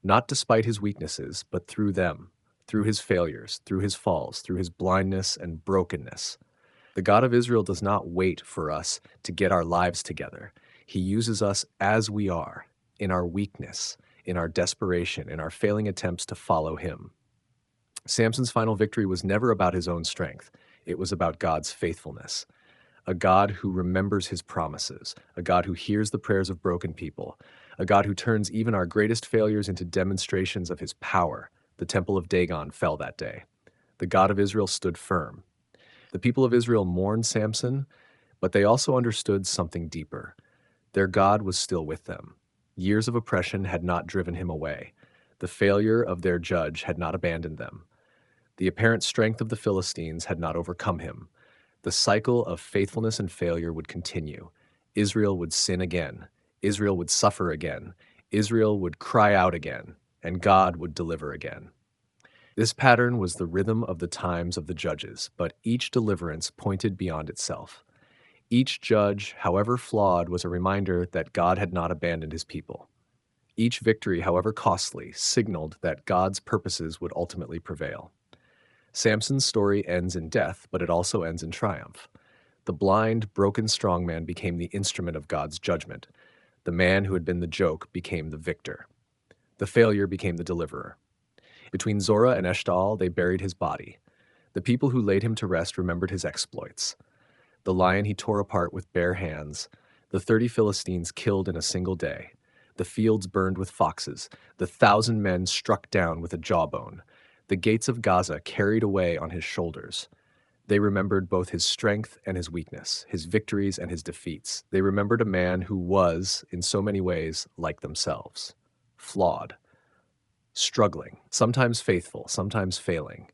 Not despite his weaknesses, but through them, through his failures, through his falls, through his blindness and brokenness. The God of Israel does not wait for us to get our lives together. He uses us as we are, in our weakness, in our desperation, in our failing attempts to follow him. Samson's final victory was never about his own strength. It was about God's faithfulness. A God who remembers his promises, a God who hears the prayers of broken people, a God who turns even our greatest failures into demonstrations of his power. The temple of Dagon fell that day. The God of Israel stood firm. The people of Israel mourned Samson, but they also understood something deeper. Their God was still with them. Years of oppression had not driven him away. The failure of their judge had not abandoned them. The apparent strength of the Philistines had not overcome him. The cycle of faithfulness and failure would continue. Israel would sin again. Israel would suffer again. Israel would cry out again, and God would deliver again. This pattern was the rhythm of the times of the judges, but each deliverance pointed beyond itself. Each judge, however flawed, was a reminder that God had not abandoned his people. Each victory, however costly, signaled that God's purposes would ultimately prevail. Samson's story ends in death, but it also ends in triumph. The blind, broken strongman became the instrument of God's judgment. The man who had been the joke became the victor. The failure became the deliverer. Between Zorah and Eshtaol, they buried his body. The people who laid him to rest remembered his exploits. The lion he tore apart with bare hands, the 30 Philistines killed in a single day, the fields burned with foxes, the 1,000 men struck down with a jawbone, the gates of Gaza carried away on his shoulders. They remembered both his strength and his weakness, his victories and his defeats. They remembered a man who was, in so many ways, like themselves, flawed, struggling, sometimes faithful, sometimes failing.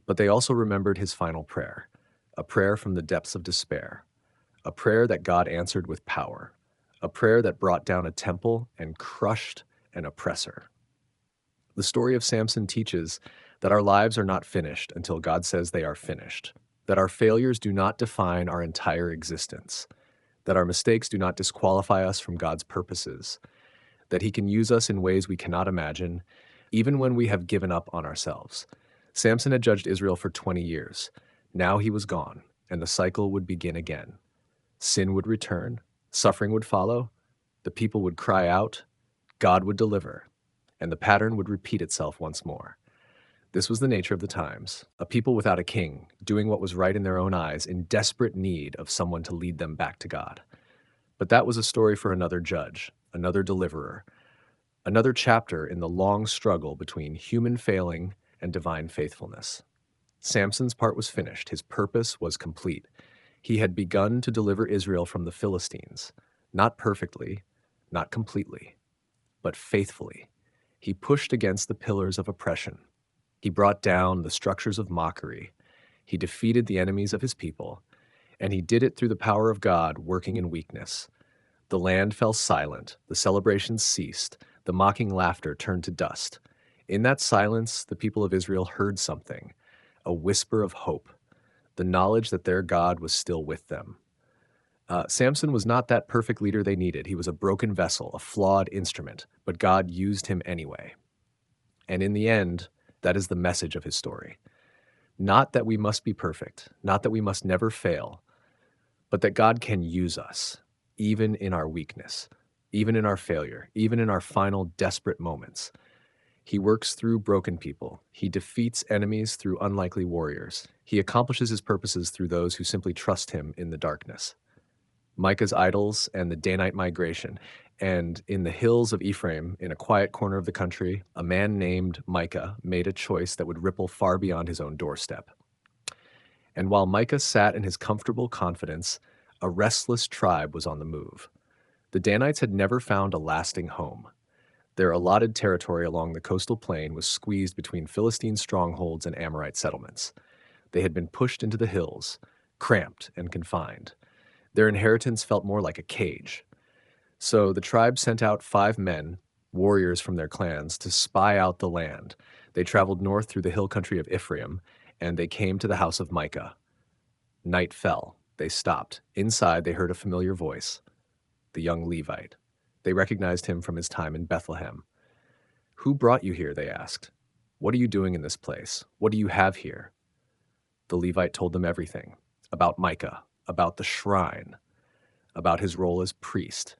But they also remembered his final prayer, a prayer from the depths of despair, a prayer that God answered with power, a prayer that brought down a temple and crushed an oppressor. The story of Samson teaches that our lives are not finished until God says they are finished, that our failures do not define our entire existence, that our mistakes do not disqualify us from God's purposes, that he can use us in ways we cannot imagine, even when we have given up on ourselves. Samson had judged Israel for 20 years. Now he was gone, and the cycle would begin again. Sin would return, suffering would follow, the people would cry out, God would deliver, and the pattern would repeat itself once more. This was the nature of the times, a people without a king, doing what was right in their own eyes, in desperate need of someone to lead them back to God. But that was a story for another judge, another deliverer, another chapter in the long struggle between human failing and divine faithfulness. Samson's part was finished. His purpose was complete. He had begun to deliver Israel from the Philistines, not perfectly, not completely, but faithfully. He pushed against the pillars of oppression. He brought down the structures of mockery. He defeated the enemies of his people, and he did it through the power of God working in weakness. The land fell silent, the celebrations ceased, the mocking laughter turned to dust. In that silence, the people of Israel heard something, a whisper of hope, the knowledge that their God was still with them. Samson was not that perfect leader they needed. He was a broken vessel, a flawed instrument, but God used him anyway. And in the end, that is the message of his story. Not that we must be perfect, not that we must never fail, but that God can use us, even in our weakness, even in our failure, even in our final desperate moments. He works through broken people. He defeats enemies through unlikely warriors. He accomplishes his purposes through those who simply trust him in the darkness. Micah's idols and the Danite migration. And in the hills of Ephraim, in a quiet corner of the country, a man named Micah made a choice that would ripple far beyond his own doorstep. And while Micah sat in his comfortable confidence, a restless tribe was on the move. The Danites had never found a lasting home. Their allotted territory along the coastal plain was squeezed between Philistine strongholds and Amorite settlements. They had been pushed into the hills, cramped and confined. Their inheritance felt more like a cage. So the tribe sent out 5 men, warriors from their clans, to spy out the land. They traveled north through the hill country of Ephraim, and they came to the house of Micah. Night fell. They stopped. Inside, they heard a familiar voice, the young Levite. They recognized him from his time in Bethlehem. "Who brought you here?" they asked. "What are you doing in this place? What do you have here?" The Levite told them everything, about Micah, about the shrine, about his role as priest.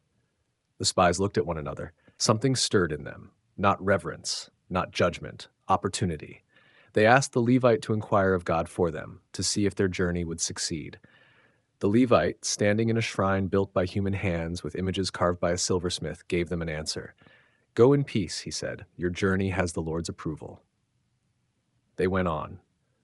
The spies looked at one another. Something stirred in them, not reverence, not judgment, opportunity. They asked the Levite to inquire of God for them, to see if their journey would succeed. The Levite, standing in a shrine built by human hands with images carved by a silversmith, gave them an answer. "Go in peace," he said. "Your journey has the Lord's approval." They went on,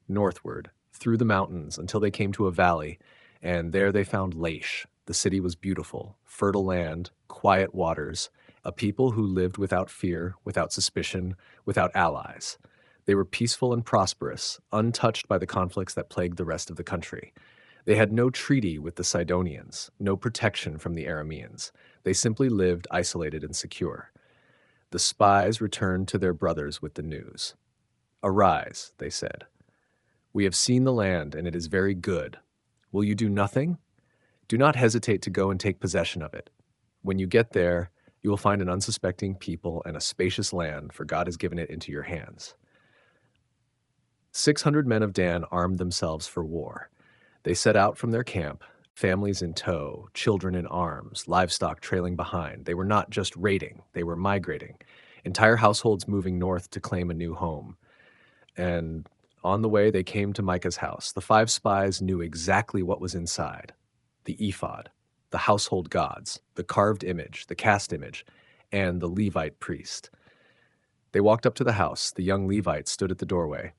northward, through the mountains, until they came to a valley, and there they found Laish. The city was beautiful, fertile land, quiet waters, a people who lived without fear, without suspicion, without allies. They were peaceful and prosperous, untouched by the conflicts that plagued the rest of the country. They had no treaty with the Sidonians, no protection from the Arameans. They simply lived isolated and secure. The spies returned to their brothers with the news. "Arise," they said. "We have seen the land, and it is very good. Will you do nothing? Do not hesitate to go and take possession of it. When you get there, you will find an unsuspecting people and a spacious land, for God has given it into your hands." 600 men of Dan armed themselves for war. They set out from their camp, families in tow, children in arms, livestock trailing behind. They were not just raiding, they were migrating. Entire households moving north to claim a new home. And on the way, they came to Micah's house. The 5 spies knew exactly what was inside: the ephod, the household gods, the carved image, the cast image, and the Levite priest. They walked up to the house. The young Levite stood at the doorway.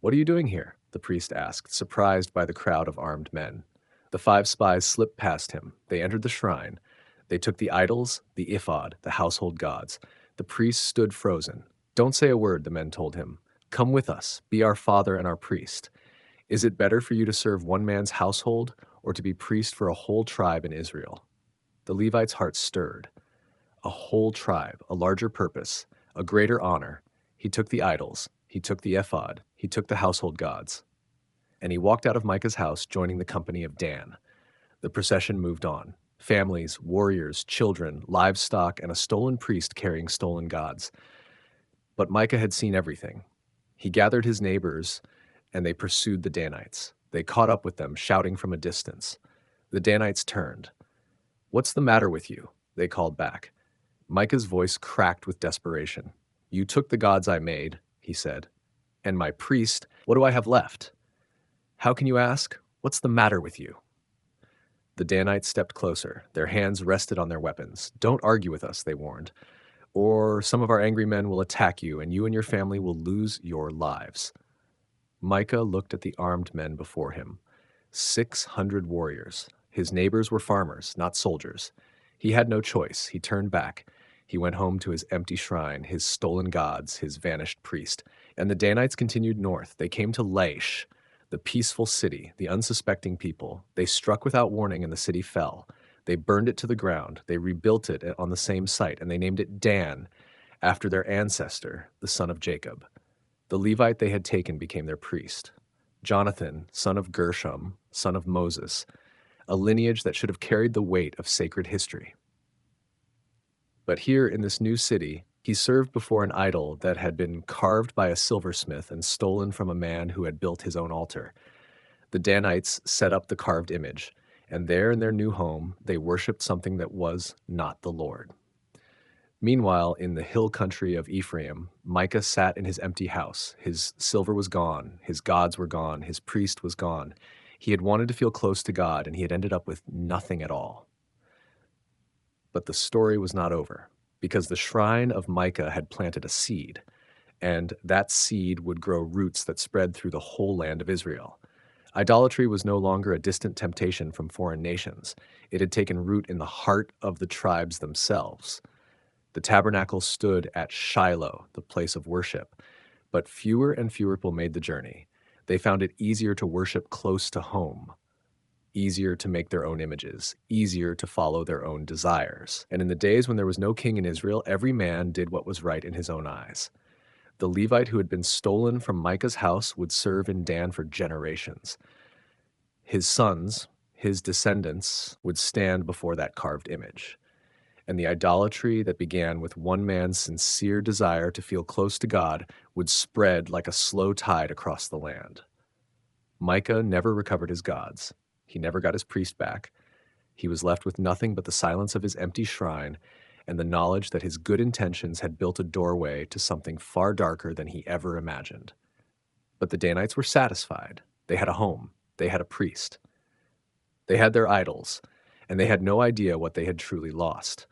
"What are you doing here?" the priest asked, surprised by the crowd of armed men. The 5 spies slipped past him. They entered the shrine. They took the idols, the ephod, the household gods. The priest stood frozen. "Don't say a word," the men told him. "Come with us. Be our father and our priest. Is it better for you to serve one man's household or to be priest for a whole tribe in Israel?" The Levite's heart stirred. A whole tribe, a larger purpose, a greater honor. He took the idols. He took the ephod. He took the household gods. And he walked out of Micah's house, joining the company of Dan. The procession moved on. Families, warriors, children, livestock, and a stolen priest carrying stolen gods. But Micah had seen everything. He gathered his neighbors, and they pursued the Danites. They caught up with them, shouting from a distance. The Danites turned. "What's the matter with you?" they called back. Micah's voice cracked with desperation. "You took the gods I made," he said, "and my priest. What do I have left?" "How can you ask? What's the matter with you?" The Danites stepped closer. Their hands rested on their weapons. "Don't argue with us," they warned, "or some of our angry men will attack you, and your family will lose your lives." Micah looked at the armed men before him. 600 warriors. His neighbors were farmers, not soldiers. He had no choice. He turned back. He went home to his empty shrine, his stolen gods, his vanished priest. And the Danites continued north. They came to Laish, the peaceful city, the unsuspecting people. They struck without warning, and the city fell. They burned it to the ground. They rebuilt it on the same site, and they named it Dan, after their ancestor, the son of Jacob. The Levite they had taken became their priest. Jonathan, son of Gershom, son of Moses, a lineage that should have carried the weight of sacred history. But here in this new city, he served before an idol that had been carved by a silversmith and stolen from a man who had built his own altar. The Danites set up the carved image, and there in their new home, they worshipped something that was not the Lord. Meanwhile, in the hill country of Ephraim, Micah sat in his empty house. His silver was gone, his gods were gone, his priest was gone. He had wanted to feel close to God, and he had ended up with nothing at all. But the story was not over, because the shrine of Micah had planted a seed, and that seed would grow roots that spread through the whole land of Israel. Idolatry was no longer a distant temptation from foreign nations. It had taken root in the heart of the tribes themselves. The tabernacle stood at Shiloh, the place of worship, but fewer and fewer people made the journey. They found it easier to worship close to home, easier to make their own images, easier to follow their own desires. And in the days when there was no king in Israel, every man did what was right in his own eyes. The Levite who had been stolen from Micah's house would serve in Dan for generations. His sons, his descendants, would stand before that carved image. And the idolatry that began with one man's sincere desire to feel close to God would spread like a slow tide across the land. Micah never recovered his gods. He never got his priest back. He was left with nothing but the silence of his empty shrine and the knowledge that his good intentions had built a doorway to something far darker than he ever imagined. But the Danites were satisfied. They had a home. They had a priest. They had their idols, and they had no idea what they had truly lost.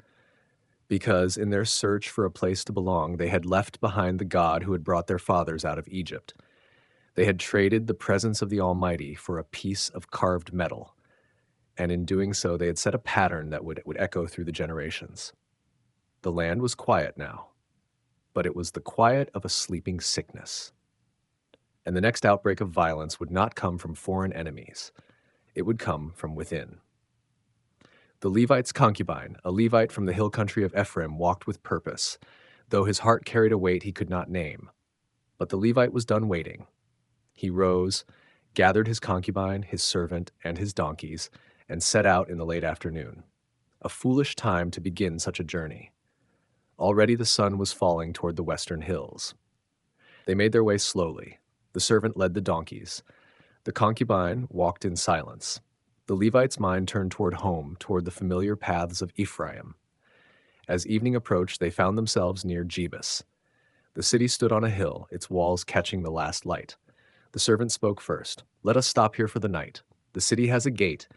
Because in their search for a place to belong, they had left behind the God who had brought their fathers out of Egypt. They had traded the presence of the Almighty for a piece of carved metal, and in doing so, they had set a pattern that would echo through the generations. The land was quiet now, but it was the quiet of a sleeping sickness. And the next outbreak of violence would not come from foreign enemies. It would come from within. The Levite's concubine, a Levite from the hill country of Ephraim, walked with purpose, though his heart carried a weight he could not name. But the Levite was done waiting. He rose, gathered his concubine, his servant, and his donkeys, and set out in the late afternoon. A foolish time to begin such a journey. Already the sun was falling toward the western hills. They made their way slowly. The servant led the donkeys. The concubine walked in silence. The Levite's mind turned toward home, toward the familiar paths of Ephraim. As evening approached, they found themselves near Jebus. The city stood on a hill, its walls catching the last light. The servant spoke first. "Let us stop here for the night. The city has a gate,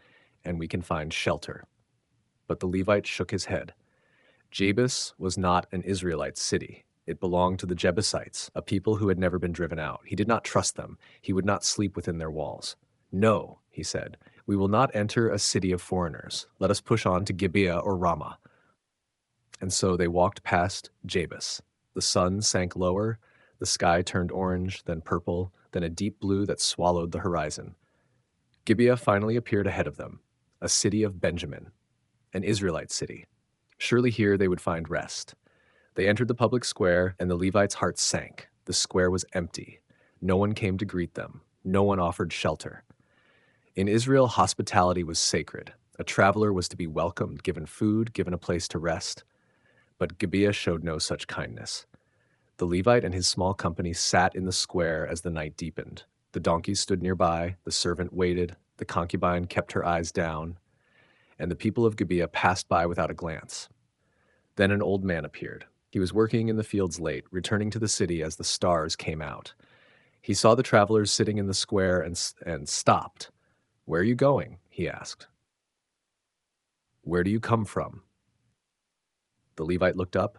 and we can find shelter." But the Levite shook his head. Jebus was not an Israelite city. It belonged to the Jebusites, a people who had never been driven out. He did not trust them. He would not sleep within their walls. "No," he said, "we will not enter a city of foreigners. Let us push on to Gibeah or Ramah." And so they walked past Jebus. The sun sank lower, the sky turned orange, then purple, then a deep blue that swallowed the horizon. Gibeah finally appeared ahead of them, a city of Benjamin, an Israelite city. Surely here they would find rest. They entered the public square, and the Levite's heart sank. The square was empty. No one came to greet them. No one offered shelter. In Israel, hospitality was sacred. A traveler was to be welcomed, given food, given a place to rest. But Gibeah showed no such kindness. The Levite and his small company sat in the square as the night deepened. The donkeys stood nearby, the servant waited, the concubine kept her eyes down, and the people of Gibeah passed by without a glance. Then an old man appeared. He was working in the fields late, returning to the city as the stars came out. He saw the travelers sitting in the square and stopped. "Where are you going?" he asked. "Where do you come from?" The Levite looked up.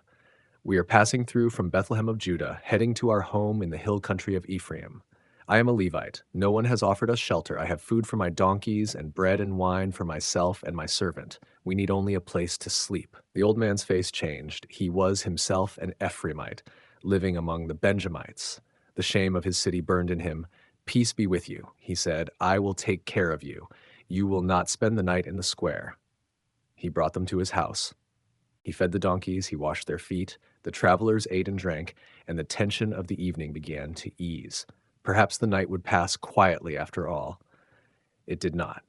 "We are passing through from Bethlehem of Judah, heading to our home in the hill country of Ephraim. I am a Levite. No one has offered us shelter. I have food for my donkeys and bread and wine for myself and my servant. We need only a place to sleep." The old man's face changed. He was himself an Ephraimite, living among the Benjamites. The shame of his city burned in him. "Peace be with you," he said. "I will take care of you. You will not spend the night in the square." He brought them to his house. He fed the donkeys, he washed their feet. The travelers ate and drank, and the tension of the evening began to ease. Perhaps the night would pass quietly after all. It did not.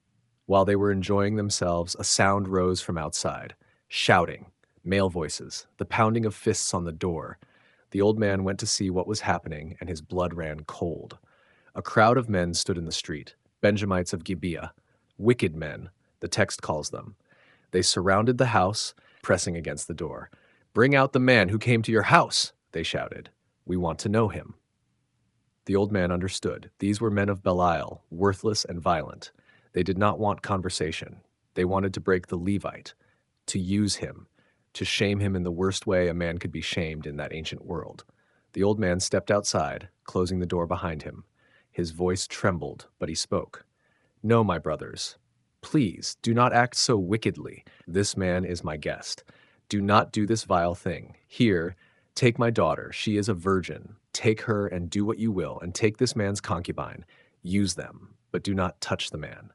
While they were enjoying themselves, a sound rose from outside. Shouting, male voices, the pounding of fists on the door. The old man went to see what was happening, and his blood ran cold. A crowd of men stood in the street, Benjamites of Gibeah, wicked men, the text calls them. They surrounded the house, pressing against the door. "Bring out the man who came to your house," they shouted. "We want to know him." The old man understood. These were men of Belial, worthless and violent. They did not want conversation. They wanted to break the Levite, to use him, to shame him in the worst way a man could be shamed in that ancient world. The old man stepped outside, closing the door behind him. His voice trembled, but he spoke. "No, my brothers. Please, do not act so wickedly. This man is my guest. Do not do this vile thing. Here, take my daughter. She is a virgin. Take her and do what you will, and take this man's concubine. Use them, but do not touch the man."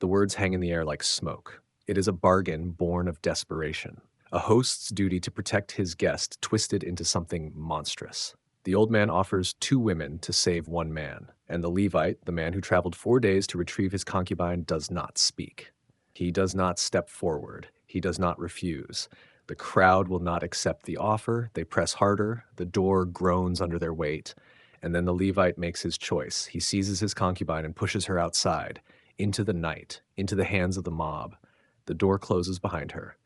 The words hang in the air like smoke. It is a bargain born of desperation. A host's duty to protect his guest twisted into something monstrous. The old man offers 2 women to save 1 man, and the Levite, the man who traveled 4 days to retrieve his concubine, does not speak. He does not step forward. He does not refuse. The crowd will not accept the offer. They press harder. The door groans under their weight. And then the Levite makes his choice. He seizes his concubine and pushes her outside, into the night, into the hands of the mob. The door closes behind her.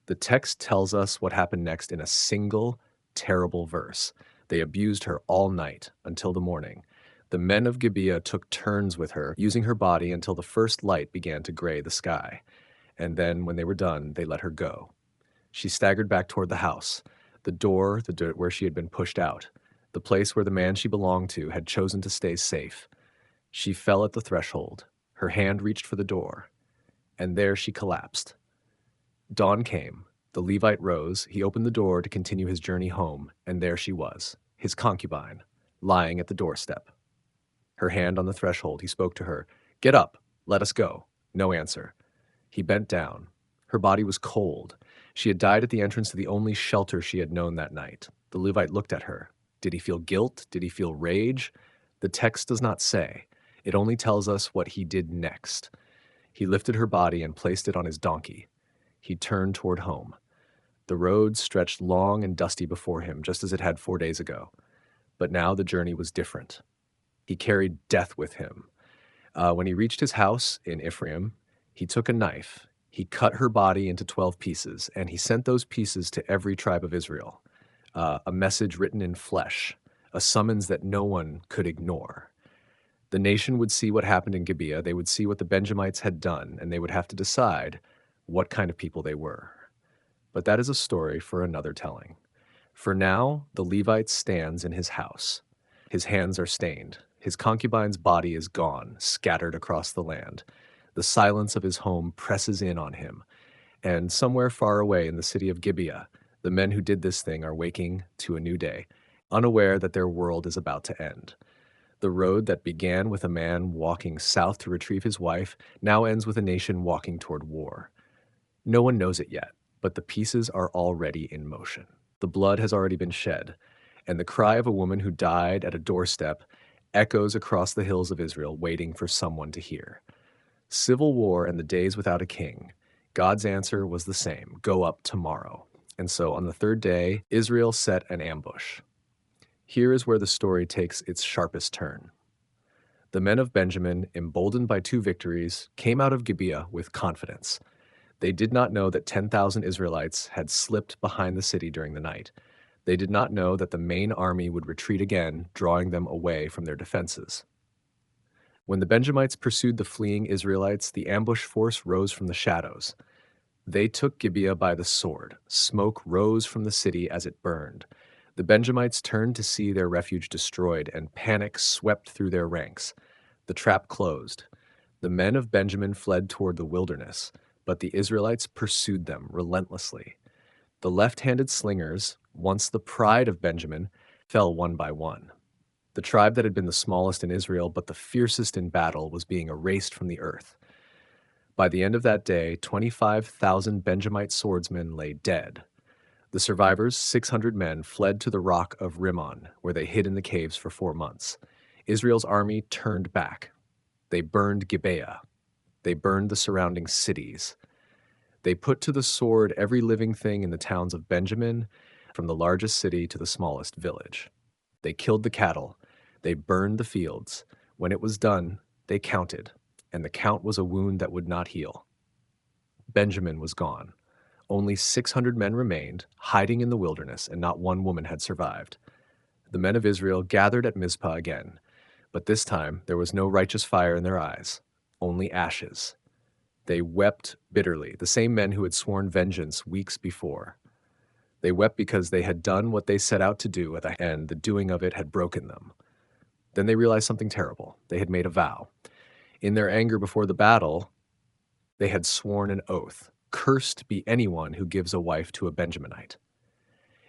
The text tells us what happened next in a single, terrible verse. They abused her all night until the morning. The men of Gibeah took turns with her, using her body until the first light began to gray the sky. And then, when they were done, they let her go. She staggered back toward the house, the door where she had been pushed out, the place where the man she belonged to had chosen to stay safe. She fell at the threshold. Her hand reached for the door, and there she collapsed. Dawn came. The Levite rose. He opened the door to continue his journey home, and there she was, his concubine, lying at the doorstep. Her hand on the threshold, he spoke to her. "Get up, let us go." No answer. He bent down. Her body was cold. She had died at the entrance to the only shelter she had known that night. The Levite looked at her. Did he feel guilt? Did he feel rage? The text does not say. It only tells us what he did next. He lifted her body and placed it on his donkey. He turned toward home. The road stretched long and dusty before him, just as it had 4 days ago. But now the journey was different. He carried death with him. When he reached his house in Ephraim, he took a knife. He cut her body into 12 pieces, and he sent those pieces to every tribe of Israel. A message written in flesh, a summons that no one could ignore. The nation would see what happened in Gibeah. They would see what the Benjamites had done, and they would have to decide what kind of people they were. But that is a story for another telling. For now, the Levite stands in his house. His hands are stained. His concubine's body is gone, scattered across the land. The silence of his home presses in on him. And somewhere far away in the city of Gibeah, the men who did this thing are waking to a new day, unaware that their world is about to end. The road that began with a man walking south to retrieve his wife now ends with a nation walking toward war. No one knows it yet, but the pieces are already in motion. The blood has already been shed, and the cry of a woman who died at a doorstep echoes across the hills of Israel, waiting for someone to hear. Civil war and the days without a king. God's answer was the same: go up tomorrow. And so on the 3rd day, Israel set an ambush. Here is where the story takes its sharpest turn. The men of Benjamin, emboldened by 2 victories, came out of Gibeah with confidence. They did not know that 10,000 Israelites had slipped behind the city during the night. They did not know that the main army would retreat again, drawing them away from their defenses. When the Benjamites pursued the fleeing Israelites, the ambush force rose from the shadows. They took Gibeah by the sword. Smoke rose from the city as it burned. The Benjamites turned to see their refuge destroyed, and panic swept through their ranks. The trap closed. The men of Benjamin fled toward the wilderness, but the Israelites pursued them relentlessly. The left-handed slingers, once the pride of Benjamin, fell one by one. The tribe that had been the smallest in Israel but the fiercest in battle was being erased from the earth. By the end of that day, 25,000 Benjamite swordsmen lay dead. The survivors, 600 men, fled to the rock of Rimmon, where they hid in the caves for 4 months. Israel's army turned back. They burned Gibeah. They burned the surrounding cities. They put to the sword every living thing in the towns of Benjamin, from the largest city to the smallest village. They killed the cattle. They burned the fields. When it was done, they counted, and the count was a wound that would not heal. Benjamin was gone. Only 600 men remained, hiding in the wilderness, and not one woman had survived. The men of Israel gathered at Mizpah again, but this time there was no righteous fire in their eyes, only ashes. They wept bitterly, the same men who had sworn vengeance weeks before. They wept because they had done what they set out to do, and the doing of it had broken them. Then they realized something terrible. They had made a vow. In their anger before the battle, they had sworn an oath. Cursed be anyone who gives a wife to a Benjaminite.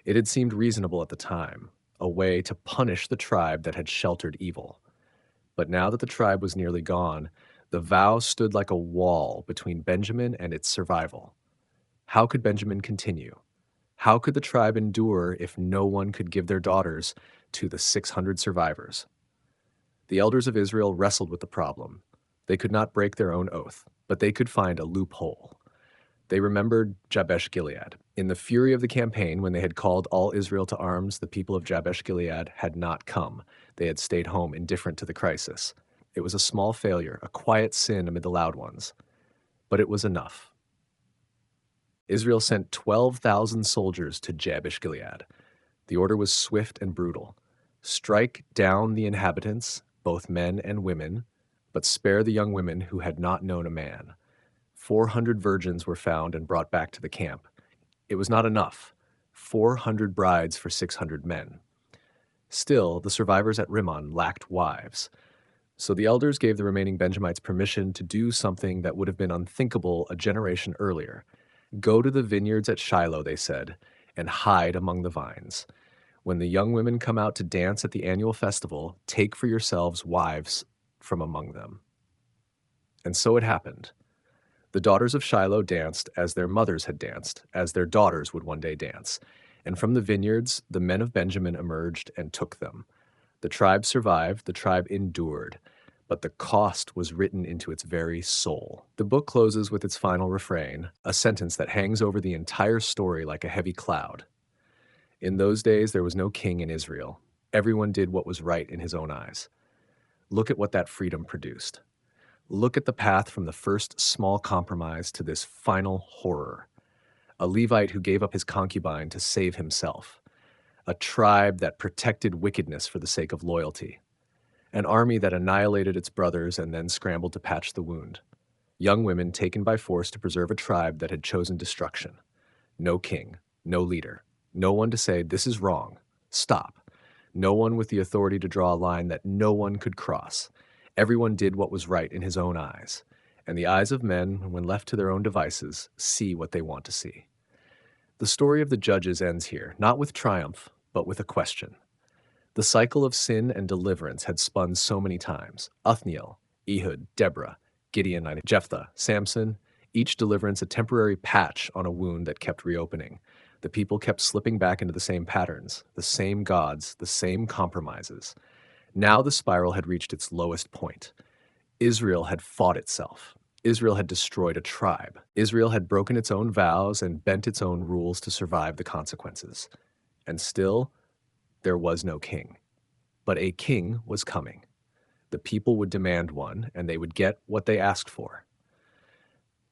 It had seemed reasonable at the time, a way to punish the tribe that had sheltered evil. But now that the tribe was nearly gone, the vow stood like a wall between Benjamin and its survival. How could Benjamin continue? How could the tribe endure if no one could give their daughters to the 600 survivors? The elders of Israel wrestled with the problem. They could not break their own oath, but they could find a loophole. They remembered Jabesh Gilead. In the fury of the campaign, when they had called all Israel to arms, the people of Jabesh Gilead had not come. They had stayed home, indifferent to the crisis. It was a small failure, a quiet sin amid the loud ones. But it was enough. Israel sent 12,000 soldiers to Jabesh Gilead. The order was swift and brutal. Strike down the inhabitants, both men and women, but spare the young women who had not known a man. 400 virgins were found and brought back to the camp. It was not enough. 400 brides for 600 men. Still, the survivors at Rimmon lacked wives. So the elders gave the remaining Benjamites permission to do something that would have been unthinkable a generation earlier. Go to the vineyards at Shiloh, they said, and hide among the vines. When the young women come out to dance at the annual festival, take for yourselves wives from among them. And so it happened. The daughters of Shiloh danced as their mothers had danced, as their daughters would one day dance. And from the vineyards, the men of Benjamin emerged and took them. The tribe survived, the tribe endured, but the cost was written into its very soul. The book closes with its final refrain, a sentence that hangs over the entire story like a heavy cloud. In those days, there was no king in Israel. Everyone did what was right in his own eyes. Look at what that freedom produced. Look at the path from the first small compromise to this final horror. A Levite who gave up his concubine to save himself. A tribe that protected wickedness for the sake of loyalty. An army that annihilated its brothers and then scrambled to patch the wound. Young women taken by force to preserve a tribe that had chosen destruction. No king, no leader, no one to say, this is wrong, stop. No one with the authority to draw a line that no one could cross. Everyone did what was right in his own eyes, and the eyes of men, when left to their own devices, see what they want to see. The story of the judges ends here, not with triumph, but with a question. The cycle of sin and deliverance had spun so many times. Othniel, Ehud, Deborah, Gideon, Jephthah, Samson, each deliverance a temporary patch on a wound that kept reopening. The people kept slipping back into the same patterns, the same gods, the same compromises. Now the spiral had reached its lowest point. Israel had fought itself. Israel had destroyed a tribe. Israel had broken its own vows and bent its own rules to survive the consequences. And still, there was no king. But a king was coming. The people would demand one, and they would get what they asked for.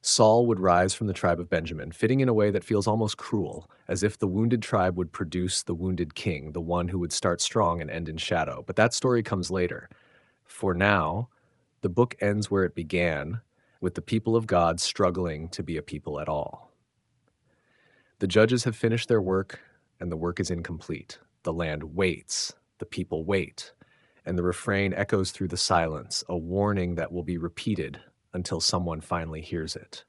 Saul would rise from the tribe of Benjamin, fitting in a way that feels almost cruel, as if the wounded tribe would produce the wounded king, the one who would start strong and end in shadow. But that story comes later. For now, the book ends where it began, with the people of God struggling to be a people at all. The judges have finished their work, and the work is incomplete. The land waits, the people wait, and the refrain echoes through the silence, a warning that will be repeated until someone finally hears it.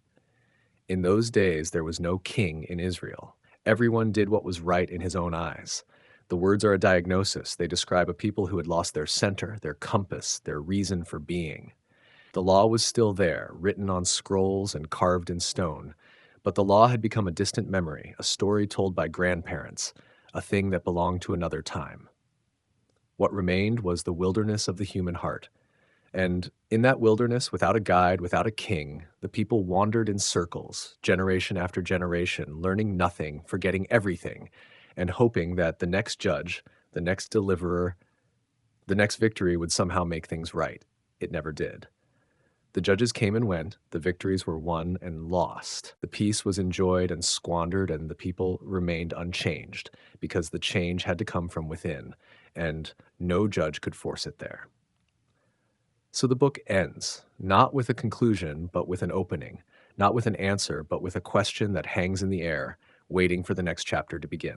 In those days, there was no king in Israel. Everyone did what was right in his own eyes. The words are a diagnosis. They describe a people who had lost their center, their compass, their reason for being. The law was still there, written on scrolls and carved in stone, but the law had become a distant memory, a story told by grandparents, a thing that belonged to another time. What remained was the wilderness of the human heart. And in that wilderness, without a guide, without a king, the people wandered in circles, generation after generation, learning nothing, forgetting everything, and hoping that the next judge, the next deliverer, the next victory would somehow make things right. It never did. The judges came and went, the victories were won and lost. The peace was enjoyed and squandered, and the people remained unchanged, because the change had to come from within, and no judge could force it there. So the book ends, not with a conclusion, but with an opening, not with an answer, but with a question that hangs in the air, waiting for the next chapter to begin.